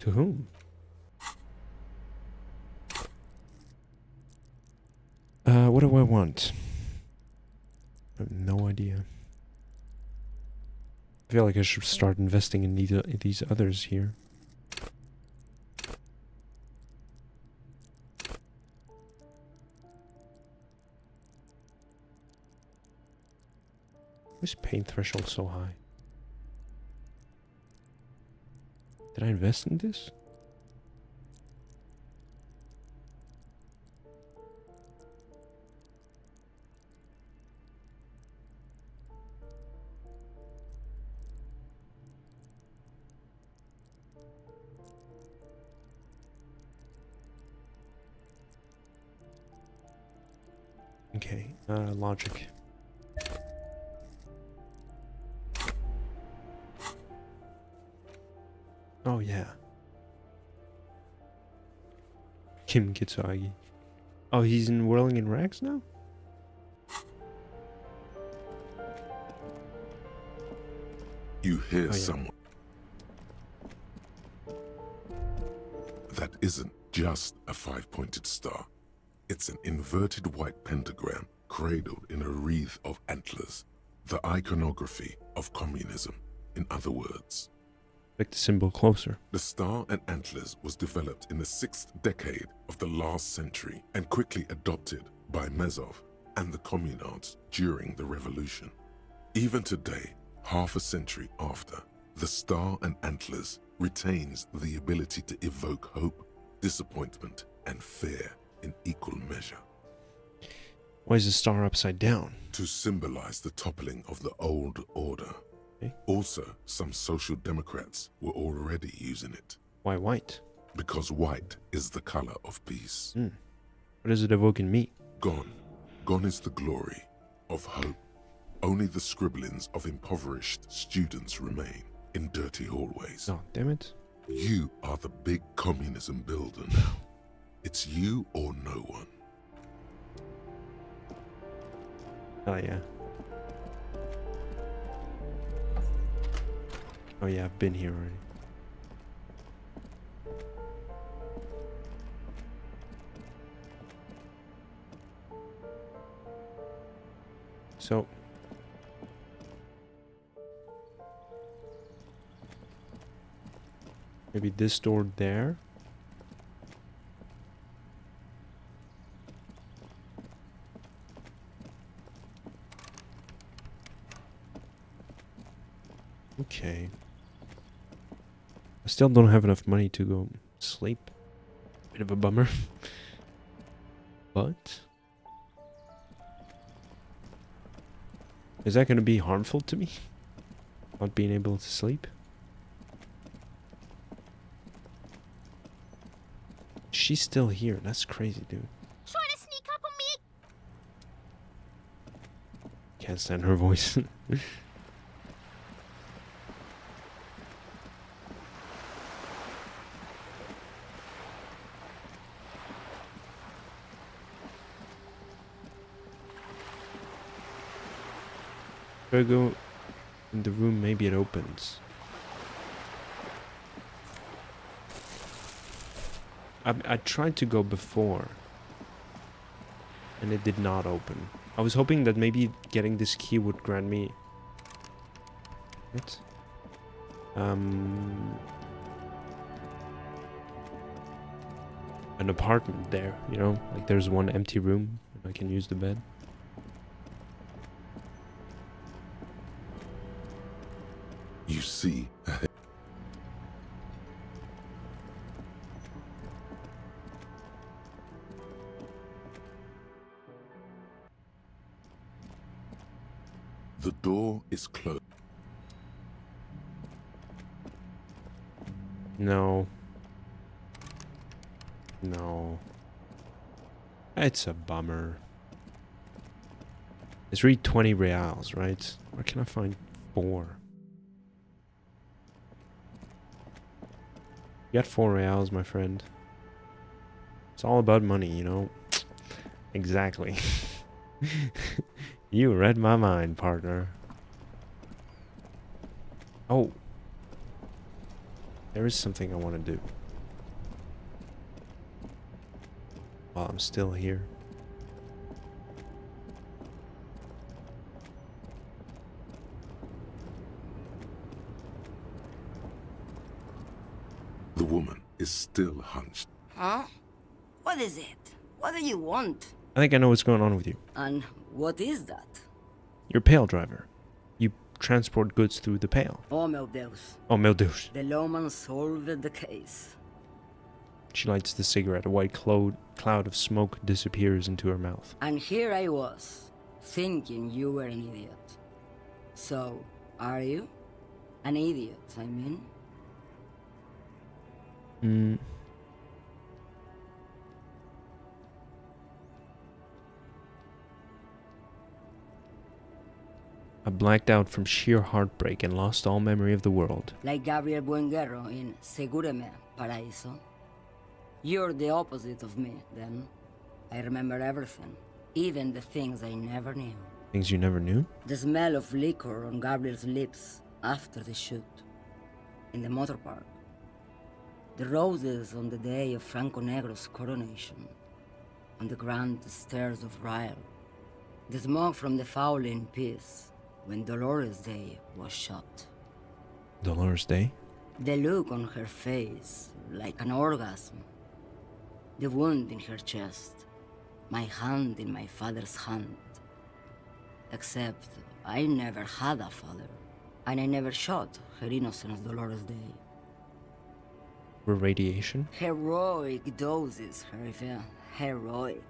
To whom? what do I want? I have no idea. I feel like I should start investing in these others here. Why is pain threshold so high? Did I invest in this? Okay, logic. Oh yeah. Kim Kitsuagi. Oh, he's in Whirling in Rags now? You hear Oh, yeah. someone. That isn't just a five-pointed star. It's an inverted white pentagram cradled in a wreath of antlers. The iconography of communism, in other words. Like the symbol closer. The star and antlers was developed in the 6th decade of the last century and quickly adopted by Mezov and the communards during the revolution. Even today, half a century after, the star and antlers retains the ability to evoke hope, disappointment, and fear in equal measure. Why is the star upside down? To symbolize the toppling of the old order. Okay. Also, some social democrats were already using it. Why white? Because white is the color of peace. What does it evoke in me? Gone. Gone is the glory of hope. Only the scribblings of impoverished students remain in dirty hallways. Oh, damn it. You are the big communism builder now. It's you or no one. Oh yeah. Oh yeah, I've been here already. So maybe this door there. Okay. I still don't have enough money to go sleep. Bit of a bummer. But is that going to be harmful to me? Not being able to sleep? She's still here. That's crazy, dude. Trying to sneak up on me? Can't stand her voice. If I go in the room, maybe it opens. I tried to go before, and it did not open. I was hoping that maybe getting this key would grant me... What? An apartment there, you know? Like there's one empty room, and I can use the bed. You see, the door is closed. No. No. It's a bummer. It's really 20 reals, right? Where can I find 4? You got 4 reals, my friend. It's all about money, you know? Exactly. You read my mind, partner. Oh. There is something I want to do. While I'm still here. still hunched. Huh? What is it? What do you want? I think I know what's going on with you. And what is that? You're a pail driver. You transport goods through the pail. Oh, meu Deus. Oh, meu Deus. The lawman solved the case. She lights the cigarette. A white cloud of smoke disappears into her mouth. And here I was, thinking you were an idiot. So, are you? An idiot, I mean? I blacked out from sheer heartbreak and lost all memory of the world. Like Gabriel Buenguerro in Segúreme, Paraíso. You're the opposite of me, then. I remember everything, even the things I never knew. Things you never knew? The smell of liquor on Gabriel's lips after the shoot. In the motor park. The roses on the day of Franco Negro's coronation. On the grand stairs of Ryle. The smoke from the Fowling piece when Dolores Day was shot. Dolores Day? The look on her face, like an orgasm. The wound in her chest. My hand in my father's hand. Except I never had a father. And I never shot her innocent Dolores Day. For radiation? Heroic doses, Herifia. Heroic.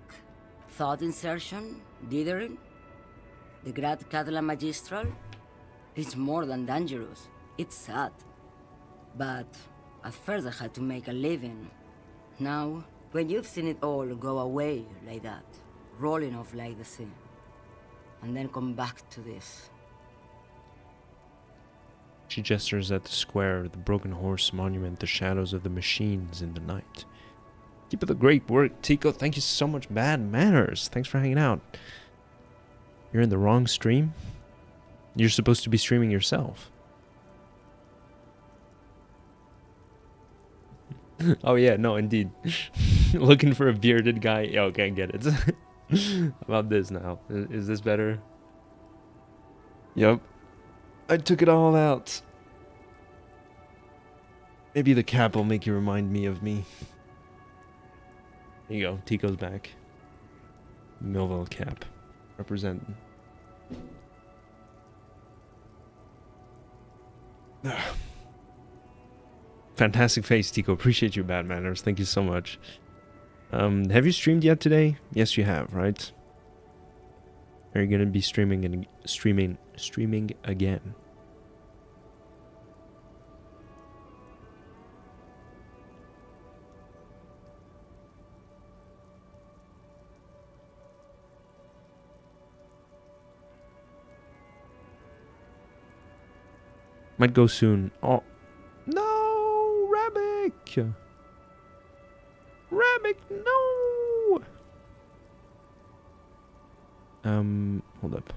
Thought insertion? Dithering? The Grad Catala Magistral? It's more than dangerous. It's sad. But at first I had to make a living. Now, when you've seen it all go away like that, rolling off like the sea, and then come back to this. She gestures at the square, the broken horse monument, the shadows of the machines in the night. Keep up the great work, Tico. Thank you so much, Bad Manners. Thanks for hanging out. You're in the wrong stream? You're supposed to be streaming yourself. Oh yeah, no, indeed. Looking for a bearded guy. Yeah, okay, I get it. How about this now? Is this better? Yep. I took it all out. Maybe the cap will make you remind me of me. There you go. Tico's back. Millville cap. Representing. Fantastic face, Tico. Appreciate you, Bad Manners. Thank you so much. Have you streamed yet today? Yes, you have, right? Are you gonna be streaming again? Might go soon. Oh no, Rabic! Rabic, no! Hold up.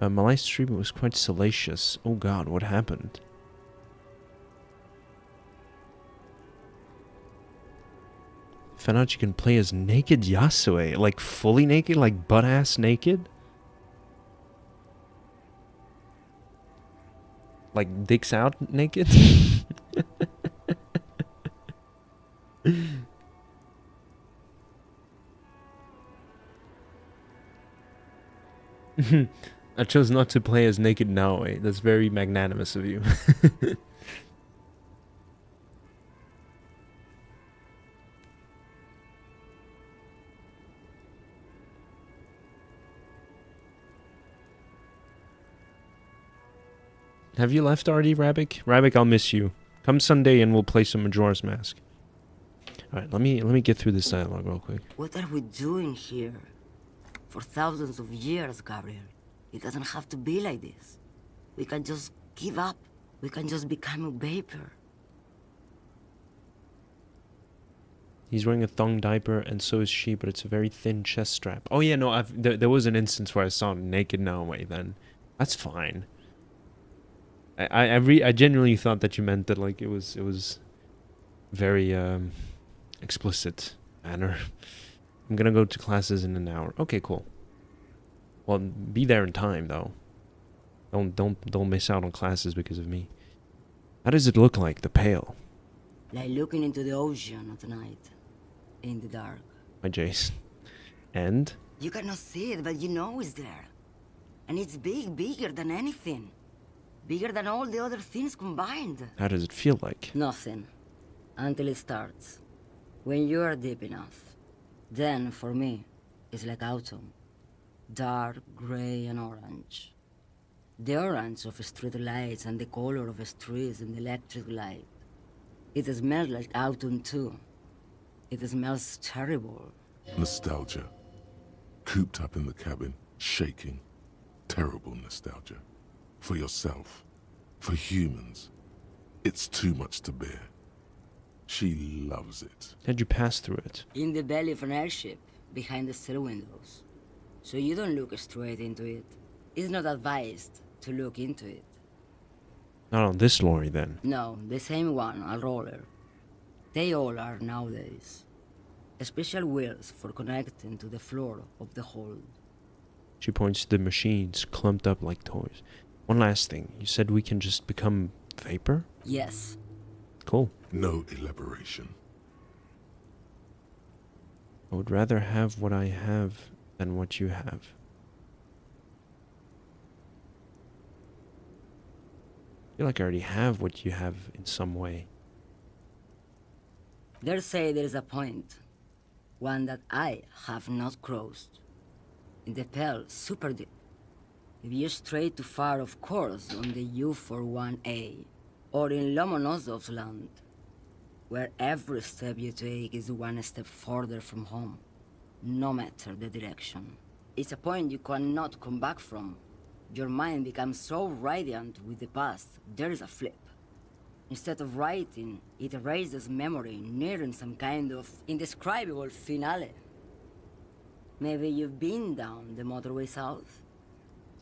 My live stream was quite salacious. Oh god, what happened? Found out you can play as naked Yasue. Like fully naked? Like butt-ass naked? Like dicks out naked? I chose not to play as naked Naoe. That's very magnanimous of you. Have you left already, Rabic? Rabic, I'll miss you. Come Sunday and we'll play some Majora's Mask. Alright, let me get through this dialogue real quick. What are we doing here? For thousands of years, Gabriel. It doesn't have to be like this. We can just give up. We can just become a vapor. He's wearing a thong diaper, and so is she, but it's a very thin chest strap. Oh yeah, no, there was an instance where I saw naked Naomi then. That's fine. I genuinely thought that you meant that like it was very explicit manner. I'm gonna go to classes in an hour. Okay, cool. Well, be there in time though. Don't miss out on classes because of me. How does it look like, the pail? Like looking into the ocean at night, in the dark. My Jace. And? You cannot see it, but you know it's there. And it's big, bigger than anything. Bigger than all the other things combined. How does it feel like? Nothing. Until it starts. When you are deep enough. Then, for me, it's like autumn. Dark, gray, and orange. The orange of street lights and the color of streets in the electric light. It smells like autumn too. It smells terrible. Nostalgia. Cooped up in the cabin, shaking. Terrible nostalgia. For yourself. For humans. It's too much to bear. She loves it. How'd you pass through it? In the belly of an airship, behind the steel windows. So you don't look straight into it. It's not advised to look into it. Not on this lorry, then. No, the same one, a roller. They all are nowadays. Special wheels for connecting to the floor of the hold. She points to the machines, clumped up like toys. One last thing. You said we can just become vapor? Yes. Cool. No elaboration. I would rather have what I have than what you have. I feel like I already have what you have in some way. They say there is a point. One that I have not crossed. In the Pale, super deep. If you stray too far, of course, on the U41A, or in Lomonosov's land, where every step you take is one step further from home, no matter the direction. It's a point you cannot come back from. Your mind becomes so radiant with the past, there is a flip. Instead of writing, it erases memory, nearing some kind of indescribable finale. Maybe you've been down the motorway south?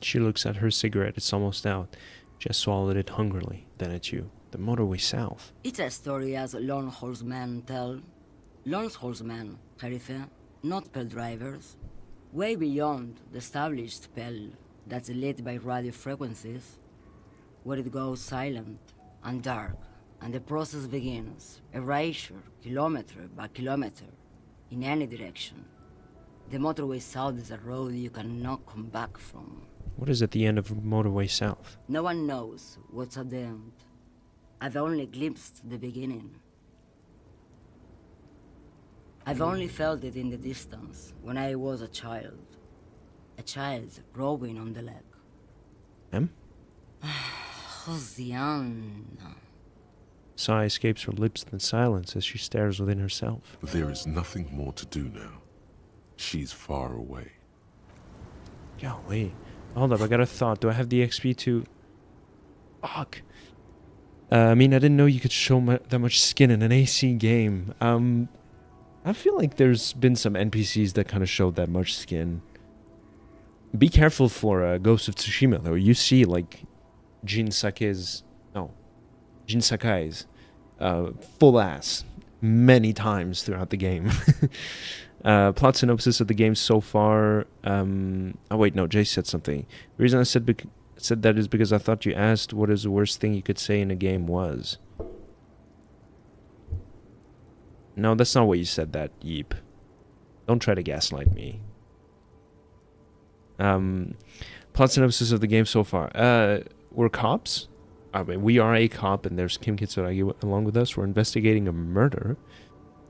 She looks at her cigarette. It's almost out. She has swallowed it hungrily. Then at you. The motorway south. It's a story as lone horsemen tell. Lone horsemen, Sheriff, not Pell drivers. Way beyond the established Pell that's lit by radio frequencies, where it goes silent and dark, and the process begins, erasure, kilometer by kilometer, in any direction. The motorway south is a road you cannot come back from. What is at the end of motorway south? No one knows what's at the end. I've only glimpsed the beginning. I've only felt it in the distance, when I was a child. A child rowing on the lake. Hosianna. Sigh escapes her lips in silence as she stares within herself. There is nothing more to do now. She's far away. Golly. Hold up, I got a thought. Do I have the XP to... Fuck. I mean, I didn't know you could show that much skin in an AC game. I feel like there's been some NPCs that kind of showed that much skin. Be careful for Ghost of Tsushima, though. You see, like, Jin Sakai's full ass many times throughout the game. Plot synopsis of the game so far. Oh wait, no, Jay said something. The reason I said that is because I thought you asked what is the worst thing you could say in a game was. No, that's not what you said, that Yeep. Don't try to gaslight me. Plot synopsis of the game so far. We're cops. I mean, we are a cop, and there's Kim Kitsuragi along with us. We're investigating a murder.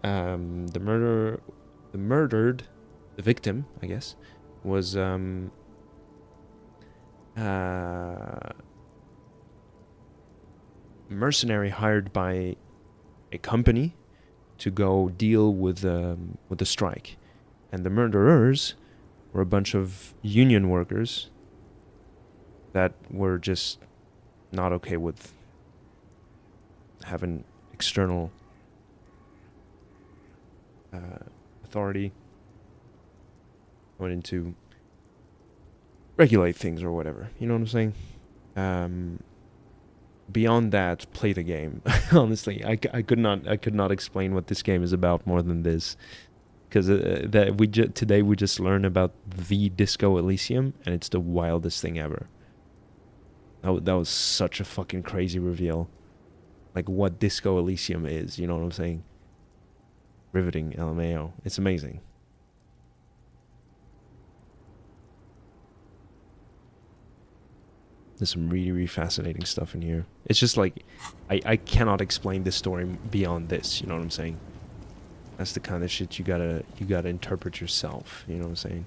The victim, I guess, was mercenary hired by a company to go deal with the strike, and the murderers were a bunch of union workers that were just not okay with having external authority going in to regulate things or whatever. You know what I'm saying? Beyond that, play the game. Honestly, I could not explain what this game is about more than this, because today we just learned about the Disco Elysium, and it's the wildest thing ever. That was such a fucking crazy reveal. like what Disco Elysium is. You know what I'm saying? Riveting, LMAO. It's amazing. There's some really, really fascinating stuff in here. It's just like, I cannot explain this story beyond this, you know what I'm saying? That's the kind of shit you gotta interpret yourself, you know what I'm saying?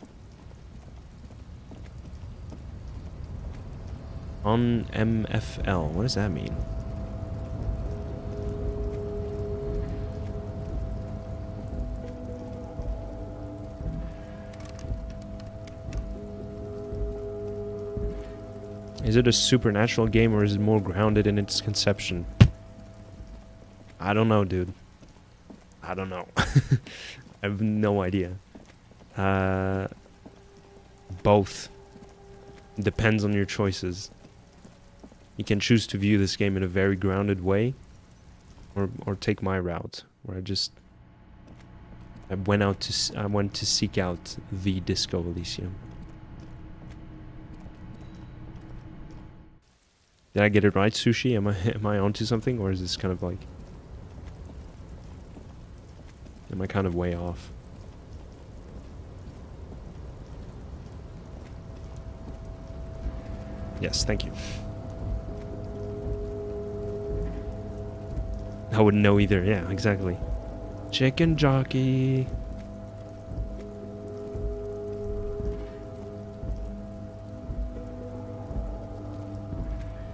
On MFL, what does that mean? Is it a supernatural game or is it more grounded in its conception? I don't know, dude. I don't know. I have no idea. Both. Depends on your choices. You can choose to view this game in a very grounded way, or take my route, where I went to seek out the Disco Elysium. Did I get it right, Sushi? Am I onto something, or is this kind of like, am I kind of way off? Yes, thank you. I wouldn't know either. Yeah, exactly. Chicken jockey.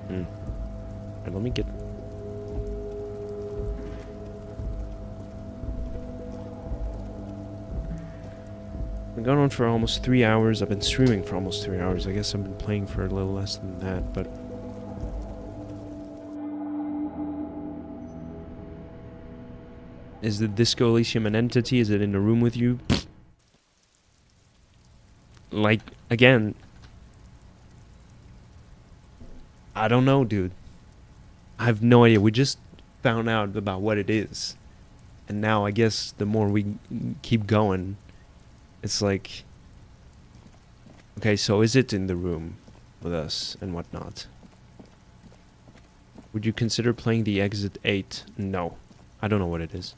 Alright, let me get... I've been going on for almost 3 hours. I've been streaming for almost 3 hours. I guess I've been playing for a little less than that, but... Is the Disco Elysium an entity? Is it in a room with you? Like, again... I don't know, dude. I have no idea. We just found out about what it is. And now, I guess, the more we keep going, it's like... Okay, so is it in the room with us and whatnot? Would you consider playing the Exit 8? No. I don't know what it is.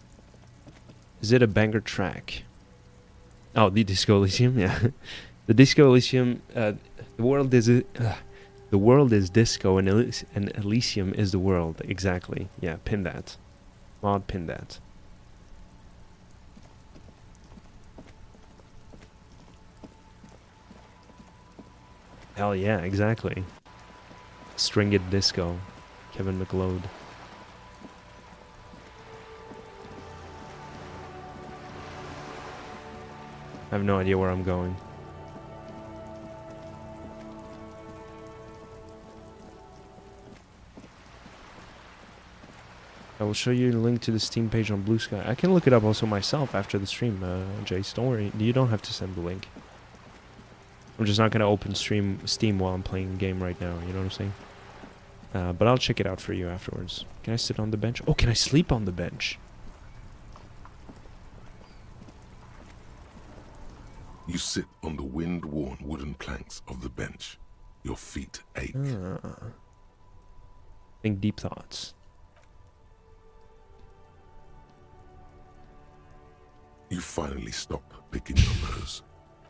Is it a banger track? Oh, the Disco Elysium? Yeah. The Disco Elysium, the world is... the world is disco and Elysium is the world. Exactly. Yeah, pin that. Mod, pin that. Hell yeah, exactly. Stringed disco. Kevin McLeod. I have no idea where I'm going. I will show you a link to the Steam page on Blue Sky. I can look it up also myself after the stream, Jace. Don't worry. You don't have to send the link. I'm just not going to open Steam while I'm playing the game right now. You know what I'm saying? But I'll check it out for you afterwards. Can I sit on the bench? Oh, can I sleep on the bench? You sit on the wind-worn wooden planks of the bench. Your feet ache. Think deep thoughts. You finally stop picking your nose.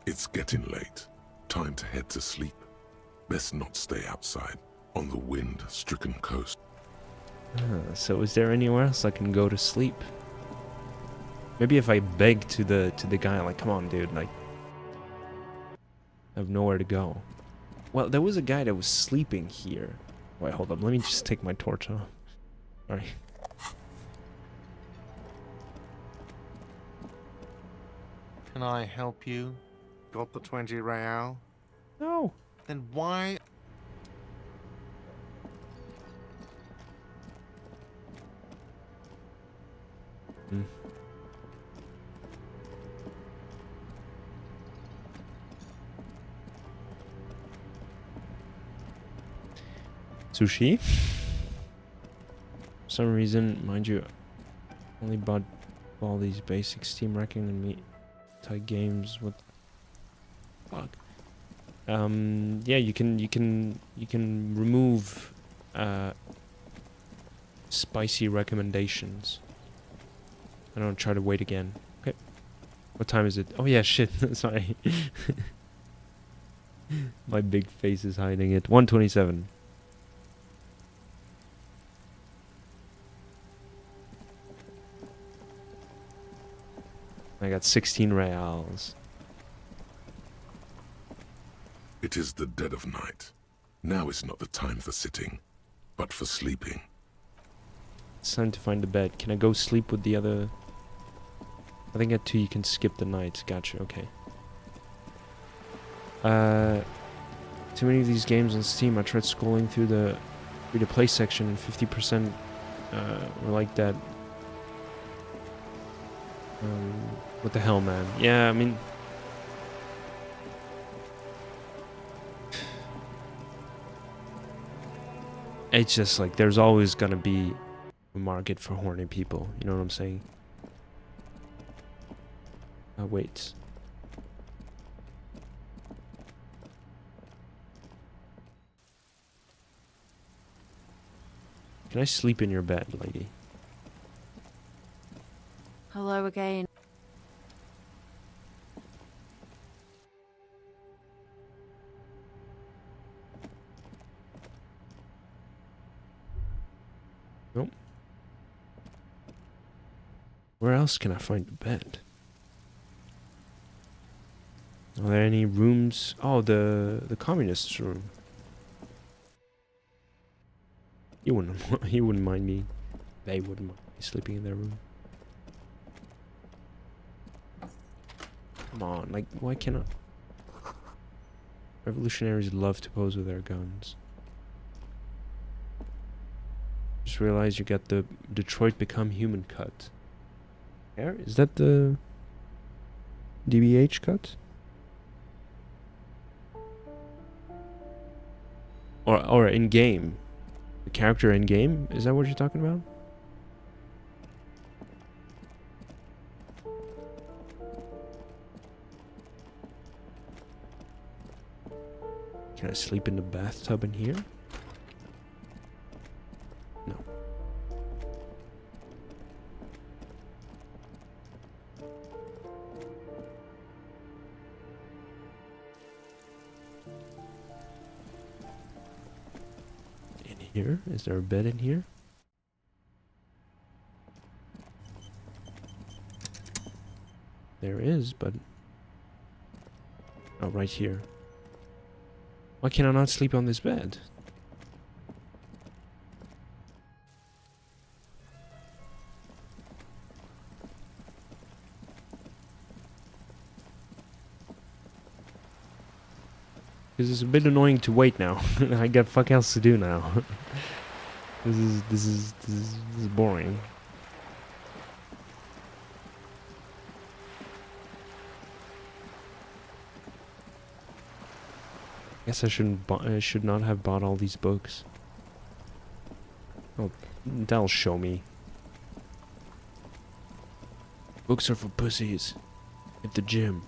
It's getting late. Time to head to sleep. Best not stay outside on the wind-stricken coast. So is there anywhere else I can go to sleep? Maybe if I beg to the guy, like, come on, dude, like, I have nowhere to go. Well, there was a guy that was sleeping here. Wait, hold up. Let me just take my torch off. Sorry. Can I help you? Got the 20 real? No. Then why... Sushi? For some reason, mind you, only bought all these basic Steam Wrecking and Meat type games. What the fuck? Yeah, you can remove spicy recommendations. I don't try to wait again. Okay. What time is it? Oh yeah, shit. Sorry. My big face is hiding it. 1:27. I got 16 reals. It is the dead of night. Now is not the time for sitting, but for sleeping. It's time to find a bed. Can I go sleep with the other? I think at 2 you can skip the night. Gotcha, okay. Too many of these games on Steam. I tried scrolling through the free-to-play section and 50% were like that. What the hell, man? Yeah, I mean... It's just like, there's always gonna be a market for horny people. You know what I'm saying? Wait. Can I sleep in your bed, lady? Hello again. Nope. Where else can I find a bed? Are there any rooms? Oh, the communist's room. You wouldn't mind me. They wouldn't mind me sleeping in their room. Come on, like, why can't I? Revolutionaries love to pose with their guns. Just realized you got the Detroit Become Human cut. Where? Is that the DBH cut? Or in game? The character in game? Is that what you're talking about? Can I sleep in the bathtub in here? No. In here? Is there a bed in here? There is, but... Oh, right here. Why can I not sleep on this bed? Because it's a bit annoying to wait now. I got fuck else to do now. This is boring. Guess I should not have bought all these books. Oh, that'll show me. Books are for pussies. At the gym.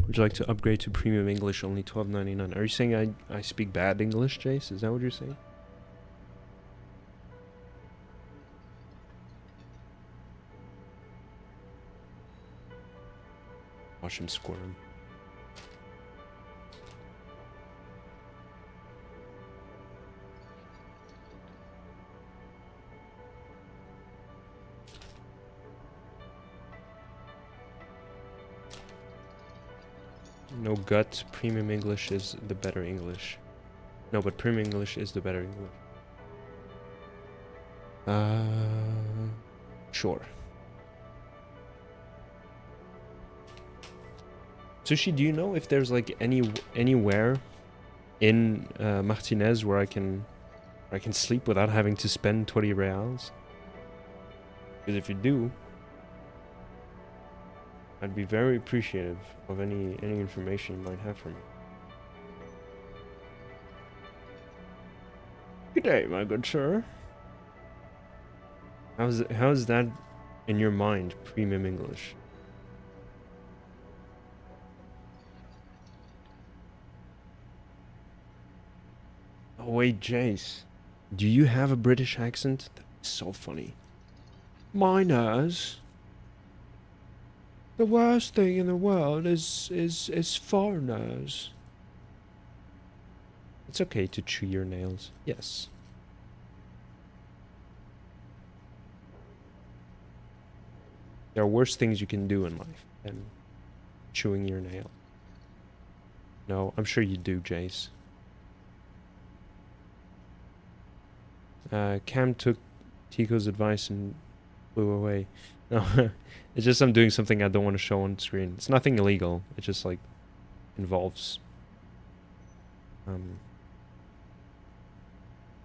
Would you like to upgrade to premium English, only $12.99? Are you saying I speak bad English, Jace? Is that what you're saying? Watch him squirm. No gut, premium English is the better English. No, but premium English is the better English. Sure. Sushi, do you know if there's like anywhere in Martinez where I can sleep without having to spend 20 reals? Because if you do, I'd be very appreciative of any information you might have for me. Good day, my good sir. How's that in your mind, premium English? Oh wait, Jace, do you have a British accent? That's so funny. Miners. The worst thing in the world is foreigners. It's okay to chew your nails. Yes. There are worse things you can do in life than chewing your nail. No, I'm sure you do, Jace. Cam took Tico's advice and flew away. No, it's just I'm doing something I don't want to show on screen. It's nothing illegal. It just like involves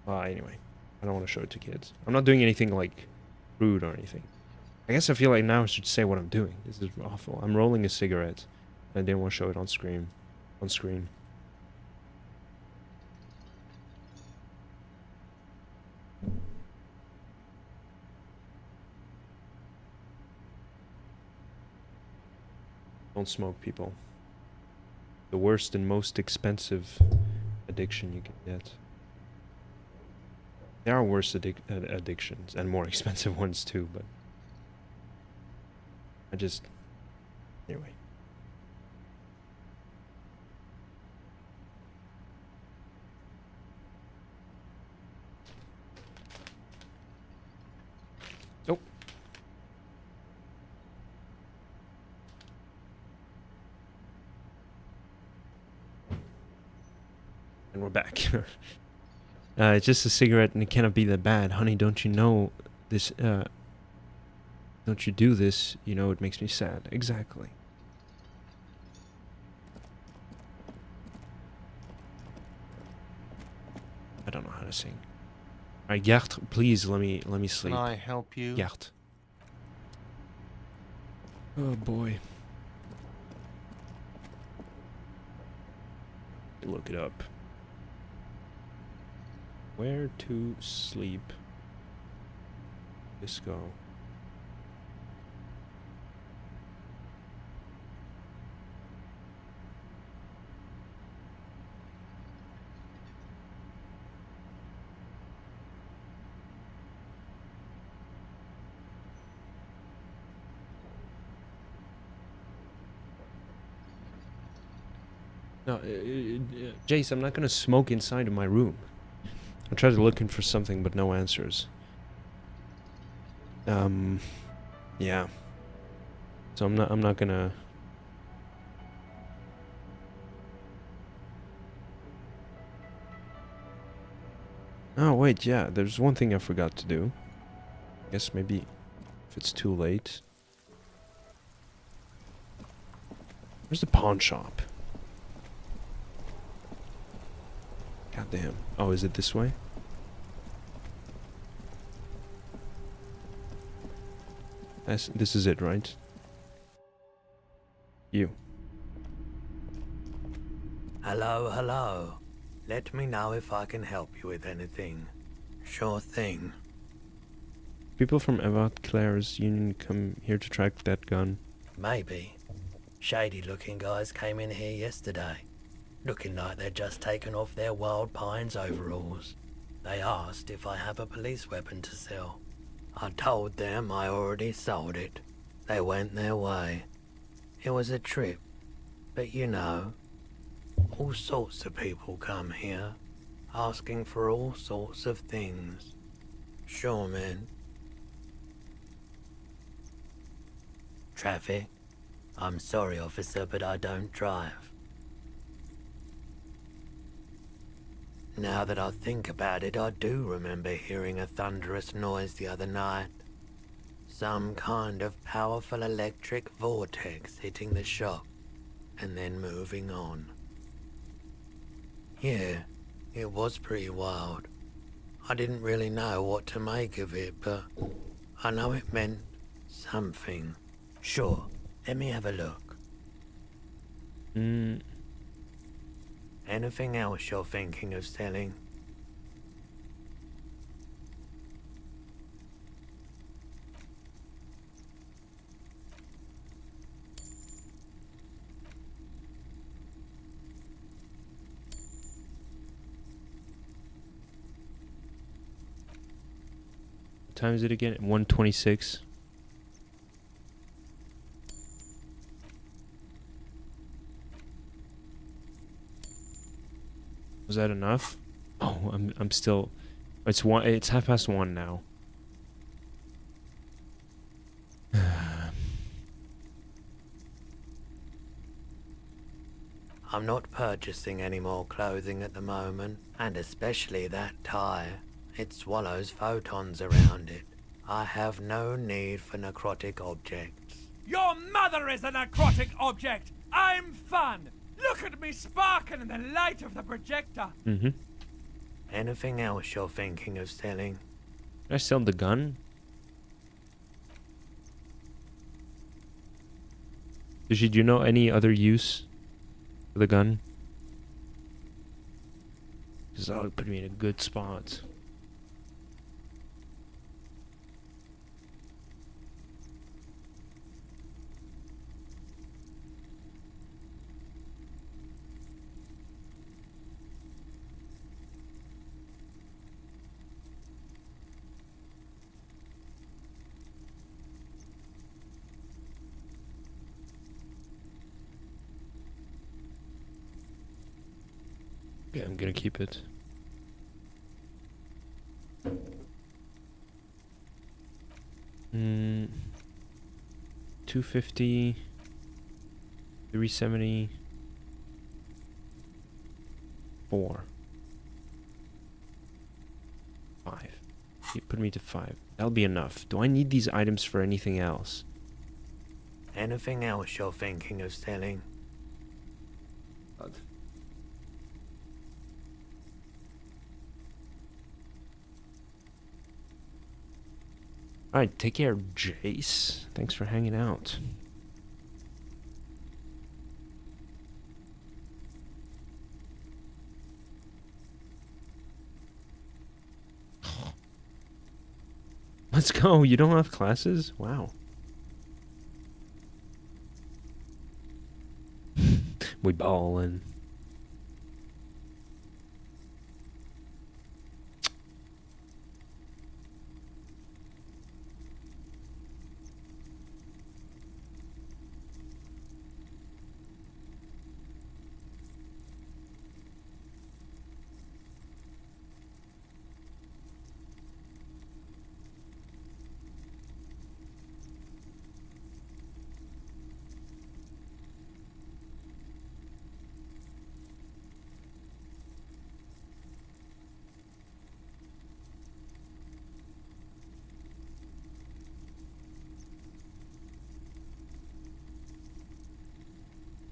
anyway, I don't want to show it to kids. I'm not doing anything like rude or anything. I guess I feel like now I should say what I'm doing. This is awful. I'm rolling a cigarette. I didn't want to show it on screen. Don't smoke, people. The worst and most expensive addiction you can get. There are worse addictions and more expensive ones too, but anyway. Oh. And we're back. It's just a cigarette and it cannot be that bad. Honey, don't you know this, don't you do this, you know it makes me sad. Exactly. I don't know how to sing. Alright, Gert, please let me sleep. Can I help you? Gert. Oh boy. Look it up. Where to sleep? Disco. No, Jace, I'm not gonna smoke inside of my room. I tried looking for something, but no answers. Yeah. So I'm not gonna. Oh wait, yeah. There's one thing I forgot to do. I guess maybe if it's too late. Where's the pawn shop? God damn. Oh, is it this way? This is it, right? You. Hello, hello. Let me know if I can help you with anything. Sure thing. People from Evat Claire's union come here to track that gun. Maybe. Shady looking guys came in here yesterday. Looking like they'd just taken off their Wild Pines overalls. They asked if I have a police weapon to sell. I told them I already sold it. They went their way. It was a trip. But you know, all sorts of people come here, asking for all sorts of things. Sure, man. Traffic? I'm sorry, officer, but I don't drive. Now that I think about it, I do remember hearing a thunderous noise the other night. Some kind of powerful electric vortex hitting the shop and then moving on. Yeah, it was pretty wild. I didn't really know what to make of it, but I know it meant something. Sure, Let me have a look. Mm, Anything else you're thinking of selling? what time is it again? 1:26. Was that enough? Oh, I'm still. It's 1. It's 1:30 now. I'm not purchasing any more clothing at the moment, and especially that tie. It swallows photons around it. I have no need for necrotic objects. Your mother is a necrotic object! I'm fun! Look at me sparkle in the light of the projector! Mm-hmm. Anything else you're thinking of selling? Did I sell the gun? Do you know any other use for the gun? Because that would put me in a good spot. Yeah, I'm gonna keep it. Mm, 250, 370, 4, 5. You put me to 5. That'll be enough. Do I need these items for anything else? Anything else you're thinking of selling? Alright, take care, Jace. Thanks for hanging out. Let's go. You don't have classes? Wow. We ballin'.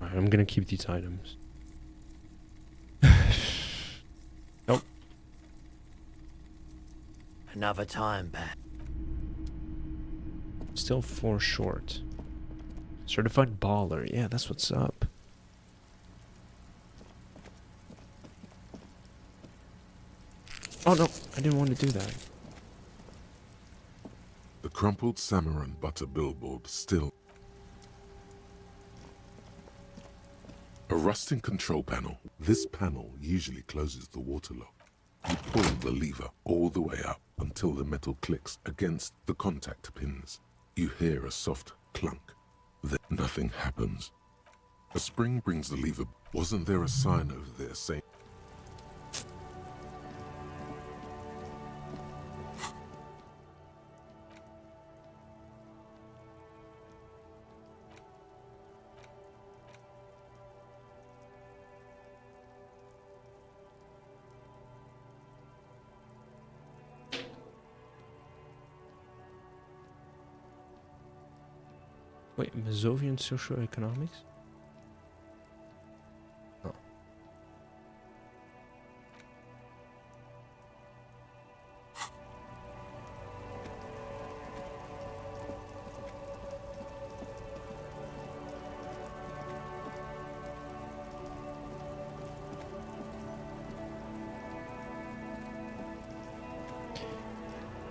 Alright, I'm gonna keep these items. Nope. Another time, Pat. Still 4 short. Certified baller. Yeah, that's what's up. Oh no, I didn't want to do that. The crumpled Samaran butter billboard still. A rusting control panel. This panel usually closes the water lock. You pull the lever all the way up until the metal clicks against the contact pins. You hear a soft clunk. Then nothing happens. A spring brings the lever. Wasn't there a sign over there saying... Wait, Mazovian socioeconomics? Oh.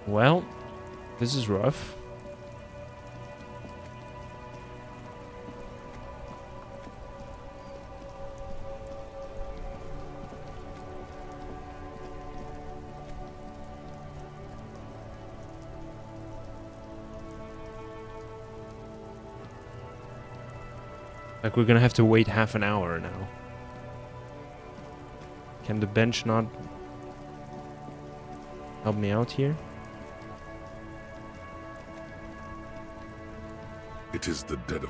Well, this is rough. Like, we're gonna have to wait half an hour now. Can the bench not help me out here? It is the dead of...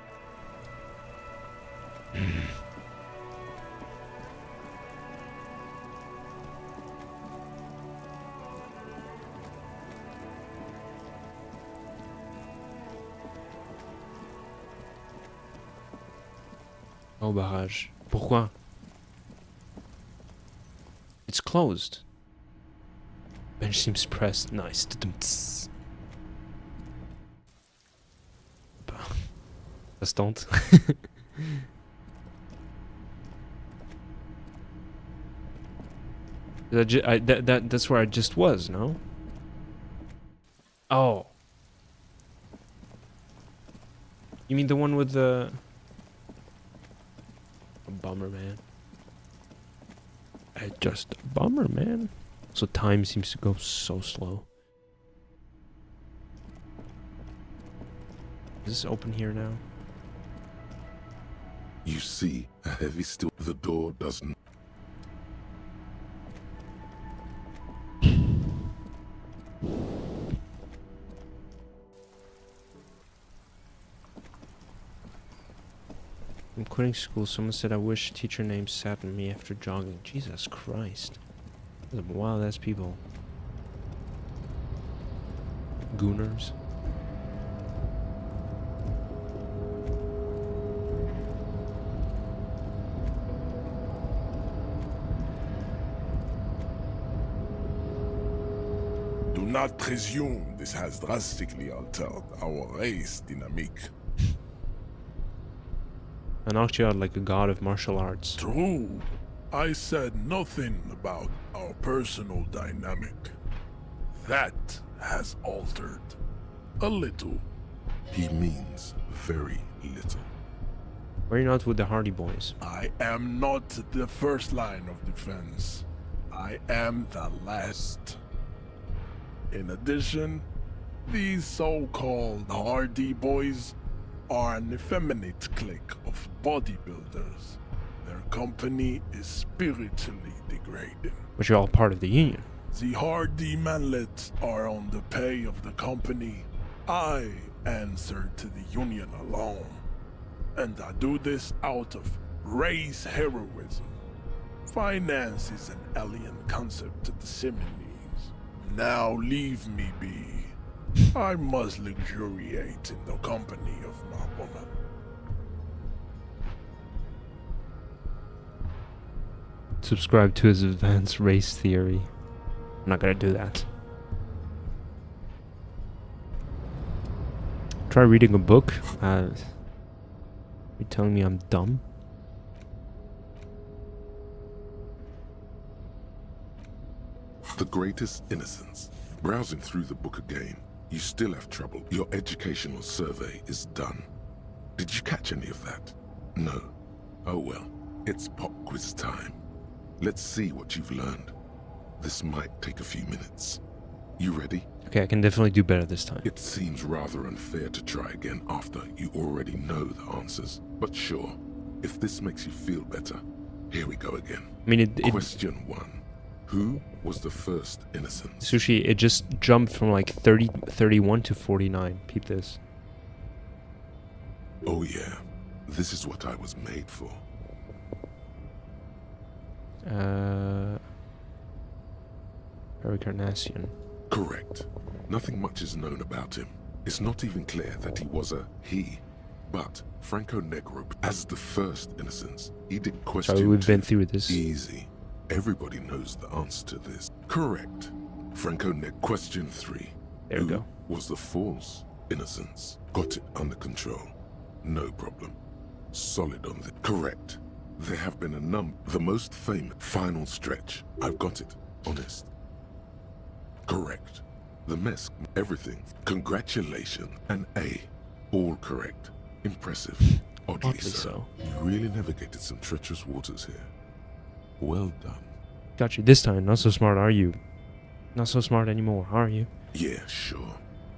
Oh, barrage. Pourquoi? It's closed. Bench seems pressed. Nice. Das don't. That's where I just was, no? Oh. You mean the one with the... A bummer, man. Just a bummer, man. So time seems to go so slow. Is this open here now? You see a heavy steel. The door doesn't... I'm quitting school. Someone said I wish teacher name sat on me after jogging. Jesus Christ. Those are wild ass people. Gooners. Do not presume this has drastically altered our race dynamic. I knocked you out like a god of martial arts. True. I said nothing about our personal dynamic. That has altered. A little. He means very little. Why are you not with the Hardy Boys? I am not the first line of defense. I am the last. In addition, these so-called Hardy Boys are an effeminate clique of bodybuilders. Their company is spiritually degrading. But you're all part of the union. The Hardy manlets are on the pay of the company. I answer to the union alone. And I do this out of race heroism. Finance is an alien concept to the Simonees. Now leave me be. I must luxuriate in the company of my woman. Subscribe to his advanced race theory. I'm not gonna do that. Try reading a book. You telling me I'm dumb? The greatest innocence. Browsing through the book again, you still have trouble. Your educational survey is done. Did you catch any of that? No. Oh well, it's pop quiz time. Let's see what you've learned. This might take a few minutes. You ready? Okay, I can definitely do better this time. It seems rather unfair to try again after you already know the answers. But sure, if this makes you feel better, here we go again. I mean, Question 1. Who was the first innocent? Sushi, it just jumped from like 31 to 49. Peep this. Oh yeah, this is what I was made for. Pericarnassian. Correct. Nothing much is known about him. It's not even clear that he was a he. But Franco Negro, as the first innocence, he did question Sorry, we've been through this. Easy. Everybody knows the answer to this. Correct. Franco Negro. Question 3. There we go. Was the false innocence? Got it under control. No problem. Solid on the... Correct. There have been a number. The most famous final stretch. I've got it. Honest. Correct. The mess, everything. Congratulations. And A. All correct. Impressive. Oddly so. You really navigated some treacherous waters here. Well done. Got you this time. Not so smart, are you? Not so smart anymore, are you? Yeah, sure.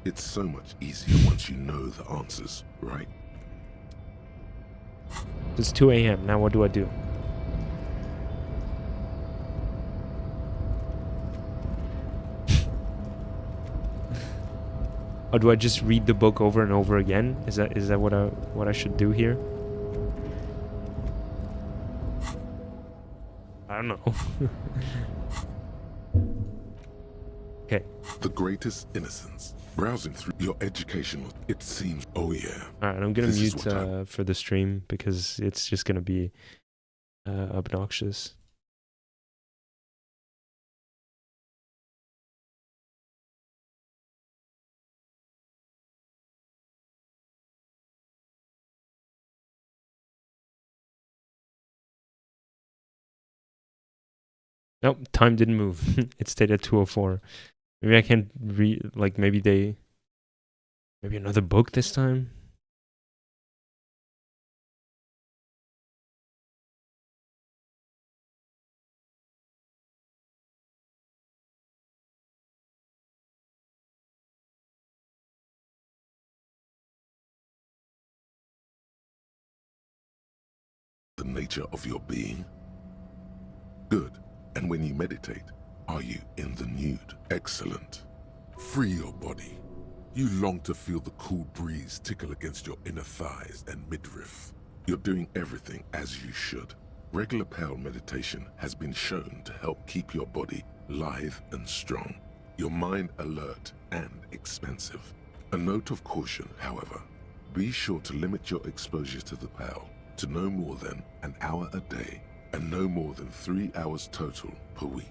It's so much easier once you know the answers, right? It's 2 a.m. Now what do I do? Or do I just read the book over and over again? Is that what I should do here? I don't know. Okay. The greatest innocence. Browsing through your educational, it seems. Oh yeah. All right, I'm gonna This is mute what for the stream because it's just gonna be obnoxious. Nope, time didn't move. It stayed at 2:04. Maybe I can't read. Like maybe another book this time. The nature of your being. Good. And when you meditate, are you in the nude? Excellent. Free your body. You long to feel the cool breeze tickle against your inner thighs and midriff. You're doing everything as you should. Regular pale meditation has been shown to help keep your body lithe and strong, your mind alert and expansive. A note of caution, however. Be sure to limit your exposure to the pale to no more than an hour a day and no more than 3 hours total per week.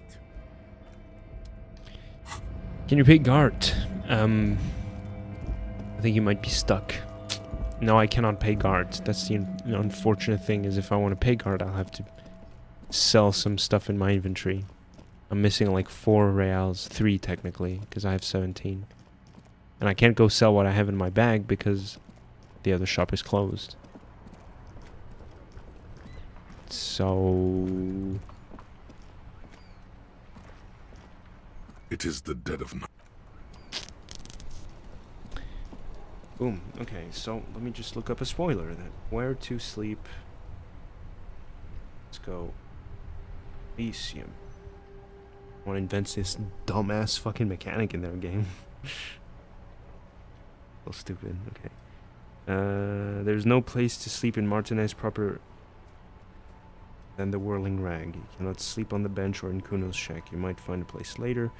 Can you pay Gart? I think you might be stuck. No, I cannot pay Gart. That's the unfortunate thing, is if I want to pay Gart, I'll have to sell some stuff in my inventory. I'm missing like 4 reals, 3 technically, because I have 17. And I can't go sell what I have in my bag because the other shop is closed. So... It is the dead of night. Boom. Okay, so let me just look up a spoiler then. Where to sleep. Let's go. Elysium. I want to invent this dumbass fucking mechanic in their game. So stupid. Okay. There's no place to sleep in Martinez proper than the Whirling Rag. You cannot sleep on the bench or in Kuno's shack. You might find a place later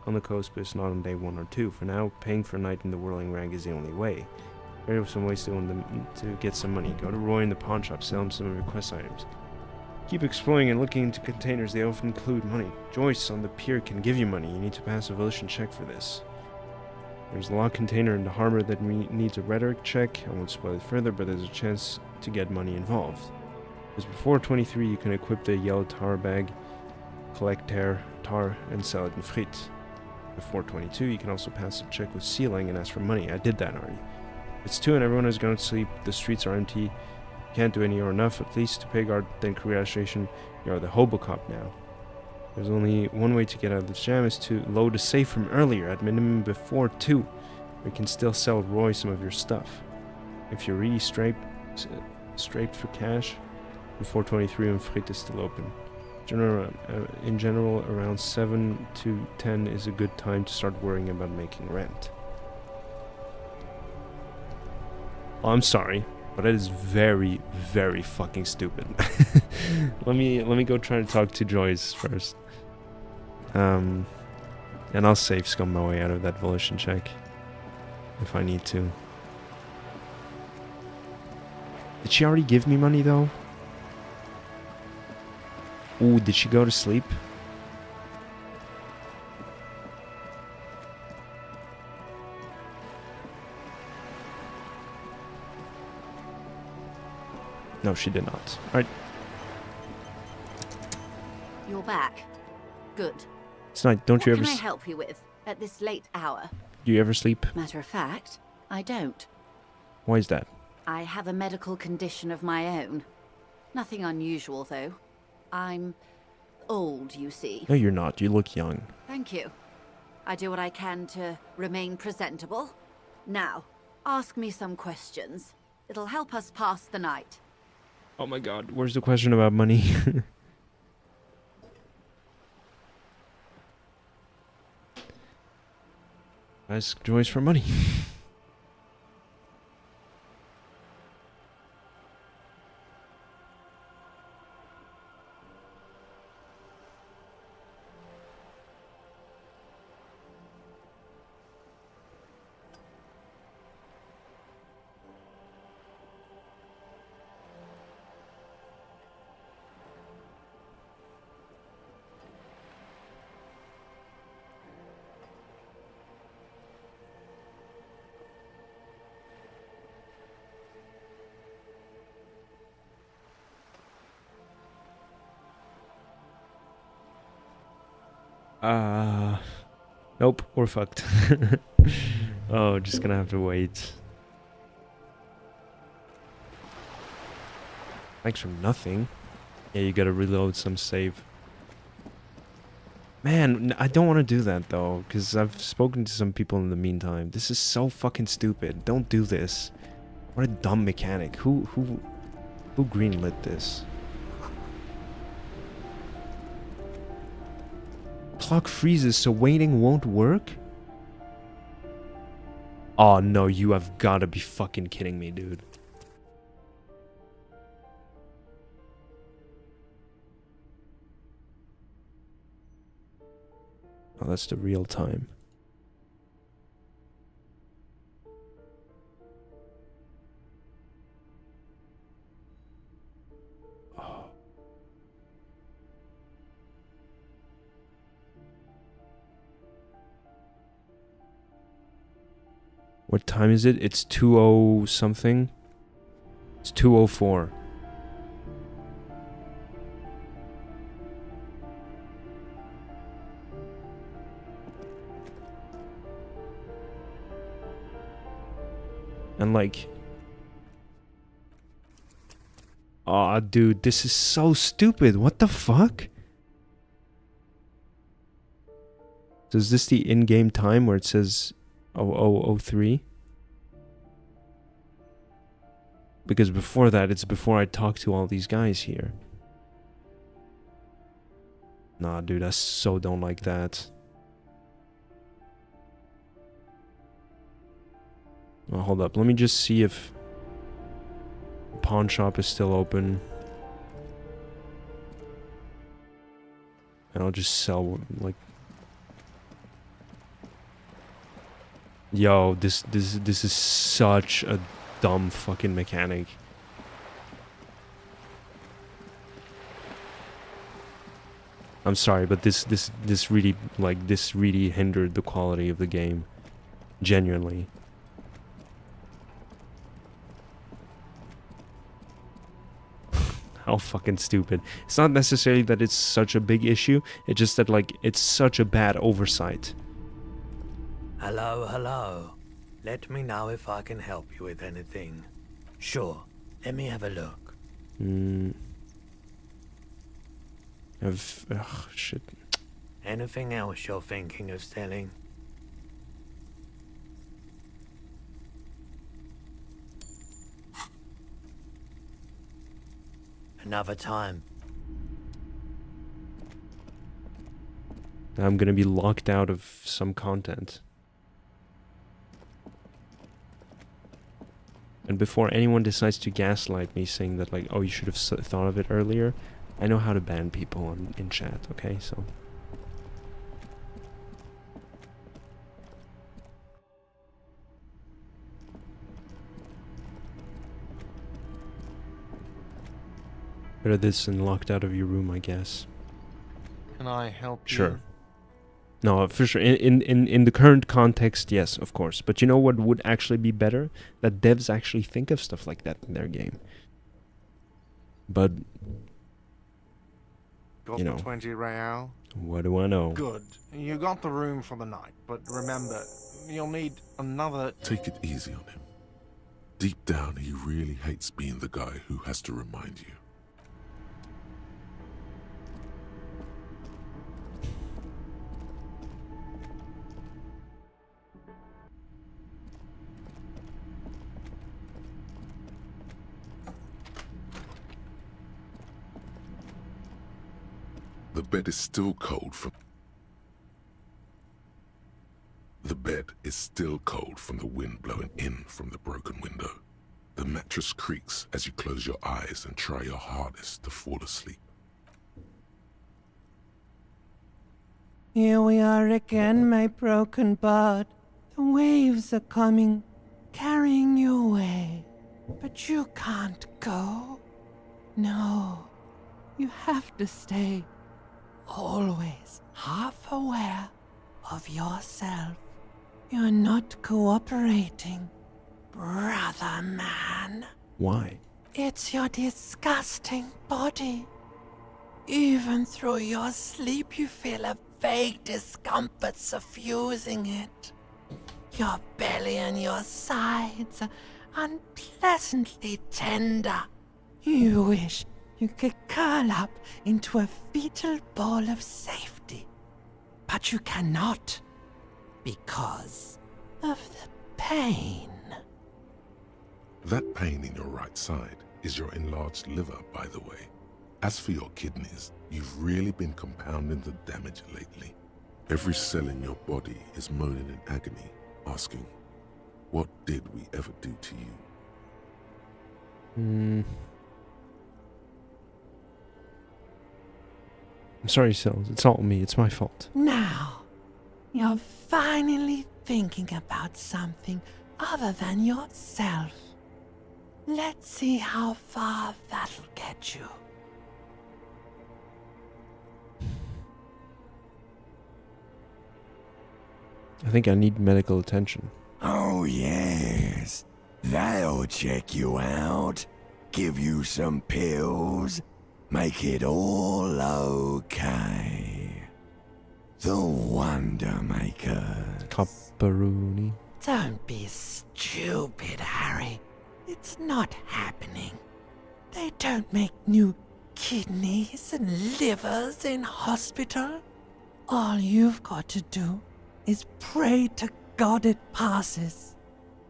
on the coast, but it's not on day 1 or 2. For now, paying for a night in the Whirling Rag is the only way. There are some ways to get some money. Go to Roy in the pawn shop, sell him some of your quest items. Keep exploring and looking into containers. They often include money. Joyce on the pier can give you money. You need to pass a volition check for this. There's a locked container in the harbor that needs a rhetoric check. I won't spoil it further, but there's a chance to get money involved. Because before 23, you can equip the yellow tar bag, collect tar, and sell it in Frit. Before 22, you can also pass a check with Sealing and ask for money. I did that already. It's 2 and everyone has gone to sleep. The streets are empty. You can't do any or enough, at least to pay guard. Then congratulations, you are the hobo cop now. There's only one way to get out of this jam, is to load a safe from earlier, at minimum before 2. We can still sell Roy some of your stuff. If you're really straight for cash, before 23 when Frit is still open. In general, around 7 to 10 is a good time to start worrying about making rent. I'm sorry, but it is very, very fucking stupid. let me go try to talk to Joyce first. And I'll safe scum my way out of that volition check if I need to. Did she already give me money though? Ooh, did she go to sleep? No, she did not. Alright. You're back. Good. It's not, don't you What ever... can I help you with? at this late hour. Do you ever sleep? Matter of fact, I don't. Why is that? I have a medical condition of my own. Nothing unusual, though. I'm old, you see. No, you're not. You look young. Thank you. I do what I can to remain presentable. Now, ask me some questions. It'll help us pass the night. Oh my god, where's the question about money? Ask Joyce for money. Nope, we're fucked. Oh, just gonna have to wait. Thanks for nothing. Yeah, you gotta reload some save. Man, I don't want to do that though, because I've spoken to some people in the meantime. This is so fucking stupid. Don't do this. What a dumb mechanic. Who greenlit this? Clock freezes, so waiting won't work? Oh no, you have gotta be fucking kidding me, dude. Oh, that's the real time. Oh. What time is it? It's 2:00 something. It's 2:04. And like, aw, dude, this is so stupid. What the fuck? So is this the in-game time where it says 0003? Because before that, it's before I talk to all these guys here. Nah, dude, I so don't like that. Oh, hold up, let me just see if the pawn shop is still open. And I'll just sell, like... Yo, this is such a dumb fucking mechanic. I'm sorry, but this really, like, this really hindered the quality of the game. Genuinely. How fucking stupid. It's not necessarily that it's such a big issue, it's just that, like, it's such a bad oversight. Hello, hello. Let me know if I can help you with anything. Sure, let me have a look. Ugh, shit. Anything else you're thinking of selling? Another time. I'm gonna be locked out of some content. And before anyone decides to gaslight me saying that, like, oh, you should have thought of it earlier, I know how to ban people in chat, okay? So... Better this than locked out of your room, I guess. Can I help you? Sure. No, for sure. In the current context, yes, of course. But you know what would actually be better? That devs actually think of stuff like that in their game. But Got You the know. 20 real? What do I know? Good. You got the room for the night, but remember, you'll need another... Take it easy on him. Deep down, he really hates being the guy who has to remind you. The bed is still cold from... The bed is still cold from the wind blowing in from the broken window. The mattress creaks as you close your eyes and try your hardest to fall asleep. Here we are again, my broken bird. The waves are coming, carrying you away. But you can't go. No, you have to stay. Always half aware of yourself. You're not cooperating, brother man. Why? It's your disgusting body. Even through your sleep, you feel a vague discomfort suffusing it. Your belly and your sides are unpleasantly tender. You wish you could curl up into a fetal ball of safety. But you cannot, because of the pain. That pain in your right side is your enlarged liver, by the way. As for your kidneys, you've really been compounding the damage lately. Every cell in your body is moaning in agony, asking, what did we ever do to you? I'm sorry, Sills. It's all me. It's my fault. Now, you're finally thinking about something other than yourself. Let's see how far that'll get you. I think I need medical attention. Oh, yes. They'll check you out, give you some pills, make it all okay. The Wonder Makers. Copperoni. Don't be stupid, Harry. It's not happening. They don't make new kidneys and livers in hospital. All you've got to do is pray to God it passes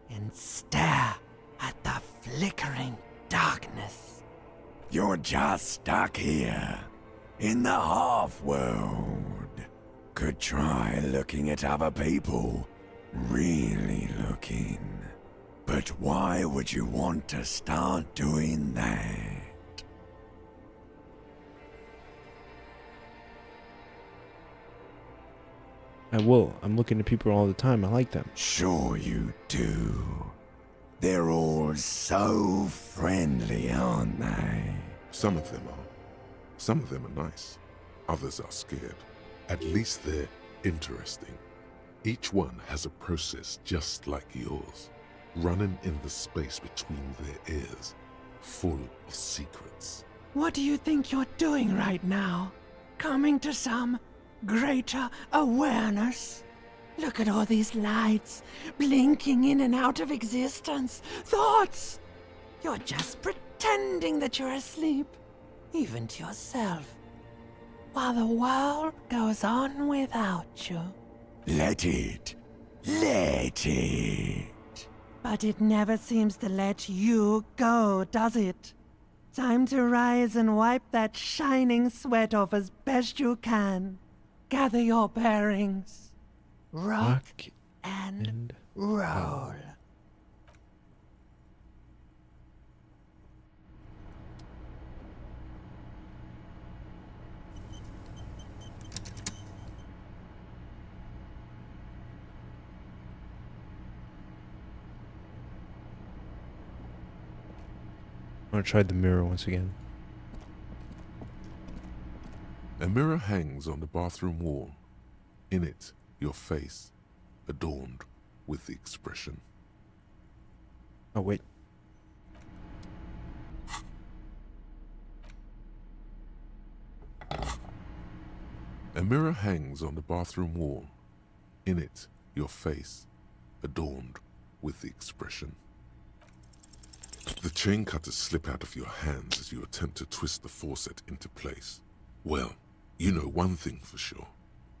and stare at the flickering darkness. You're just stuck here, in the half-world. Could try looking at other people, really looking. But why would you want to start doing that? I will. I'm looking at people all the time. I like them. Sure you do. They're all so friendly, aren't they? Some of them are. Some of them are nice. Others are scared. At least they're interesting. Each one has a process just like yours, running in the space between their ears, full of secrets. What do you think you're doing right now? Coming to some greater awareness? Look at all these lights, blinking in and out of existence. Thoughts! You're just pretending that you're asleep, even to yourself, while the world goes on without you. Let it. Let it. But it never seems to let you go, does it? Time to rise and wipe that shining sweat off as best you can. Gather your bearings. Rock and roll. I'm gonna try the mirror once again. A mirror hangs on the bathroom wall. In it, your face, adorned with the expression. Oh, wait. A mirror hangs on the bathroom wall. In it, your face, adorned with the expression. The chain cutters slip out of your hands as you attempt to twist the faucet into place. Well, you know one thing for sure.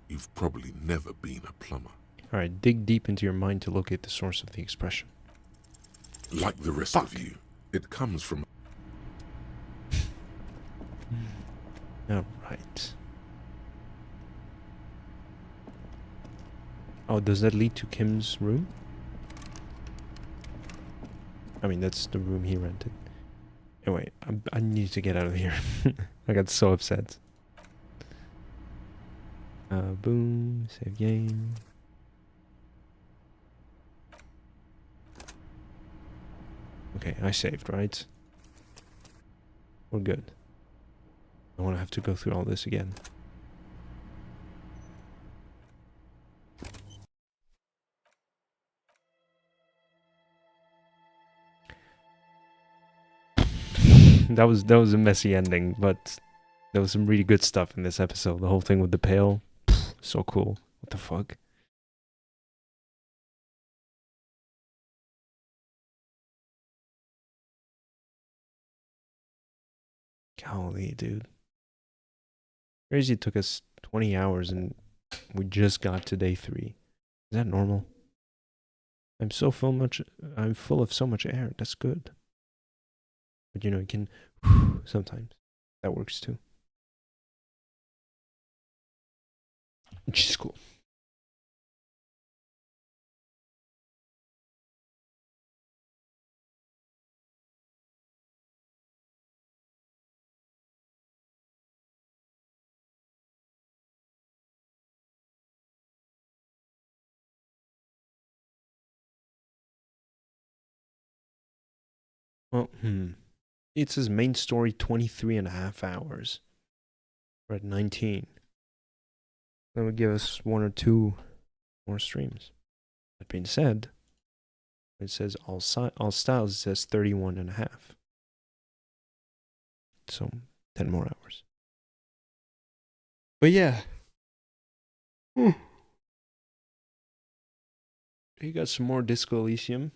You've probably never been a plumber. Alright, dig deep into your mind to locate the source of the expression. Like the rest of you, it comes from... Alright. Oh, does that lead to Kim's room? I mean, that's the room he rented. Anyway, I need to get out of here. I got so upset. Boom, save game. Okay, I saved, right? We're good. I don't want to have to go through all this again. that was a messy ending, but there was some really good stuff in this episode. The whole thing with the pail, so cool. What the fuck? Golly, dude. Crazy, it took us 20 hours and we just got to day 3. Is that normal? I'm full of so much air. That's good. But you know, you can sometimes. That works too. Which is cool. Well, it says main story 23.5 hours. We're at 19. That would give us 1 or 2 more streams. That being said, it says all styles, it says 31.5. So 10 more hours. But yeah. You got some more Disco Elysium.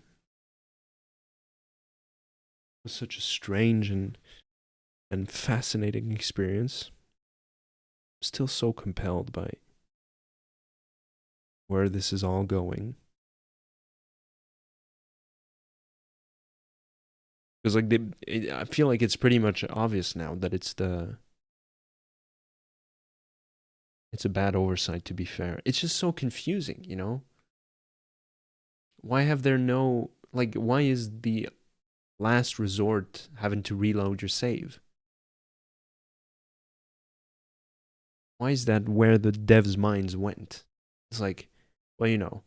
It was such a strange and fascinating experience. I'm still so compelled by where this is all going. Because like I feel like it's pretty much obvious now that it's a bad oversight, to be fair. It's just so confusing, you know? Why have there no, like, why is the last resort having to reload your save? Why is that where the devs' minds went? It's like, well, you know,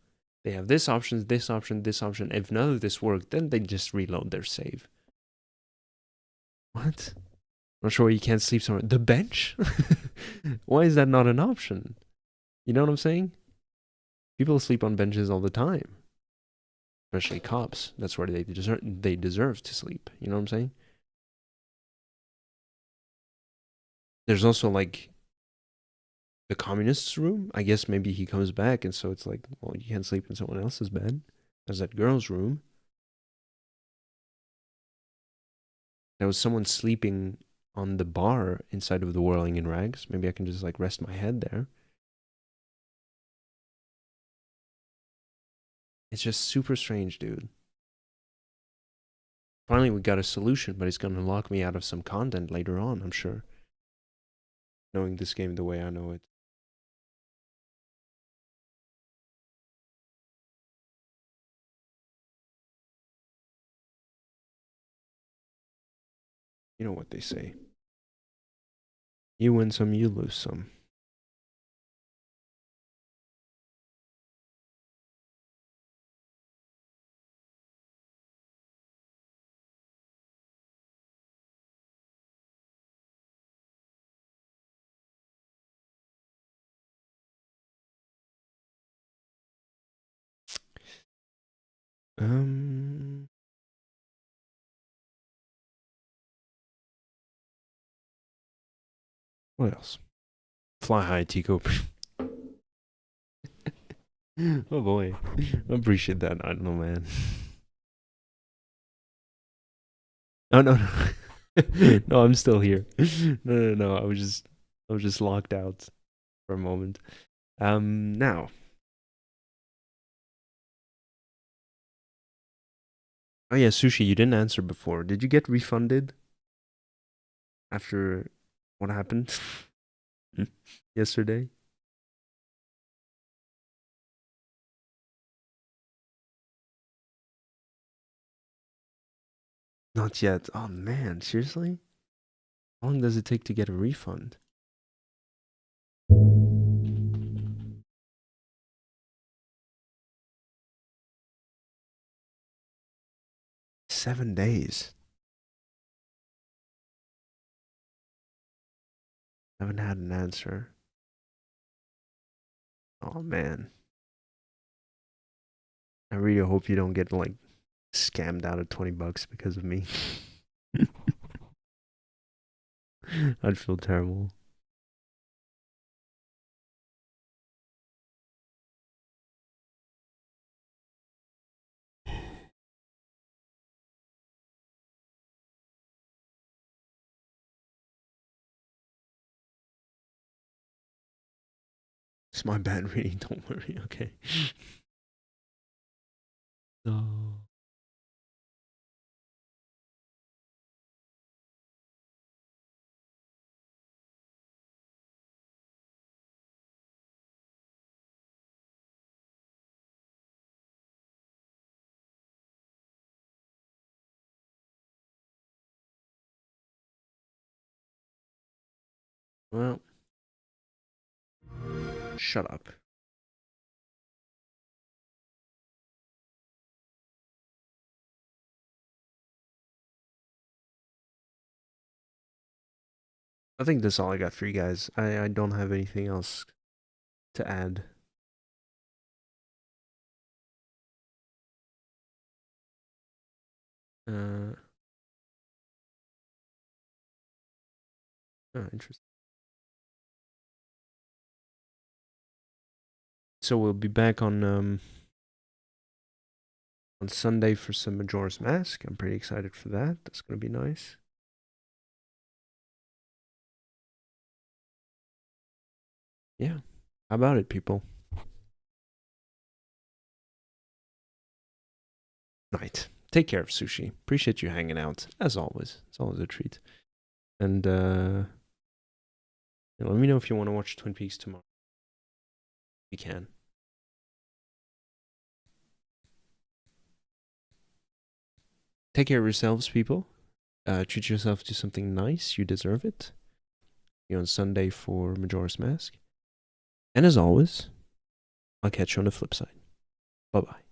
they have this option, this option, this option. If none of this worked, then they just reload their save. What? Not sure you can't sleep somewhere. The bench? Why is that not an option? You know what I'm saying? People sleep on benches all the time. Especially cops. That's where they deserve to sleep. You know what I'm saying? There's also like the communist's room. I guess maybe he comes back and so it's like, well, you can't sleep in someone else's bed. There's that girl's room. There was someone sleeping on the bar inside of the Whirling in Rags. Maybe I can just like rest my head there. It's just super strange, dude. Finally, we got a solution, but it's going to lock me out of some content later on, I'm sure. Knowing this game the way I know it. You know what they say. You win some, you lose some. What else? Fly high, Tico. Oh boy, I appreciate that. I don't know, man. Oh no, no, no, I'm still here. No. I was just locked out for a moment. Now. Oh yeah, Sushi, you didn't answer before. Did you get refunded after what happened yesterday? Not yet. Oh man, seriously? How long does it take to get a refund? $7. Haven't had an answer. Oh man. I really hope you don't get like scammed out of $20 because of me. I'd feel terrible. It's my bad, really. Don't worry. Okay. No. Well, shut up. I think that's all I got for you guys. I don't have anything else to add. Oh, interesting. So we'll be back on Sunday for some Majora's Mask. I'm pretty excited for that. That's gonna be nice. Yeah. How about it, people? Night. Take care of Sushi. Appreciate you hanging out, as always. It's always a treat. And let me know if you want to watch Twin Peaks tomorrow. You can. Take care of yourselves, people. Treat yourself to something nice. You deserve it. See you on Sunday for Majora's Mask. And as always, I'll catch you on the flip side. Bye-bye.